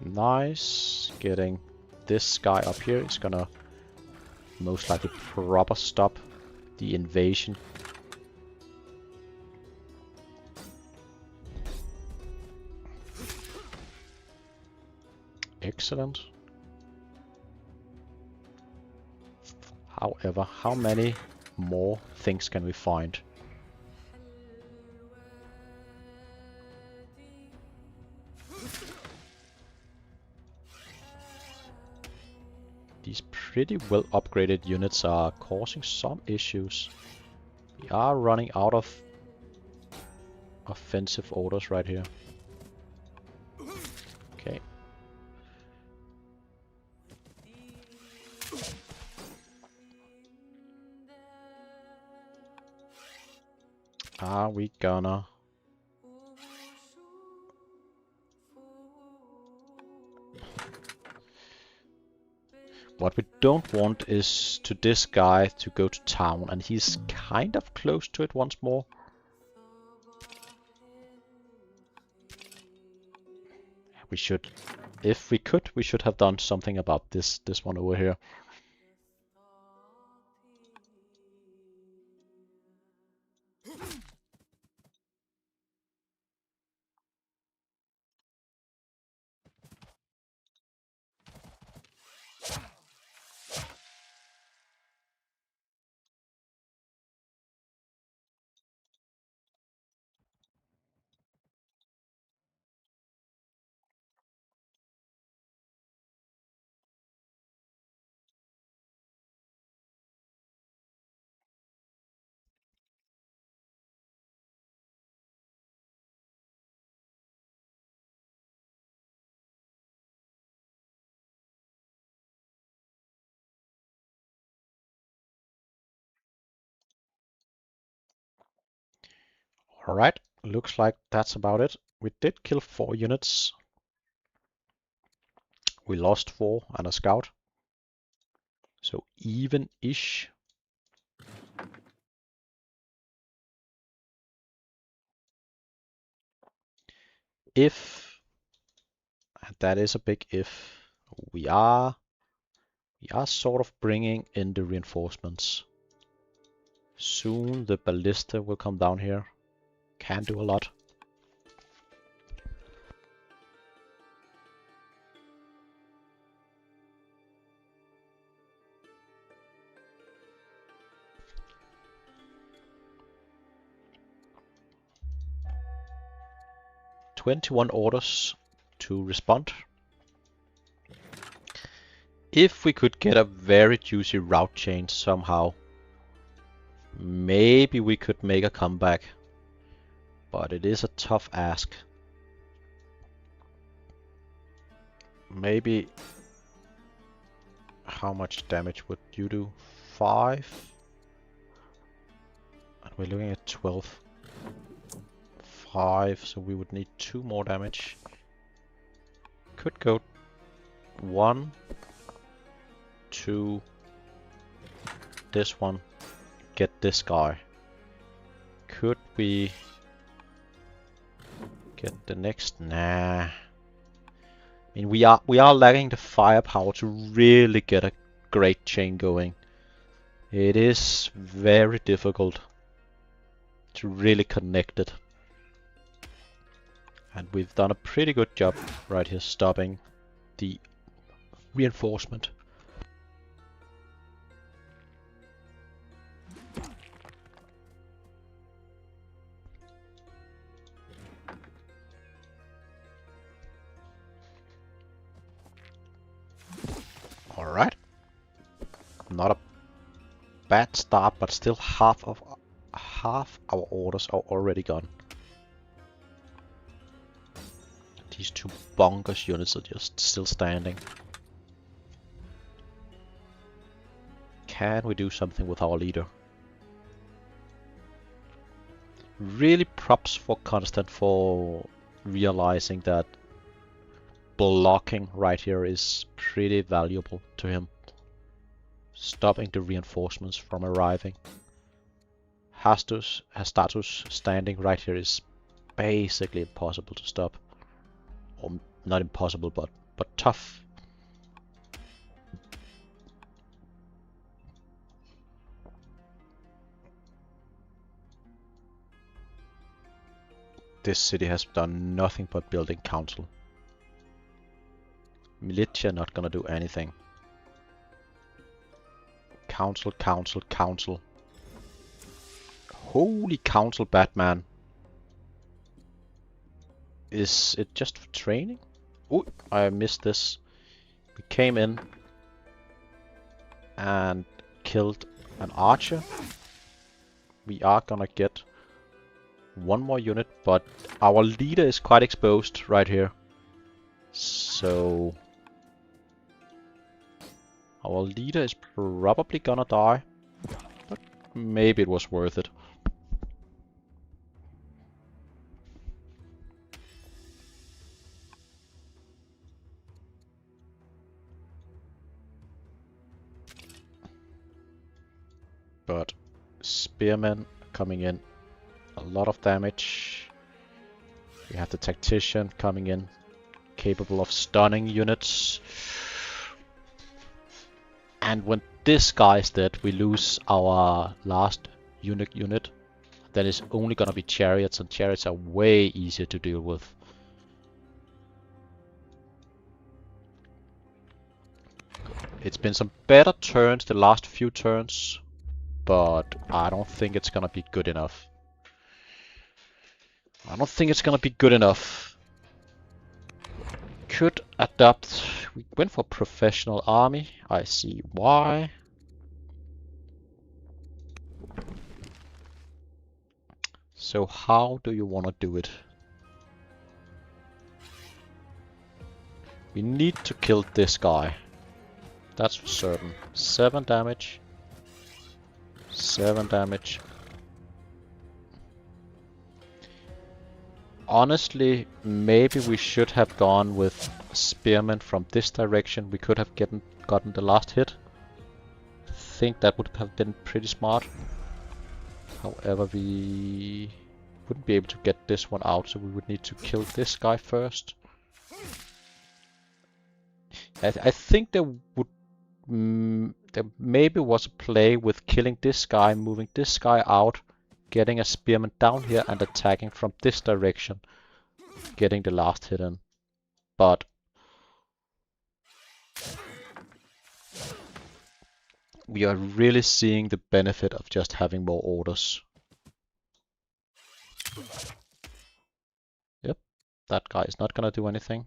Nice. Getting this guy up here is gonna most likely proper stop the invasion. Excellent. However, how many more things can we find? These pretty well upgraded units are causing some issues. We are running out of offensive orders right here. Okay. Are we gonna... What we don't want is to this guy to go to town, and he's kind of close to it once more. We should, if we could, we should have done something about this one over here. Alright, looks like that's about it. We did kill 4 units. We lost 4 and a scout. So even-ish. If, and that is a big if, we are sort of bringing in the reinforcements. Soon the ballista will come down here. Can do a lot. "21 orders to respond. If we could get a very juicy route change somehow, maybe we could make a comeback. But it is a tough ask. Maybe... How much damage would you do? 5? And we're looking at 12. 5, so we would need 2 more damage. Could go 1, 2, this one, get this guy. Could we get the next? Nah. I mean, we are lacking the firepower to really get a great chain going. It is very difficult to really connect it. And we've done a pretty good job right here stopping the reinforcement. Not a bad start, but still half our orders are already gone. These two bonkers units are just still standing. Can we do something with our leader? Really props for Konstant for realizing that blocking right here is pretty valuable to him. Stopping the reinforcements from arriving. Hastatus standing right here is basically impossible to stop. Or not impossible, but tough. This city has done nothing but building council. Militia not gonna do anything. Council, council, council. Holy council, Batman. Is it just for training? Ooh, I missed this. We came in and killed an archer. We are gonna get one more unit, but our leader is quite exposed right here. So our leader is probably gonna die, but maybe it was worth it. But spearmen coming in, a lot of damage. We have the tactician coming in, capable of stunning units. And when this guy is dead, we lose our last unique unit. Then it's only gonna be chariots, and chariots are way easier to deal with. It's been some better turns the last few turns, but I don't think it's gonna be good enough. I don't think it's gonna be good enough. Could adapt. We went for professional army. I see why. So how do you want to do it? We need to kill this guy. That's for certain. 7 damage. 7 damage. Honestly, maybe we should have gone with spearmen from this direction. We could have gotten the last hit. I think that would have been pretty smart. However, we wouldn't be able to get this one out, so we would need to kill this guy first. I think there maybe was a play with killing this guy, moving this guy out, getting a spearman down here and attacking from this direction, getting the last hit in. But we are really seeing the benefit of just having more orders. Yep, that guy is not gonna do anything.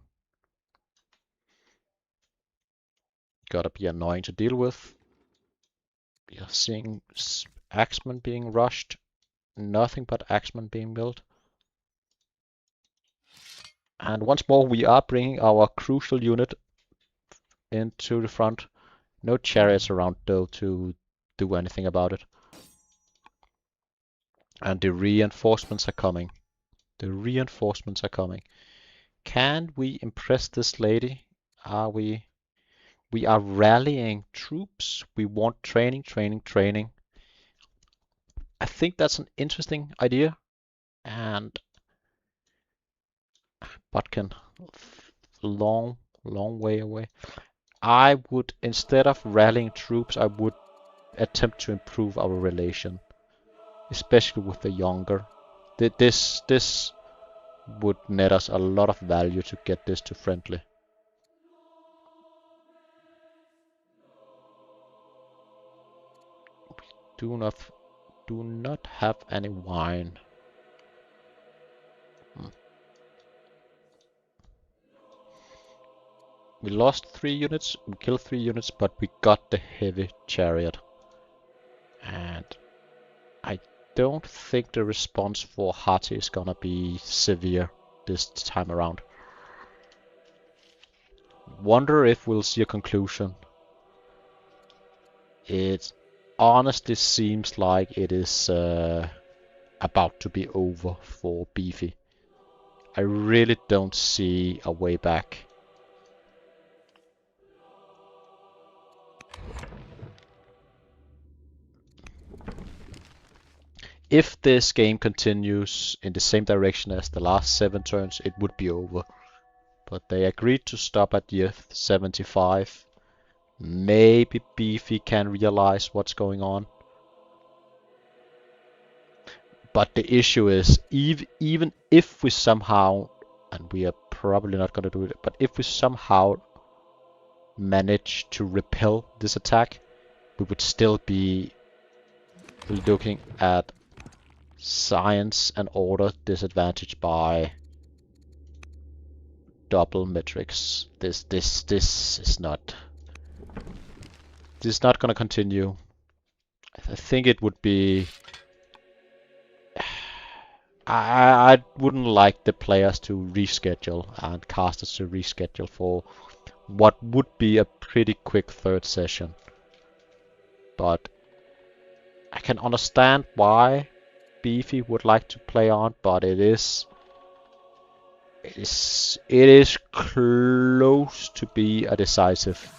Gotta be annoying to deal with. We are seeing axemen being rushed. Nothing but axemen being built. And once more, we are bringing our crucial unit into the front. No chariots around though to do anything about it. And the reinforcements are coming. The reinforcements are coming. Can we impress this lady? We are rallying troops. We want training, training, training. I think that's an interesting idea. And Botkin, long way away. I would, instead of rallying troops, I would attempt to improve our relation, especially with the younger. This would net us a lot of value to get this to friendly. Do not have any wine. We lost 3 units, we killed 3 units, but we got the heavy chariot. And I don't think the response for Hati is gonna be severe this time around. Wonder if we'll see a conclusion. It honestly seems like it is about to be over for Beefy. I really don't see a way back. If this game continues in the same direction as the last 7 turns, it would be over. But they agreed to stop at year 75. Maybe Beefy can realize what's going on. But the issue is, even if we somehow, and we are probably not going to do it, but if we somehow manage to repel this attack, we would still be looking at science and order disadvantaged by double metrics. This is not. This is not going to continue. I think it would be. I wouldn't like the players to reschedule and casters to reschedule for what would be a pretty quick third session. But I can understand why Beefy would like to play on, but it is close to be a decisive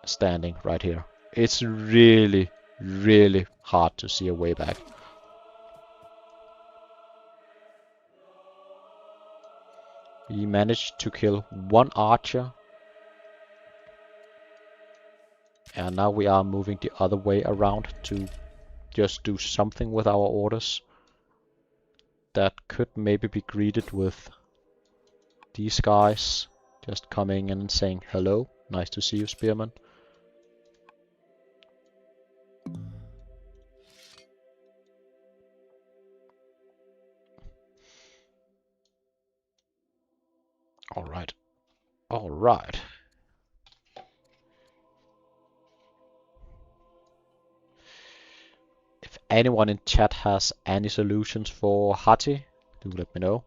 standing right here. It's really hard to see a way back. We managed to kill 1 archer. And now we are moving the other way around to just do something with our orders. That could maybe be greeted with these guys just coming in and saying hello. Nice to see you, Spearman. Alright. Alright. If anyone in chat has any solutions for Hati, do let me know.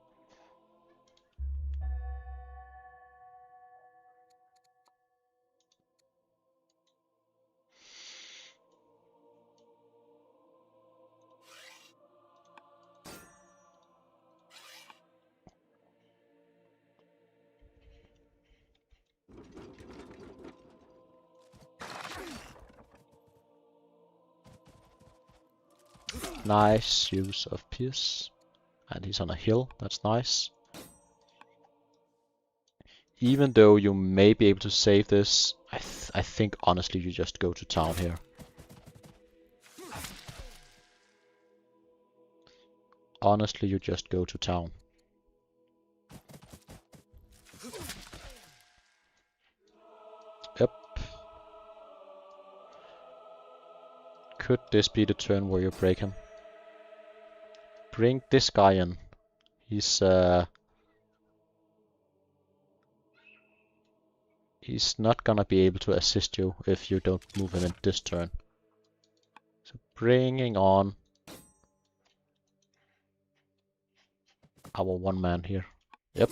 Nice use of Pierce. And he's on a hill, that's nice. Even though you may be able to save this, I think honestly you just go to town here. Honestly, you just go to town. Yep. Could this be the turn where you break him? Bring this guy in. He's not gonna be able to assist you if you don't move him in this turn. So bringing on our 1 man here. Yep.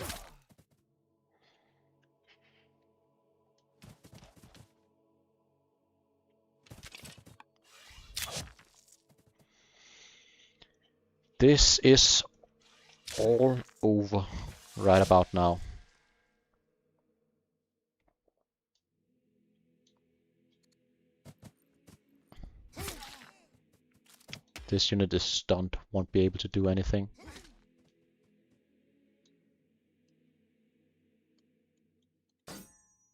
This is all over right about now. This unit is stunned, won't be able to do anything.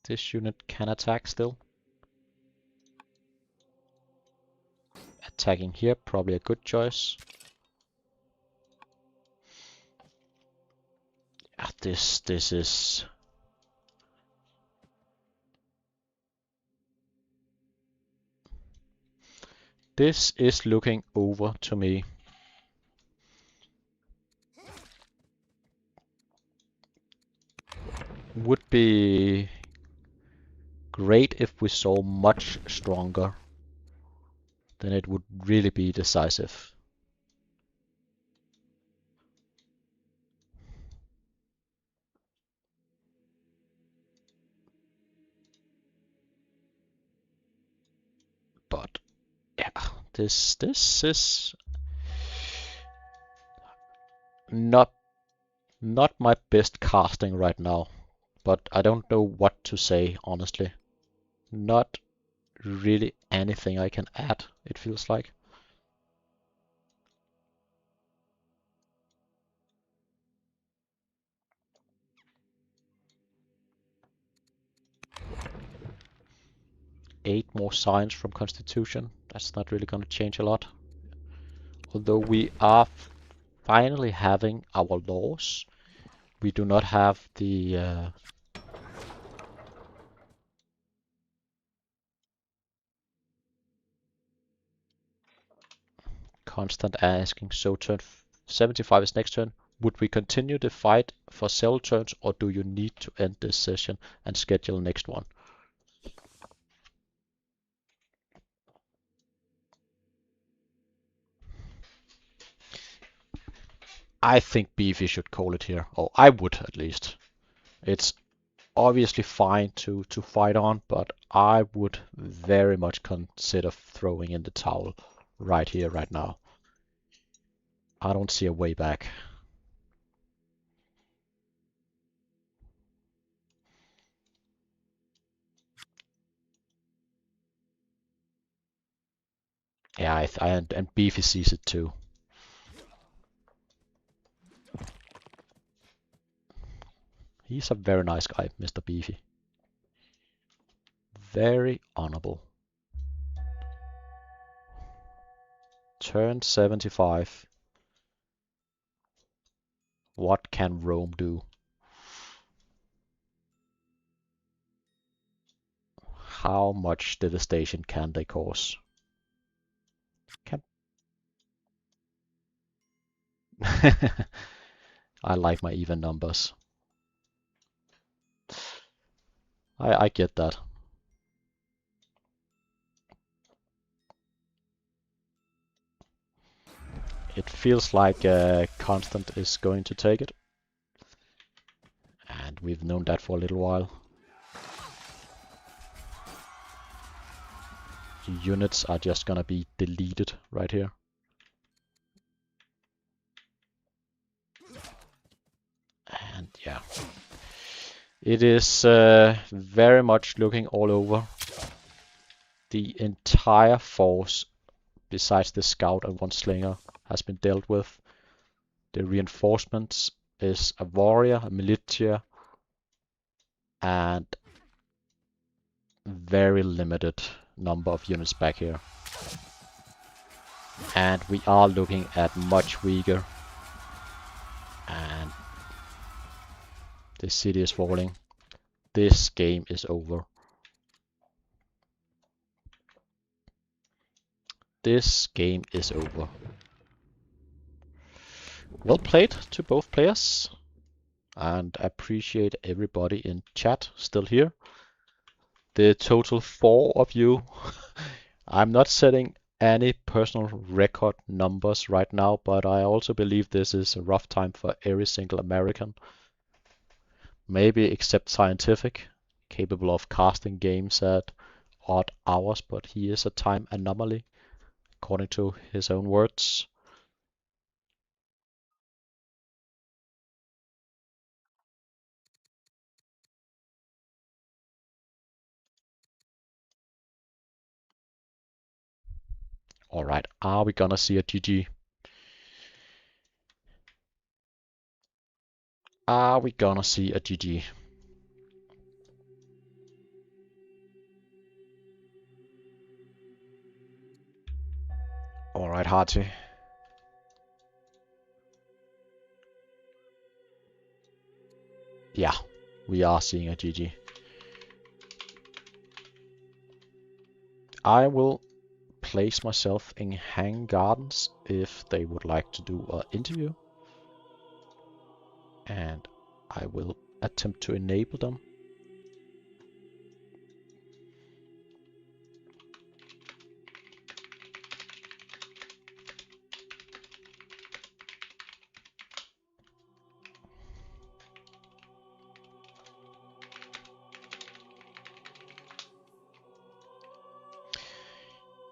This unit can attack still. Attacking here, probably a good choice. This is... This is looking over to me. would be great if we saw much stronger. Then it would really be decisive. But yeah, this is not my best casting right now. But I don't know what to say, honestly. Not really anything I can add, it feels like. Eight more signs from Constitution. That's not really going to change a lot. Although we are finally having our laws, we do not have the Konstant asking, so turn 75 is next turn. Would we continue the fight for several turns, or do you need to end this session and schedule next one? I think Beefy should call it here, or I would at least. It's obviously fine to fight on, but I would very much consider throwing in the towel right here, right now. I don't see a way back. Yeah, and Beefy sees it too. He's a very nice guy, Mr. Beefy. Very honorable. Turn 75. What can Rome do? How much devastation can they cause? Can I like my even numbers. I get that. It feels like Konstant is going to take it. And we've known that for a little while. Units are just gonna be deleted right here. And yeah. It is very much looking all over. The entire force, besides the scout and one slinger, has been dealt with. The reinforcements is a warrior, a militia, and very limited number of units back here. And we are looking at much weaker. And the city is falling. This game is over. This game is over. Well played to both players. And appreciate everybody in chat still here. The total 4 of you. I'm not setting any personal record numbers right now, but I also believe this is a rough time for every single American. Maybe except Scientific, capable of casting games at odd hours, but he is a time anomaly, according to his own words. Alright, are we gonna see a GG? Are we gonna see a GG? Alright, Harty. Yeah, we are seeing a GG. I will place myself in Hang Gardens if they would like to do an interview. And I will attempt to enable them.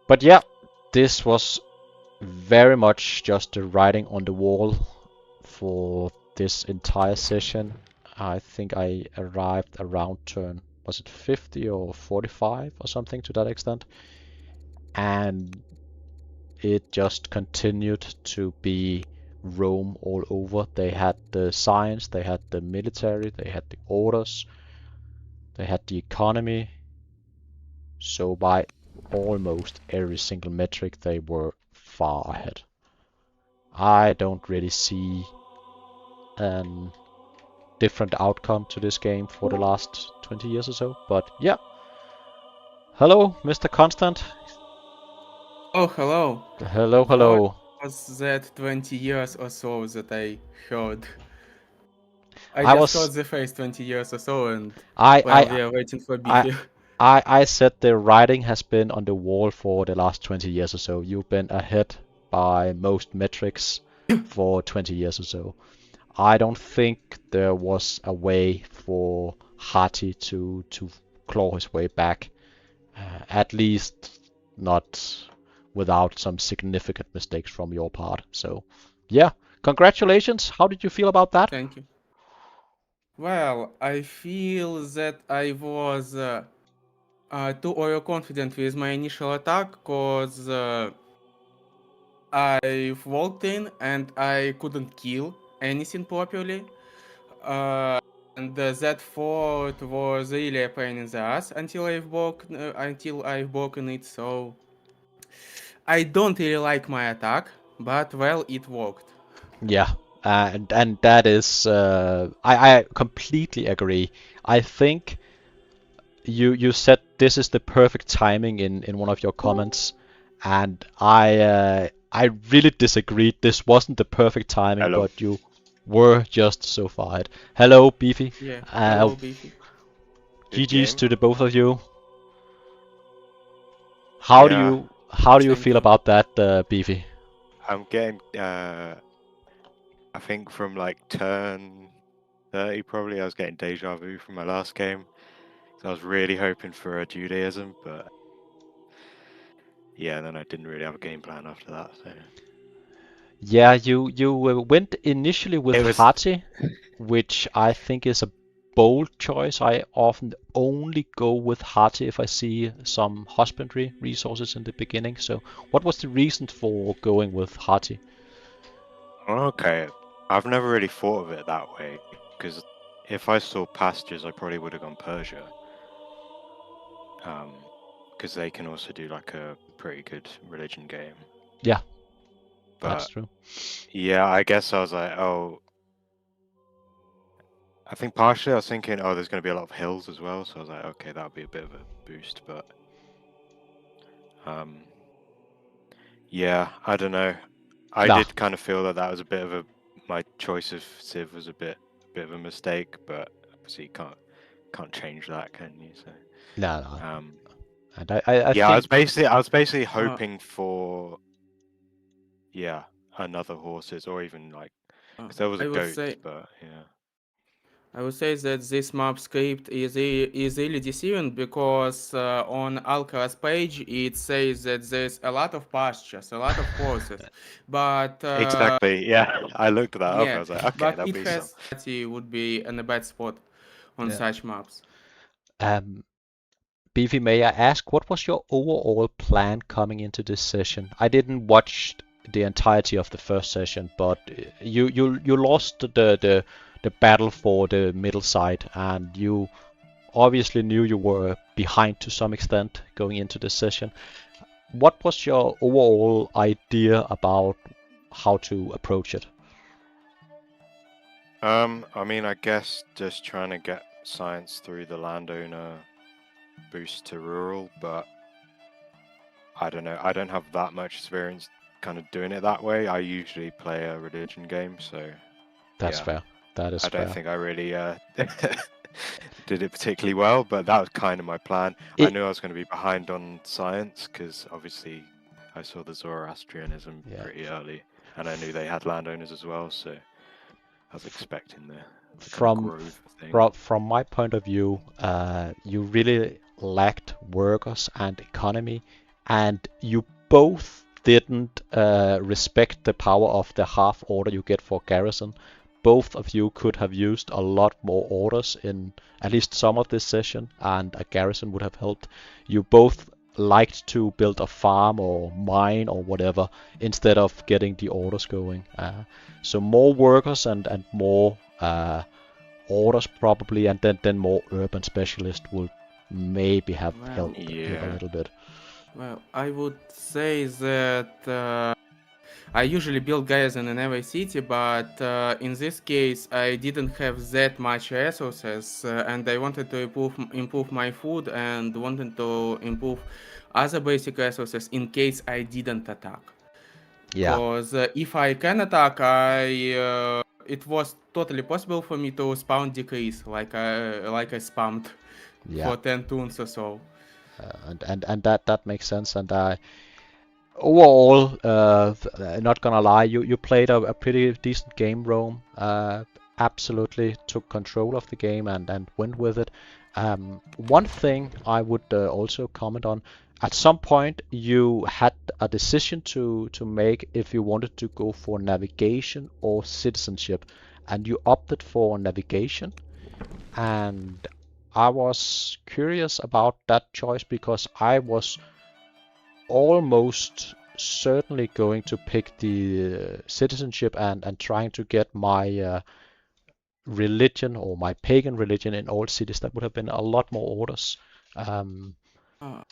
But yeah, this was very much just the writing on the wall for this entire session. I think I arrived around turn, was it 50 or 45 or something to that extent? And it just continued to be Rome all over. They had the science, they had the military, they had the orders, they had the economy. So by almost every single metric, they were far ahead. I don't really see a different outcome to this game for the last 20 years or so. But yeah. Hello, Mr. Konstant. Oh, hello. Hello, What hello. was that 20 years or so that I heard? I I just heard was the phrase 20 years or so, and I well, I we are waiting for I beefy. I said the writing has been on the wall for the last 20 years or so. You've been ahead by most metrics for 20 years or so. I don't think there was a way for Hati to claw his way back. At least not without some significant mistakes from your part. So, yeah, congratulations. How did you feel about that? Thank you. Well, I feel that I was too overconfident with my initial attack because I walked in and I couldn't kill anything properly. And that fort was really a pain in the ass until I've broken it. So I don't really like my attack, but well, it worked. Yeah, and that is I completely agree. I think you said this is the perfect timing in one of your comments, and I really disagreed. This wasn't the perfect timing, Hello. but you were just so far ahead. Hello, Beefy. Yeah. Uh, Hello, beefy. Good GG's game. to the both of you. Yeah, How do you Thank feel you. about that, Beefy? I'm getting I think from like turn 30 probably I was getting deja vu from my last game. So I was really hoping for a Judaism, but yeah, then I didn't really have a game plan after that. So Yeah, you went initially with it was Hati, which I think is a bold choice. I often only go with Hati if I see some husbandry resources in the beginning. So, what was the reason for going with Hati? okay. I've never really thought of it that way because if I saw pastures, I probably would have gone Persia. Because they can also do like a pretty good religion game. Yeah, that's But true. yeah, I guess I was like, oh, I think partially I was thinking, oh, there's going to be a lot of hills as well, so I was like, okay, that'll be a bit of a boost. But um, yeah, I don't know. I Nah, did kind of feel that that was a bit of a my choice of Civ was a bit of a mistake, but obviously you can't change that, can you? So nah, nah. um, And I yeah, think I was basically Uh, hoping for yeah another horses or even like uh, because there was a I would goat, say but yeah. I would say that this map script is really deceiving because on Alcaraz page it says that there's a lot of pastures, a lot of horses, but Exactly. Yeah, I looked that up. I yeah, was like, okay, but there'll it be some. has it would be in a bad spot on yeah. such maps. Um, Beefy, may I ask, what was your overall plan coming into this session? I didn't watch the entirety of the first session, but you lost the battle for the middle side, and you obviously knew you were behind to some extent going into this session. What was your overall idea about how to approach it? I mean, I guess just trying to get science through the landowner boost to rural, but I don't know. I don't have that much experience kind of doing it that way. I usually play a religion game, so That's yeah. fair. That is I don't fair. think I really did it particularly well, but that was kind of my plan. I It, knew I was going to be behind on science because obviously I saw the Zoroastrianism yeah. pretty early, and I knew they had landowners as well, so I was expecting the kind of From grove thing. from my point of view, you really lacked workers and economy, and you both didn't respect the power of the half order you get for garrison. Both of you could have used a lot more orders in at least some of this session, and a garrison would have helped. You both liked to build a farm or mine or whatever instead of getting the orders going. So more workers and more orders probably, and then more urban specialist will maybe have Well, helped you a Yeah. little bit. well, I would say that I usually build garrison in every city, but in this case, I didn't have that much resources, and I wanted to improve my food and wanted to improve other basic resources in case I didn't attack. Yeah, Because if I can attack, I it was totally possible for me to spawn decrease like I spammed yeah, for 10 turns or so. and that makes sense. And overall, not gonna lie, you played a pretty decent game, Rome. Absolutely took control of the game and went with it. One thing I would also comment on, at some point you had a decision to make if you wanted to go for navigation or citizenship, and you opted for navigation. And I was curious about that choice because I was almost certainly going to pick the citizenship and trying to get my religion or my pagan religion in all cities. That would have been a lot more orders. Um, Uh,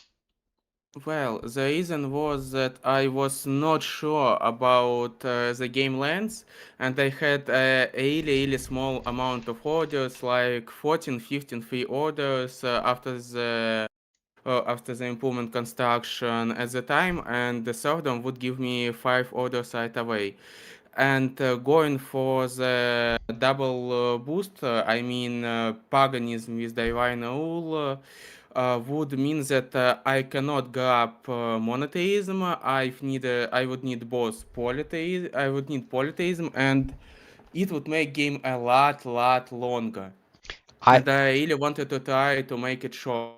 well, the reason was that I was not sure about the game length, and I had a really small amount of orders, like 14, 15 free orders after the improvement construction at the time, and the third one would give me 5 orders right away. And going for the double boost, I mean paganism with divine rule, would mean that I cannot grab monotheism. I would need both polytheism. I would need polytheism, and it would make game a lot longer. I And I really wanted to try to make it shorter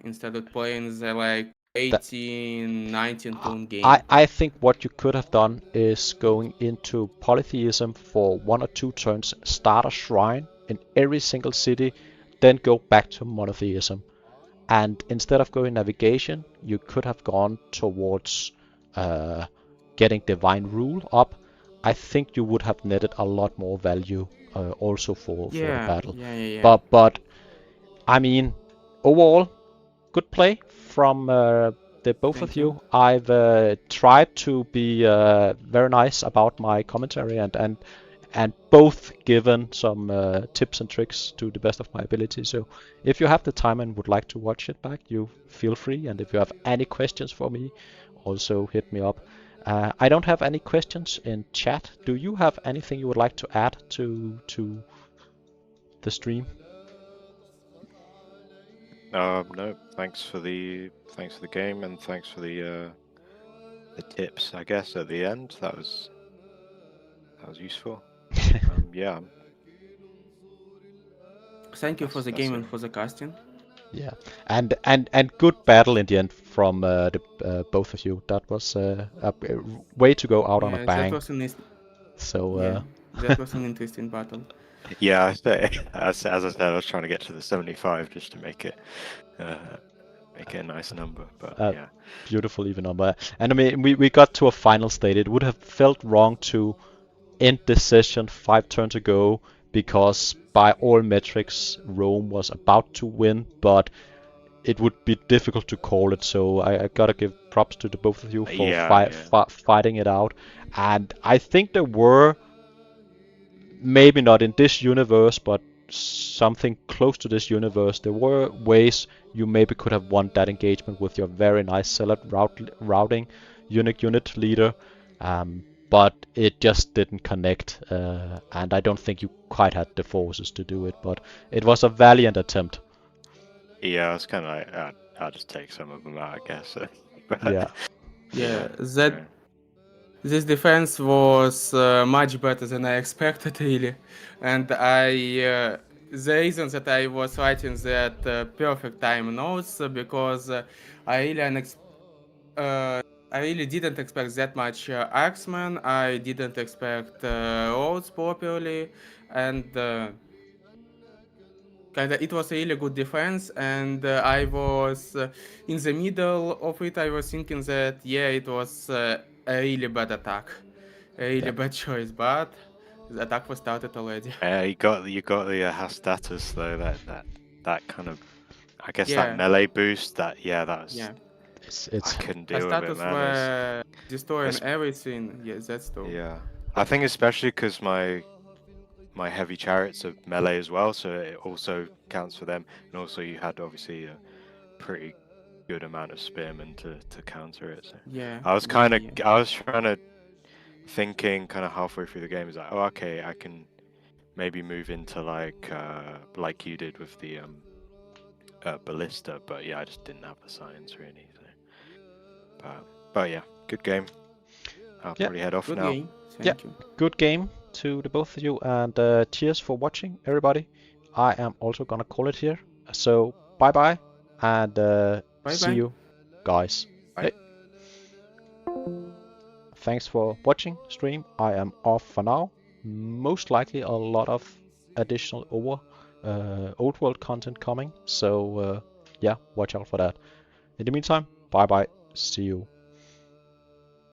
instead of playing the like that 18, 19 turn I, game. I think what you could have done is going into polytheism for 1 or 2 turns, start a shrine in every single city, then go back to monotheism. And instead of going navigation, you could have gone towards uh, getting divine rule up. I think you would have netted a lot more value also for the Yeah, battle. yeah, yeah, yeah. But I mean, overall, good play from the both of Thank you. you. I've tried to be very nice about my commentary and both given some tips and tricks to the best of my ability. So if you have the time and would like to watch it back, you feel free. And if you have any questions for me, also hit me up. I don't have any questions in chat. Do you have anything you would like to add to the stream? No, thanks for the game and thanks for the tips. I guess at the end that was useful. Yeah, Thank you for the that's game it. and for the casting. Yeah, and good battle in the end from the both of you. That was a way to go out on a Yeah, that bang. was an So yeah, that was an interesting battle. Yeah, as I said, I was trying to get to the 75 just to uh, make it a nice number. But a yeah, beautiful even number. And I mean, we got to a final state. It would have felt wrong to end this session 5 turns ago because by all metrics Rome was about to win, but it would be difficult to call it. So I gotta give props to the both of you for yeah. fighting it out. And I think there were, maybe not in this universe, but something close to this universe, there were ways you maybe could have won that engagement with your very nice select routing unique unit leader. but it just didn't connect, and I don't think you quite had the forces to do it, but it was a valiant attempt. Yeah, I was kind of like, I'll just take some of them out, I guess. But Yeah. Yeah, yeah. this defense was much better than I expected, really. And the reason that I was writing that perfect time notes because I really uh, I really didn't expect that much Axeman. I didn't expect roads properly, and kinda it was a really good defense. And I was in the middle of it. I was thinking that yeah, it was a really bad attack, a really Yeah. bad choice, but the attack was started already. You got the Hastatus though. That kind of, I guess that Yeah, melee boost. That was, yeah. I It's couldn't Her deal with it, status man. were destroying It's everything. Yeah, that's true. yeah. I think especially because my heavy chariots are melee as well, so it also counts for them. And also you had obviously a pretty good amount of spearmen to counter it. So Yeah, I was yeah, kind of yeah. I was trying to thinking kind of halfway through the game is like, oh okay, I can maybe move into like you did with the ballista, but yeah, I just didn't have the science really. So. But yeah, good game. I'll yeah, probably head off Good now. game. yeah. Thank you. Good game to the both of you, and cheers for watching, everybody. I am also gonna call it here. So bye bye, and Bye see bye. you guys. Bye. Hey, thanks for watching stream. I am off for now. Most likely a lot of additional old world content coming. So yeah, watch out for that. In the meantime, bye bye. See you.